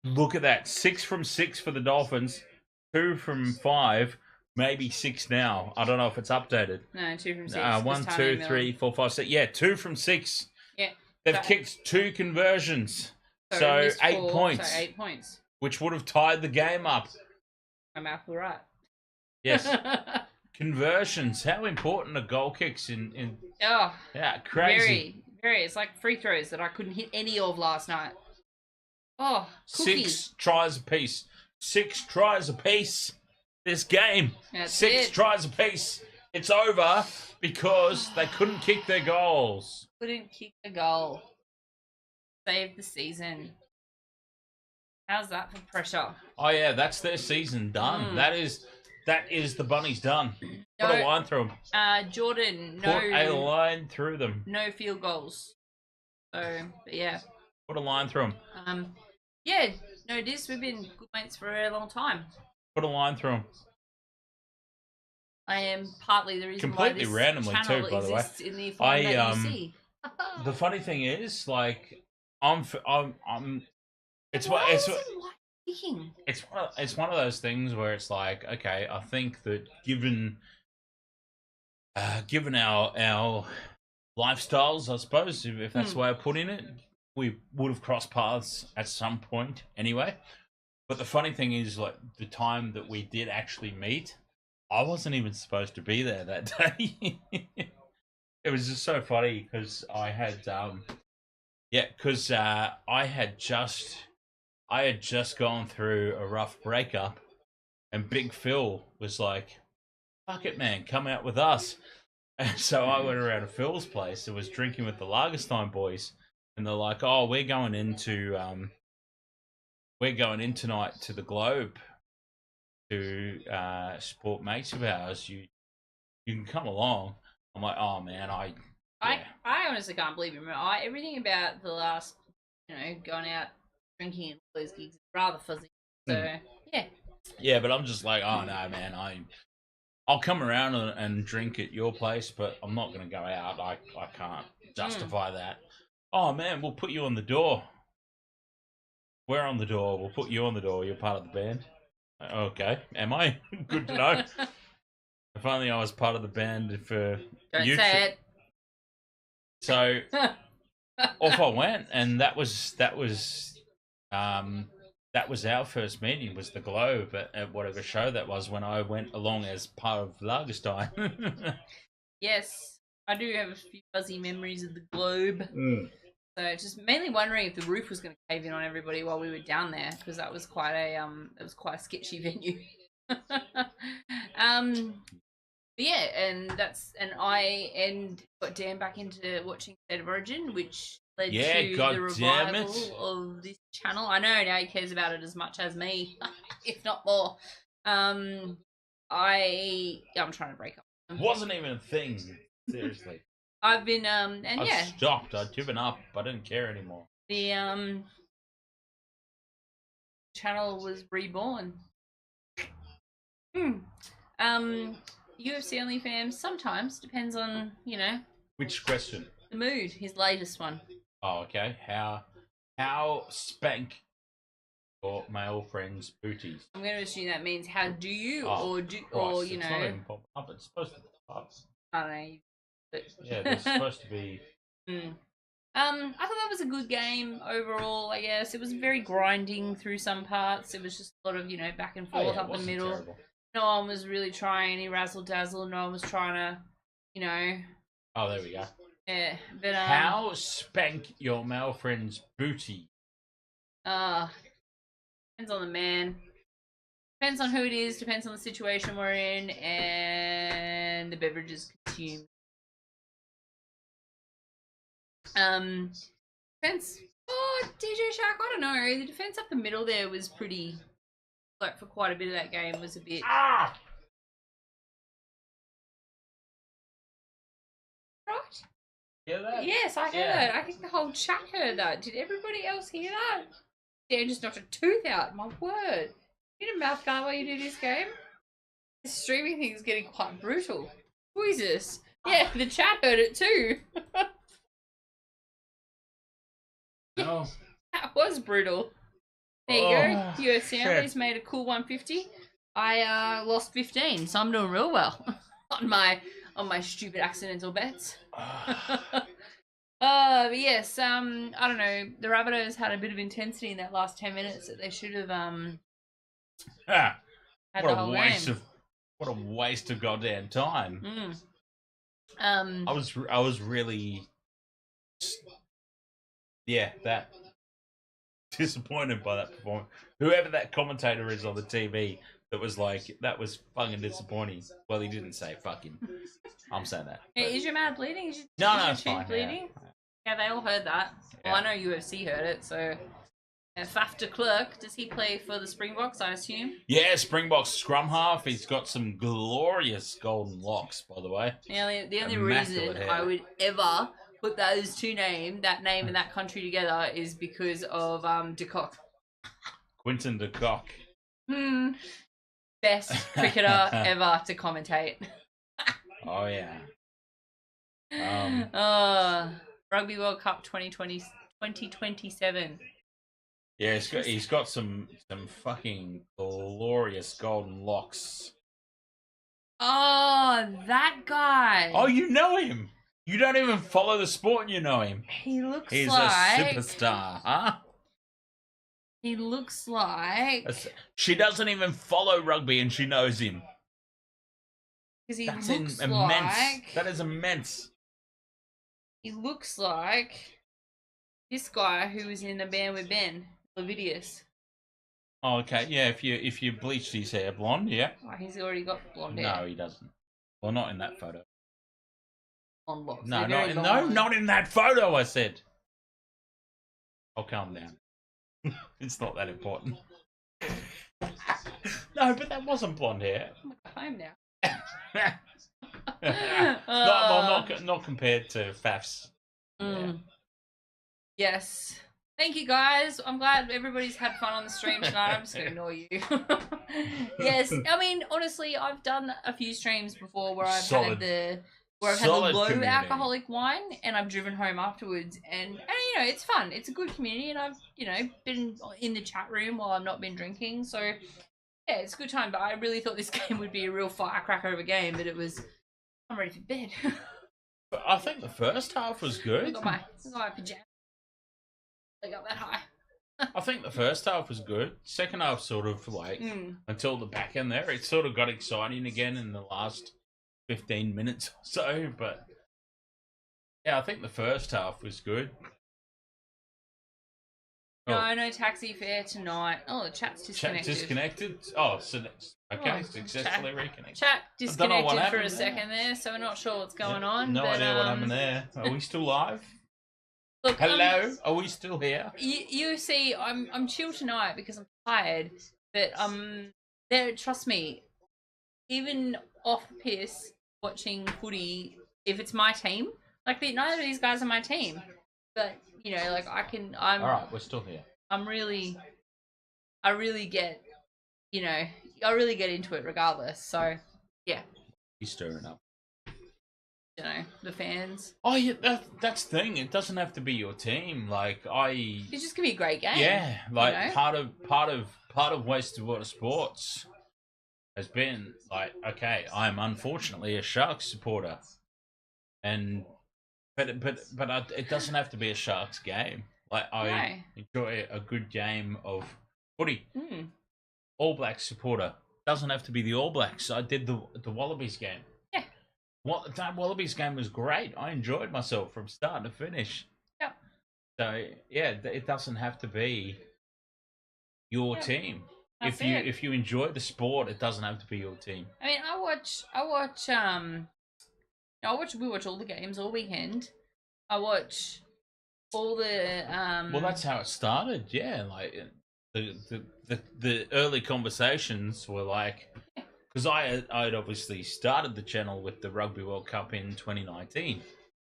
Look at that. 6 from 6 for the Dolphins. 2 from 5. Maybe 6 now. I don't know if it's updated. No, 2 from 6. 1, 2, 3, 4, 5, 6. Yeah, 2 from 6. Yeah. They've So- kicked 2 conversions. So, So missed 8 4, points. So 8 points. Which would have tied the game up. I'm absolutely right. Yes. Conversions. How important are goal kicks in Oh, yeah, crazy. very. It's like free throws that I couldn't hit any of last night. Oh, cookie. 6 tries apiece. 6 tries apiece. This game. That's 6 it. tries apiece. It's over because they couldn't kick their goals. Couldn't kick a goal. Saved the season. How's that for pressure? Oh yeah, that's their season done. That is the Bunnies done. Put a No. line through them. Jordan, Put a line through them. no field goals. So, but yeah. Put a line through them. Yeah, no, we've been good mates for a long time. Put a line through them. I am partly the reason Completely why this randomly channel too, by the way. exists in the form that you see. The funny thing is, like, it's Why what is it white speaking? it's one of those things where it's like, okay, I think that given our lifestyles, I suppose, if that's the way of putting it, we would have crossed paths at some point anyway. But the funny thing is, like, the time that we did actually meet, I wasn't even supposed to be there that day. It was just so funny because I had I had just gone through a rough breakup, and Big Phil was like, "Fuck it, man, come out with us." And so I went around to Phil's place and was drinking with the Lagerstein boys, and they're like, "Oh, we're going in tonight to the Globe to support mates of ours. You can come along." I'm like, "Oh man, I honestly can't believe it. Everything about the last, going out drinking and all those gigs is rather fuzzy. So yeah. Yeah, but I'm just like, oh no, man, I'll come around and drink at your place, but I'm not gonna go out. I can't justify that. Oh man, we'll put you on the door. We're on the door. We'll put you on the door. You're part of the band. Okay, am I? Good to know. If only I was part of the band for Don't you. say it. So off I went, and that was our first meeting, was the Globe at whatever show that was, when I went along as part of Lagerstein. Yes, I do have a few fuzzy memories of the Globe. Mm. So just mainly wondering if the roof was going to cave in on everybody while we were down there, because that was quite a sketchy venue. But yeah, and I got Dan back into watching State of Origin, which led to God the damn revival it. of this channel. I know now he cares about it as much as me, if not more. I'm trying to break up. Wasn't even a thing. Seriously. I've been I stopped. I'd given up. I didn't care anymore. the channel was reborn. UFC OnlyFans sometimes depends on Which question? the mood. His latest one. Oh, okay. How spank your male friends' booties? I'm going to assume that means how do you Oh, or do Christ, or it's not even popping up. It's supposed to be up. I don't know. But... Yeah, there's supposed to be. I thought that was a good game overall. I guess it was very grinding through some parts. It was just a lot of back and Oh, forth yeah, it up the wasn't middle. terrible. No one was really trying any razzle dazzle. No one was trying to, Oh, there we go. yeah. But How spank your male friend's booty? Depends on the man. Depends on who it is. Depends on the situation we're in and the beverages consumed. Defense. Oh, DJ Shark. I don't know. The defense up the middle there was pretty. Like for quite a bit of that game was a bit. Ah! Right? Hear that? Yes, I heard. I think the whole chat heard that. Did everybody else hear that? Dan just knocked a tooth out. My word. You need a mouth guard while you do this game? This streaming thing is getting quite brutal. Jesus. Yeah, the chat heard it too. No. That was brutal. There you go. US Soundly's made a cool 150. I lost 15, so I'm doing real well on my stupid accidental bets. But yes, I don't know. The Rabbitohs had a bit of intensity in that last 10 minutes that they should have had the whole game. What a waste of goddamn time. I was really that disappointed by that performance. Whoever that commentator is on the TV that was like, that was fucking disappointing. Well, he didn't say fucking. I'm saying that. Yeah, is your mouth bleeding? No, is it's fine. Bleeding? Yeah, they all heard that. Yeah. Well, I know UFC heard it, so. Faf de Klerk, does he play for the Springboks, I assume? Yeah, Springboks scrum half. He's got some glorious golden locks, by the way. Yeah, the only reason I would ever put those two names, that name and that country together, is because of de Kock. Quinton de Kock. Best cricketer ever to commentate. Oh yeah. Rugby World Cup 2027. Yeah, he's got some fucking glorious golden locks. Oh, that guy. Oh, you know him. You don't even follow the sport and you know him. He's a like superstar, huh? He looks like she doesn't even follow rugby and she knows him. Because he That's looks immense. like That is immense. he looks like this guy who was in a band with Ben, Levidius. Oh, okay. Yeah, if you bleached his hair blonde, yeah. Oh, he's already got blonde hair. No, he doesn't. Well, not in that photo. On locks. No, not in that photo, I said. I'll calm down. It's not that important. No, but that wasn't blonde hair. I'm home now. Not compared to Faf's. Yeah. Yes. Thank you, guys. I'm glad everybody's had fun on the stream tonight. I'm just going to ignore you. Yes. I mean, honestly, I've done a few streams before where I've had the low community. alcoholic wine and I've driven home afterwards. And you know, it's fun. It's a good community. And I've, you know, been in the chat room while I've not been drinking. So, yeah, it's a good time. But I really thought this game would be a real firecracker of a game. But it was, I'm ready for bed. But I think the first half was good. I got my pajamas. I got that high. I think the first half was good. Second half sort of like until the back end there, it sort of got exciting again in the last 15 minutes or so. But yeah, I think the first half was good. No taxi fare tonight. Oh, the chat's disconnected. Chat disconnected? Oh, so okay, successfully reconnected. Chat disconnected for a second there, so we're not sure what's going on. No idea what happened there. Are we still live? Look, hello, are we still here? You see, I'm chill tonight because I'm tired, but there. Trust me, even off piss watching footy, if it's my team, like neither of these guys are my team, but you know, like I'm. All right, we're still here. I really get, you know, I really get into it regardless. So yeah. He's stirring up. You know, the fans. Oh yeah, that's the thing. It doesn't have to be your team. Like it's just gonna be a great game. Yeah, like you know? part of Wasted Water Sports has been like, okay, I'm unfortunately a Sharks supporter, but it doesn't have to be a Sharks game. Like I enjoy a good game of footy. All Blacks supporter, doesn't have to be the All Blacks. I did the Wallabies game. That Wallabies game was great. I enjoyed myself from start to finish. Yep. So, yeah, it doesn't have to be your Yep. team. That's If you enjoy the sport, it doesn't have to be your team. I mean, we watch all the games all weekend. I watch all the Well, that's how it started. Yeah, like the early conversations were like, because I'd obviously started the channel with the Rugby World Cup in 2019,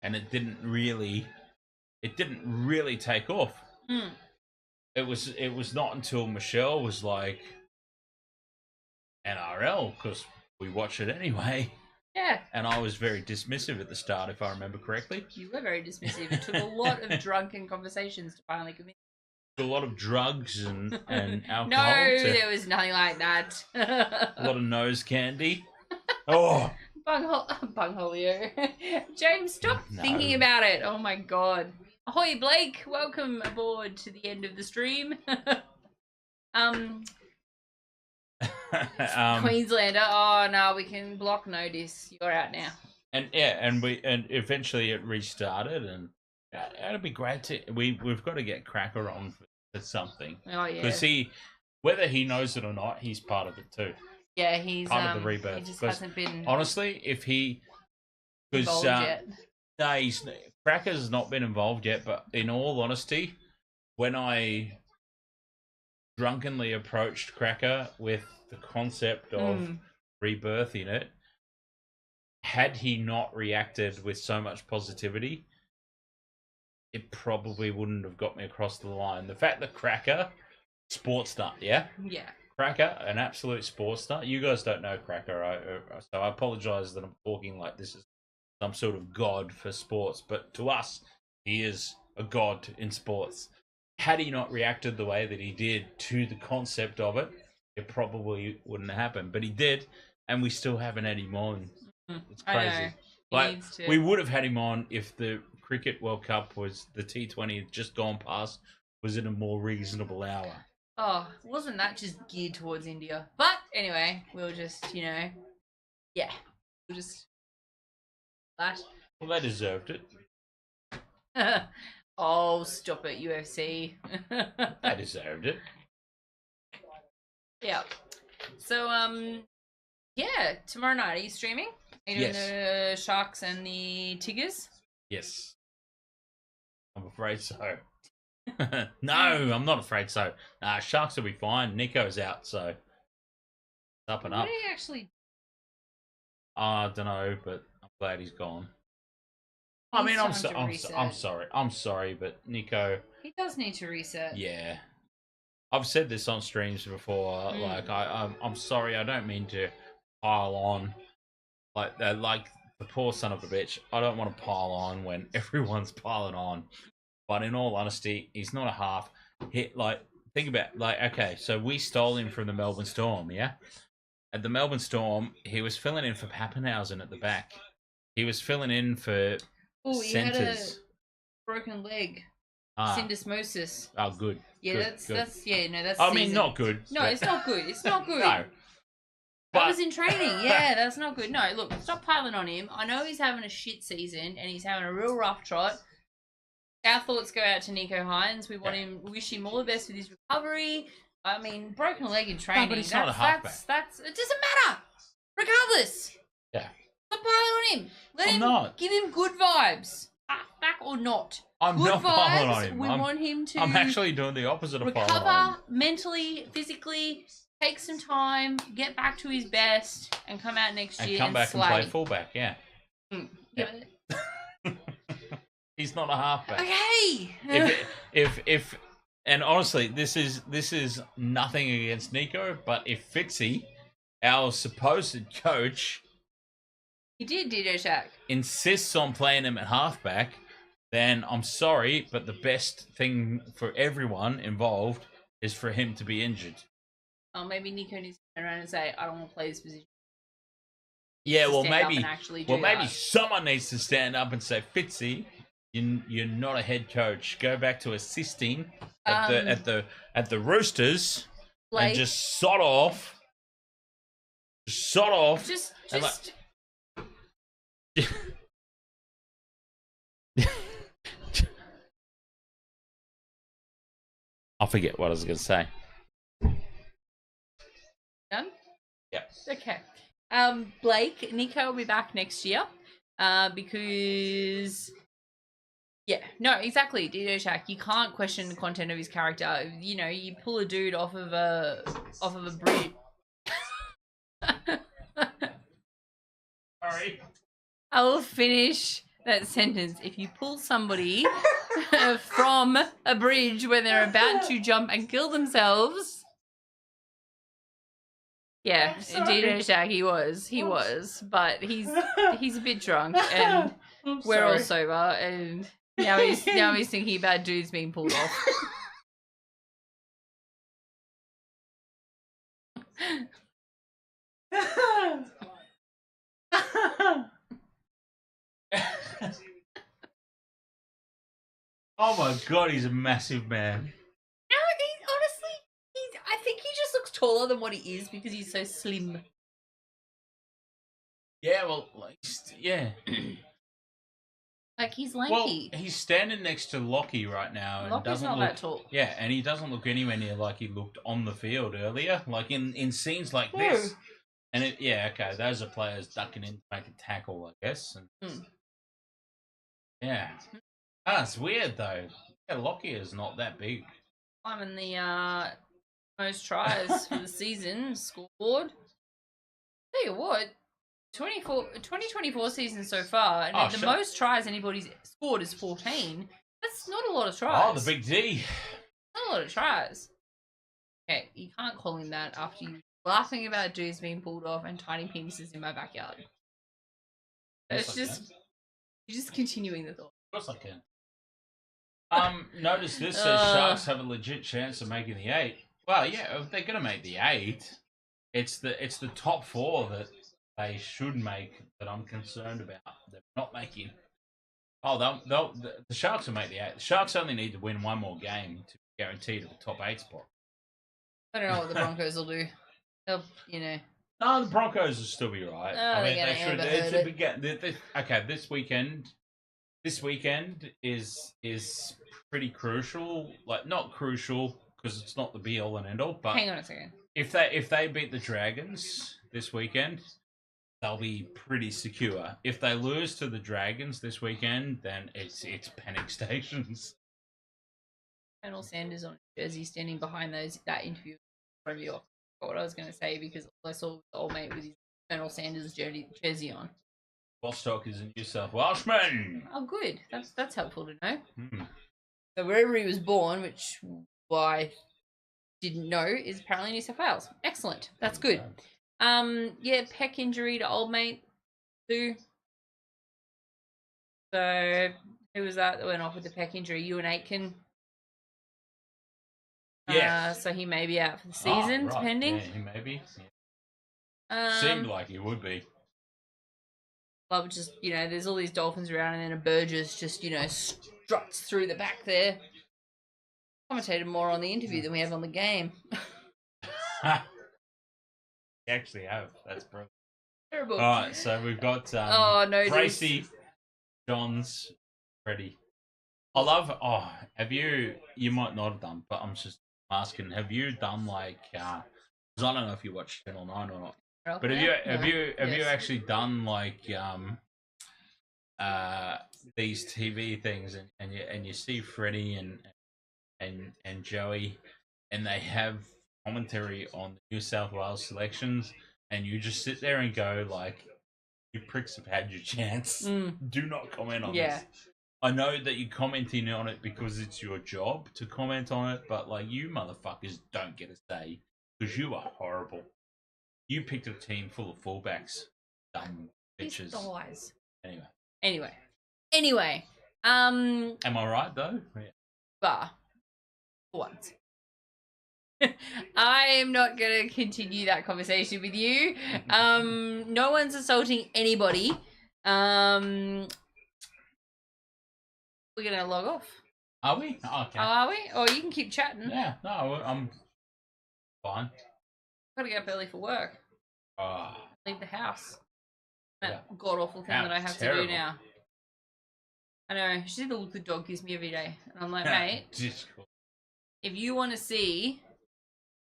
and it didn't really take off. Mm. It was not until Michelle was like NRL, because we watch it anyway. Yeah. And I was very dismissive at the start, if I remember correctly. You were very dismissive. It took a lot of drunken conversations to finally convince. A lot of drugs and alcohol. No, there was nothing like that. A lot of nose candy. Oh, Bungholio. James, stop No. thinking about it. Oh my god. Ahoy, Blake. Welcome aboard to the end of the stream. Queenslander. Oh no, we can block notice. You're out now. and yeah, and eventually it restarted, and it'd be great to we've got to get Cracker on for something, Oh yeah. because whether he knows it or not, he's part of it too. Yeah, he's part of the rebirth. He just 'Cause hasn't been honestly, if he involved yet. no, Cracker's not been involved yet. But in all honesty, when I drunkenly approached Cracker with the concept of rebirthing it, had he not reacted with so much positivity, it probably wouldn't have got me across the line. The fact that Cracker, sports nut, yeah? Yeah. Cracker, an absolute sports nut. You guys don't know Cracker, so I apologise that I'm talking like this is some sort of god for sports, but to us, he is a god in sports. Had he not reacted the way that he did to the concept of it, it probably wouldn't happen. But he did, and we still haven't had him on. It's I crazy. know. He Like, needs to. we would have had him on if the Cricket World Cup was the T20 had just gone past, was in a more reasonable hour. Oh, wasn't that just geared towards India? But anyway, we'll just, yeah, we'll just that. Well, they deserved it. Oh, stop it, UFC. They deserved it. Yeah. So, yeah, tomorrow night, are you streaming? Are you doing the Sharks and the Tigers? Yes. I'm afraid so. No, I'm not afraid so. Nah, Sharks will be fine. Nico's out, so up and What up. do you actually? I don't know, but I'm glad he's gone. I He's mean, time to reset. I'm sorry, but Nico, He does need to reset. yeah. I've said this on streams before. Like, I'm sorry. I don't mean to pile on like the poor son of a bitch. I don't want to pile on when everyone's piling on. But in all honesty, he's not a half. Think about, okay, so we stole him from the Melbourne Storm, yeah? At the Melbourne Storm, he was filling in for Pappenhausen at the back. He was filling in for Oh, he had a centres. broken leg. Ah, Syndesmosis. oh, good. Yeah, good, that's good. that's. I mean, season. not good. No, but- it's not good. It's not good. No. That But was in training. Yeah, that's not good. No, look, stop piling on him. I know he's having a shit season and he's having a real rough trot. Our thoughts go out to Nico Hines. We want him, wish him all the best with his recovery. I mean, broken leg in training. but he's not a halfback. That's it doesn't matter. Regardless. Yeah. Stop piling on him. Let I'm him not. give him good vibes. Halfback or not. I'm Good not vibes. piling on him. We want him to I'm actually doing the opposite of piling on recover him. mentally, physically, take some time, get back to his best, and come out next And year come and back slay. and play fullback, yeah. Yeah. He's not a halfback. Okay. If and honestly, this is nothing against Nico, but if Fitzy, our supposed coach, You did, DJ Shack. insists on playing him at halfback, then I'm sorry, but the best thing for everyone involved is for him to be injured. Oh, maybe Nico needs to turn around and say, I don't want to play this position. Yeah, To well stand up maybe and actually do maybe that. someone needs to stand up and say, Fitzy, you're not a head coach. Go back to assisting at the Roosters Like, and just sod off. Just sod off. just and I forget what I was going to say. Yeah. Okay. Blake, Nico will be back next year. Because yeah, no, exactly, Dino Shack. You can't question the content of his character. You know, you pull a dude off of a bridge. Sorry. I will finish that sentence. If you pull somebody from a bridge when they're about to jump and kill themselves. Yeah, Dino Shack, he was, but he's a bit drunk and we're all sober, and now he's thinking about dudes being pulled off. Oh my god, he's a massive man. No, I think he just looks taller than what he is because he's so slim. Yeah, well, yeah. Like, he's Well, lanky. he's standing next to Lockie right now, and Lockie's doesn't not look that tall. Yeah, and he doesn't look anywhere near like he looked on the field earlier, like in scenes like this. And okay, those are players ducking in to make a tackle, I guess. And, yeah, it's weird though. Yeah, Lockie is not that big. Climbing the most tries for the season scoreboard. Tell you what, 2024 season so far, and the most tries anybody's scored is 14. That's not a lot of tries. Oh, the big D. Not a lot of tries. Okay, you can't call him that after you laughing about dudes being pulled off and tiny penises in my backyard. It's just you're just continuing the thought. Of course I can. Notice this says Sharks have a legit chance of making the 8. Well, yeah, if they're gonna make the 8, it's the top 4 that they should make that I'm concerned about. They're not making. Oh, the Sharks will make the 8. The Sharks only need to win one more game to guarantee the top 8 spot. I don't know what the Broncos will do. They'll, you know. No, the Broncos will still be right. I mean, they should. Okay, this weekend. This weekend is pretty crucial. Like, not crucial because it's not the be all and end all. But hang on a second. If they beat the Dragons this weekend, they'll be pretty secure. If they lose to the Dragons this weekend, then it's panic stations. Colonel Sanders on jersey standing behind that interview from York. What I was going to say, because all I saw was the old mate with his Colonel Sanders jersey on. Bostock is a New South Welshman. Oh, good. That's helpful to know. Hmm. So wherever he was born, which I didn't know, is apparently New South Wales. Excellent. That's good. Yeah, pec injury to old mate too. So who was that went off with the pec injury? Ewan Aitken. Yeah. So he may be out for the season, right. depending. Yeah, he may be. Yeah. Seemed like he would be. Well, just, you know, there's all these Dolphins around, and then a Burgess just, you know, struts through the back there. Commentated more on the interview than we have on the game. You actually have. That's brilliant. Terrible. All right, so we've got Bracey, Johns, Freddie. I love. Oh, have you? You might not have done, but I'm just asking. Have you done like? Because I don't know if you watch Channel 9 or not. But have you actually done like these TV things and you see Freddie and Joey and they have commentary on the New South Wales selections and you just sit there and go like, you pricks have had your chance. Do not comment on this. I know that you're commenting on it because it's your job to comment on it, but like you motherfuckers don't get a say because you are horrible. You picked a team full of fullbacks. Dumb bitches. Guys. Anyway. Am I right though? Yeah. But once. I am not going to continue that conversation with you. No one's assaulting anybody. We're going to log off. Are we? Oh, okay. Oh, are we? Or you can keep chatting. Yeah, no, I'm fine. I've got to get up early for work. Leave the house. That god-awful thing that I have to do now. I know. She did the look the dog gives me every day. And I'm like, mate, if you want to see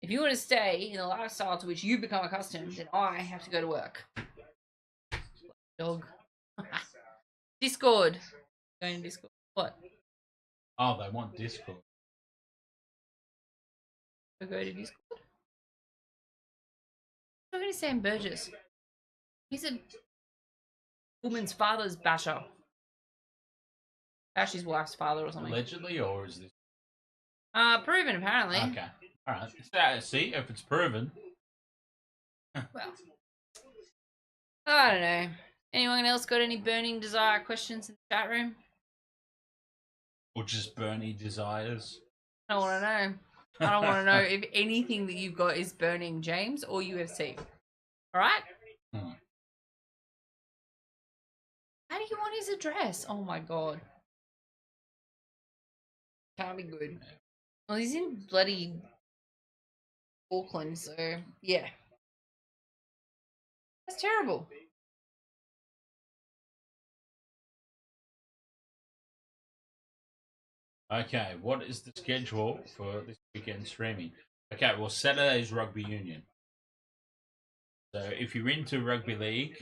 If you want to stay in the lifestyle to which you become accustomed, then I have to go to work. Dog. Discord. Going to Discord. What? Oh, they want Discord. Go to Discord? I'm talking to Sam Burgess. He's a woman's father's basher. His wife's father or something. Allegedly, or is this? Proven apparently. Okay. Alright. So, see, if it's proven. Well, I don't know. Anyone else got any burning desire questions in the chat room? Or just Bernie desires. I don't want to know. I don't want to know if anything that you've got is burning James or UFC. Alright? Hmm. How do you want his address? Oh my god. Can't be good. Well, he's in bloody Auckland, so yeah. That's terrible. Okay, what is the schedule for this weekend streaming? Okay, well, Saturday's Rugby Union. So if you're into rugby league,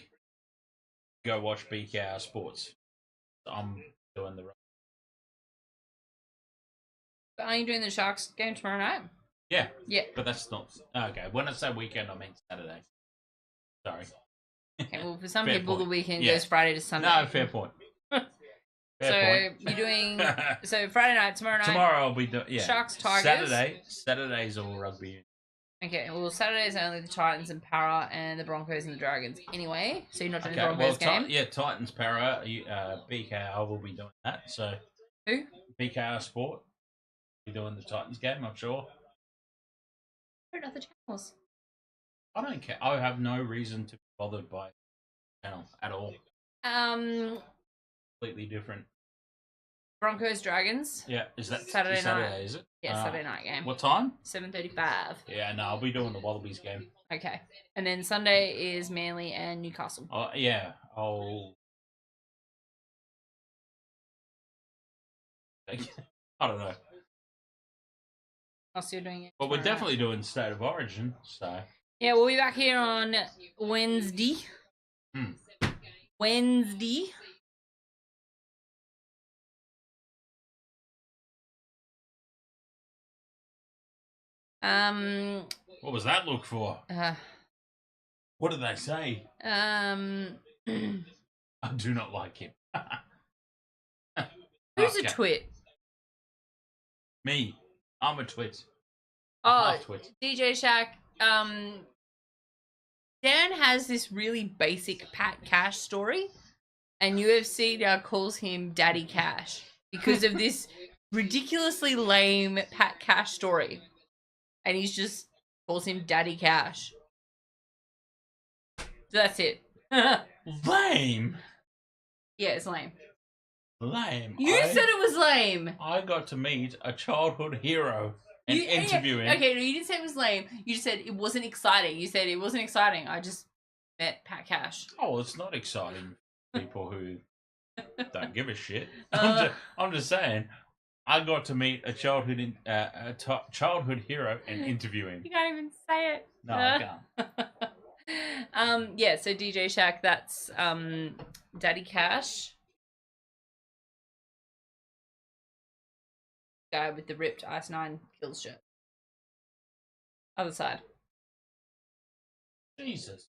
go watch BKR Sports. I'm doing the rugby. Are you doing the Sharks game tomorrow night? Yeah. Yeah. But that's not... Okay, when I say weekend, I mean Saturday. Sorry. Okay, well, for some Fair people, point. the weekend Yeah. goes Friday to Sunday. No, fair point. Fair point. You're doing... So Friday night, tomorrow night... Tomorrow I'll be doing... Yeah. Sharks, Tigers. Saturday's all rugby union. Okay, well, Saturday's only the Titans and Para and the Broncos and the Dragons. Anyway, so you're not doing the Broncos game? Yeah, Titans, Para, BKR will be doing that. So Who? BKR Sport will be doing the Titans game, I'm sure. What other channels? I don't care. I have no reason to be bothered by the channel at all. Completely different. Broncos, Dragons. Yeah, is that Saturday night. Is it? Yeah, Saturday night game. What time? 7:35. Yeah, no, I'll be doing the Wallabies game. Okay, and then Sunday is Manly and Newcastle. Oh, yeah, I'll... I don't know. I'll still doing it. Well, we're tomorrow definitely doing State of Origin, so... night. Yeah, we'll be back here on Wednesday. Wednesday. What was that look for? What did they say? I do not like him. Who's Okay. a twit? Me. I'm a twit. Oh, Half twit. DJ Shack. Dan has this really basic Pat Cash story, and UFC now calls him Daddy Cash because of this ridiculously lame Pat Cash story. And he's just calls him Daddy Cash. So that's it. Lame. Yeah, it's lame. Lame. You said it was lame. I got to meet a childhood hero and interview him. Okay, no, you didn't say it was lame. You just said it wasn't exciting. You said it wasn't exciting. I just met Pat Cash. Oh, it's not exciting for people who don't give a shit. I'm just saying. I got to meet a childhood childhood hero and interview him. You can't even say it. No, I can't. Yeah, so DJ Shack, that's Daddy Cash. Guy with the ripped Ice 9 Kills shirt. Other side. Jesus.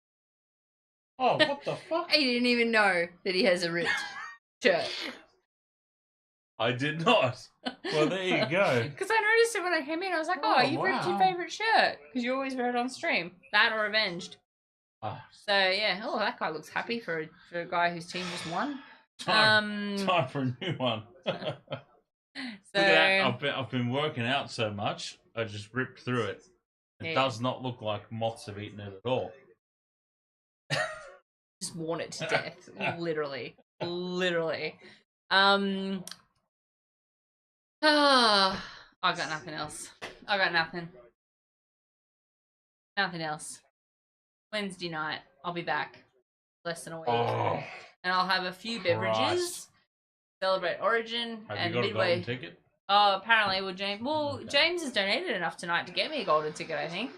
Oh, what the fuck? I didn't even know that he has a ripped shirt. I did not. Well, there you go. Because I noticed it when I came in. I was like, oh, you've ripped your favourite shirt. Because you always wear it on stream. That or Avenged. Oh. So, yeah. Oh, that guy looks happy for a guy whose team just won. Time for a new one. So, Look at that. I've been working out so much, I just ripped through it. It Yeah. does not look like moths have eaten it at all. just worn it to death. Literally. Literally. I got nothing else. I got nothing. Nothing else. Wednesday night, I'll be back. Less than a week. Oh, And I'll have a few beverages. Celebrate Origin have and you got a midway. golden ticket? Oh, apparently, James has donated enough tonight to get me a golden ticket, I think.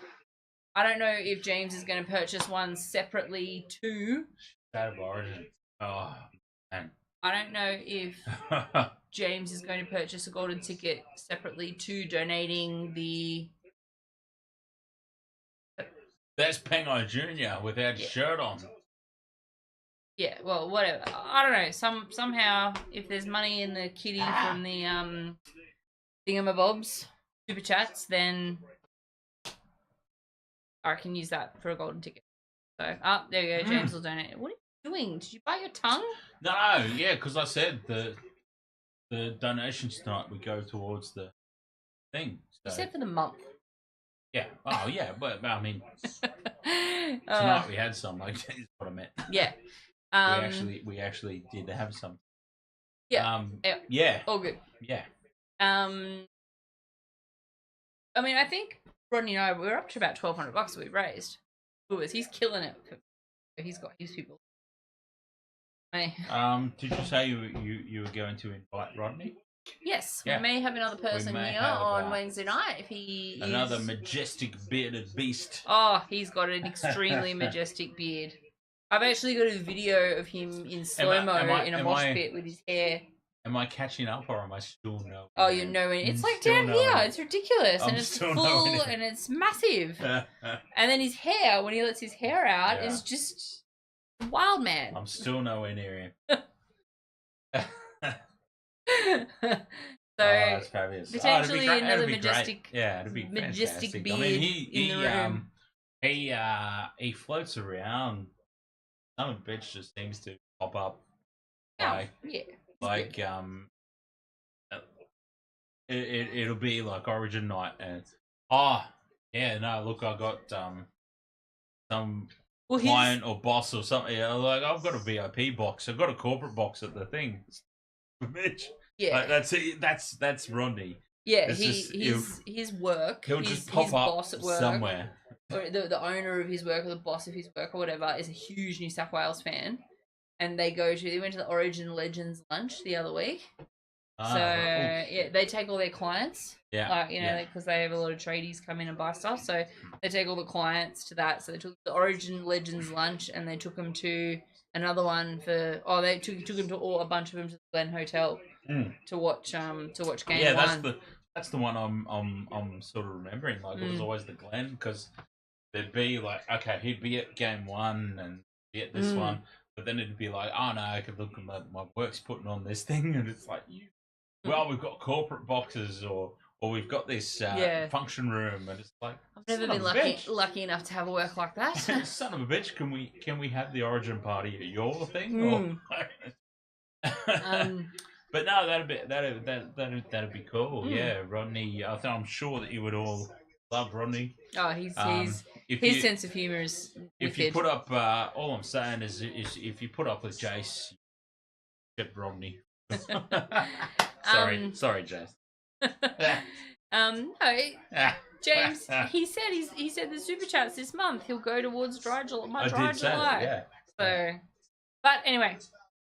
I don't know if James is going to purchase one separately too. State of Origin. Oh, man. I don't know if James is going to purchase a golden ticket separately to donating the... That's Pengai Jr. without his shirt on. Yeah, well, whatever. I don't know. Somehow, if there's money in the kitty from the thingamabobs, super chats, then I can use that for a golden ticket. So, there you go. James will donate. What are you doing? Did you bite your tongue? No, yeah, because I said the donations tonight would go towards the thing. So. You said for the month. Yeah. Oh, yeah. But I mean, tonight we had some. Like, is what I meant. Yeah. We actually did have some. Yeah. Yeah. All good. Yeah. I mean, I think Rodney and I we're up to about $1,200 we've raised. Lewis, he's killing it. He's got his people. Did you say you were going to invite Rodney? Yes, yeah. We may have another person here on Wednesday night if he another majestic bearded beast. Oh, he's got an extremely majestic beard. I've actually got a video of him in slow-mo in a mosh pit with his hair. Am I catching up or am I still nowhere? Oh, you're nowhere. It's like down here. It's ridiculous. And it's full and it's massive. And then his hair, when he lets his hair out, is just wild, man. I'm still nowhere near him. So that's fabulous. Potentially another majestic, it'd be majestic fantastic. beard. I mean, in the room. He floats around. Some of the bitch just seems to pop up. Like it'll be like Origin night and look, I got some client or boss or something. Like I've got a VIP box. I've got a corporate box at the thing. Mitch. Yeah, like, that's Rodney. Yeah, his work. He'll just pop his up boss at work, somewhere. Or the owner of his work or the boss of his work or whatever is a huge New South Wales fan, and they went to the Origin Legends lunch the other week. They take all their clients. Yeah, because they have a lot of tradies come in and buy stuff. So they take all the clients to that. So they took the Origin Legends lunch and they took them to another one for. Oh, they took them to a bunch of them to the Glen Hotel to watch game one. Yeah, that's the one I'm sort of remembering. Like it was always the Glen because there'd be like he'd be at game one and be at this one, but then it'd be like no, I could look at my work's putting on this thing, and it's like well, we've got corporate boxes or we've got this function room, and it's like I've never been lucky enough to have a work like that. Son of a bitch, can we have the Origin party at your thing? But no, that'd be cool. Yeah, Rodney. I'm sure that you would all love Rodney. Oh, his sense of humour is wicked. If you put up, all I'm saying is if you put up with Jace, get Rodney. Sorry, Jace. No, James. He said the super chats this month he'll go towards dry July. Yeah. So, but anyway,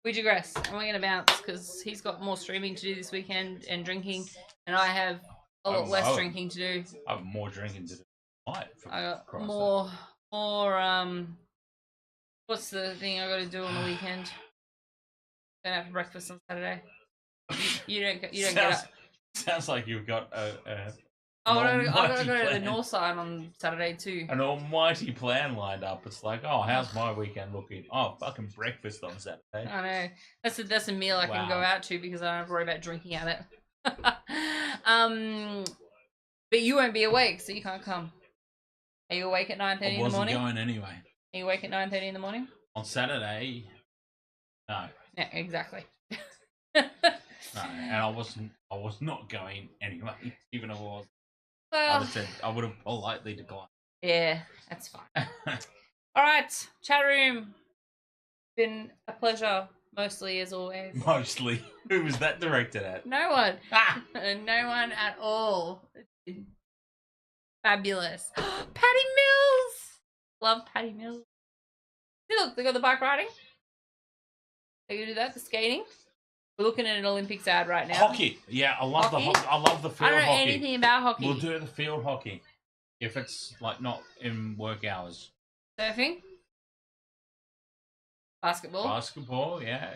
we digress, and we're gonna bounce because he's got more streaming to do this weekend and drinking, and I have a lot less drinking to do. I have more drinking to do. I got more. What's the thing I got to do on the weekend? Gonna have breakfast on Saturday. You don't get up. Sounds like you've got I got to go to the north side on Saturday too. An almighty plan lined up. It's like, how's my weekend looking? Oh, fucking breakfast on Saturday. I know. That's a meal I can go out to because I don't have to worry about drinking at it. But you won't be awake, so you can't come. Are you awake at 9:30 in the morning? I wasn't going anyway. Are you awake at 9:30 in the morning? On Saturday, no. Yeah, exactly. No, and I was not going anyway, even if I was. Well, I would have politely declined. Yeah, that's fine. All right, chat room. Been a pleasure, mostly as always. Mostly. Who was that directed at? No one. No one at all. Fabulous. Patty Mills. Love Patty Mills. See, look, they got the bike riding. They can do that. The skating. We're looking at an Olympics ad right now. Hockey. Yeah, I love Hockey? I love the I field don't know hockey. anything about hockey. We'll do the field hockey if it's like not in work hours. Surfing? Basketball? Basketball, yeah.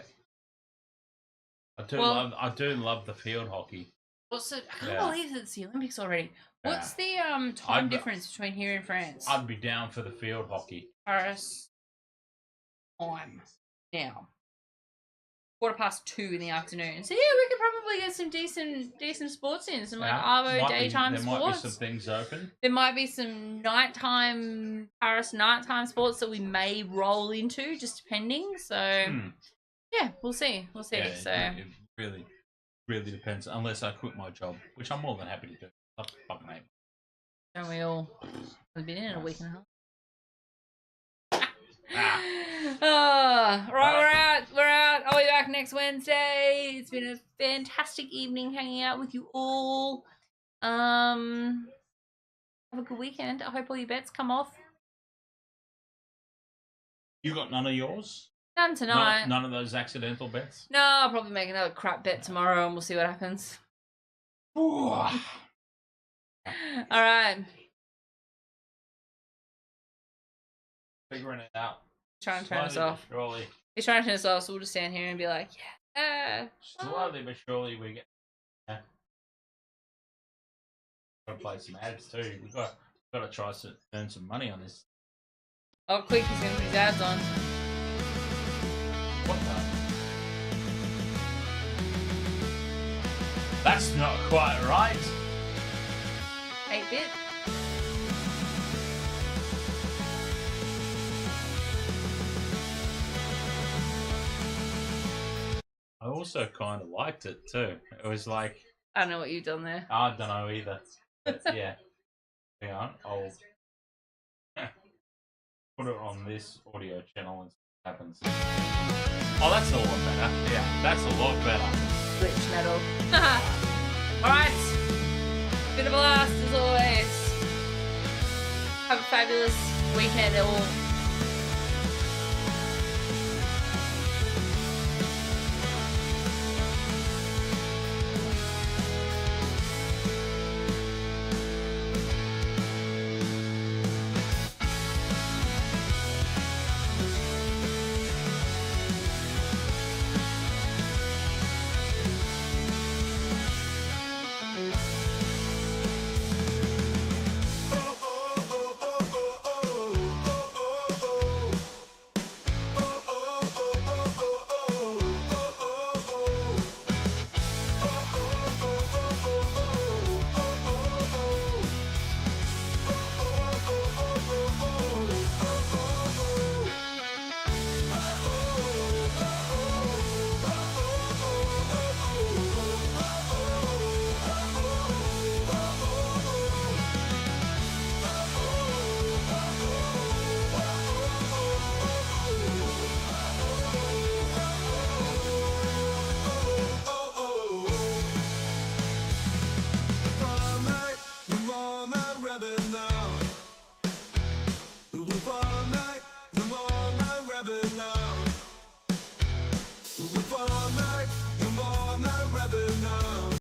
I do love the field hockey. What's it? I can't believe it's the Olympics already. What's the time I'd- difference between here and France? I'd be down for the field hockey. Paris time now. 2:15 in the afternoon. So yeah, we could probably get some decent sports in. Some like Arvo daytime there sports. might be some things open. There might be some Paris nighttime sports that we may roll into, just depending. So yeah, we'll see. We'll see. Yeah, so it really depends. Unless I quit my job, which I'm more than happy to do. Fuck mate. don't we all? We've been in a week and a half. Right, we're out. I'll be back next Wednesday. It's been a fantastic evening hanging out with you all. Have a good weekend. I hope all your bets come off. You got none of yours? None tonight. None of those accidental bets? No, I'll probably make another crap bet tomorrow and we'll see what happens. Alright. Figuring it out. Trying to turn us off. Surely. He's trying to turn us off, so we'll just stand here and be like, yeah. Slowly but surely we get. Gotta play some ads too. We've got to try to earn some money on this. Oh, quick, he's going to put his ads on. What the? That's not quite right. 8-bit. I also kind of liked it too. It was like, I don't know what you've done there. I don't know either. But yeah. Hang on, I'll put it on this audio channel and see what happens. Oh, that's a lot better. Yeah, that's a lot better. Glitch metal. Alright. Bit of a blast as always. Have a fabulous weekend all.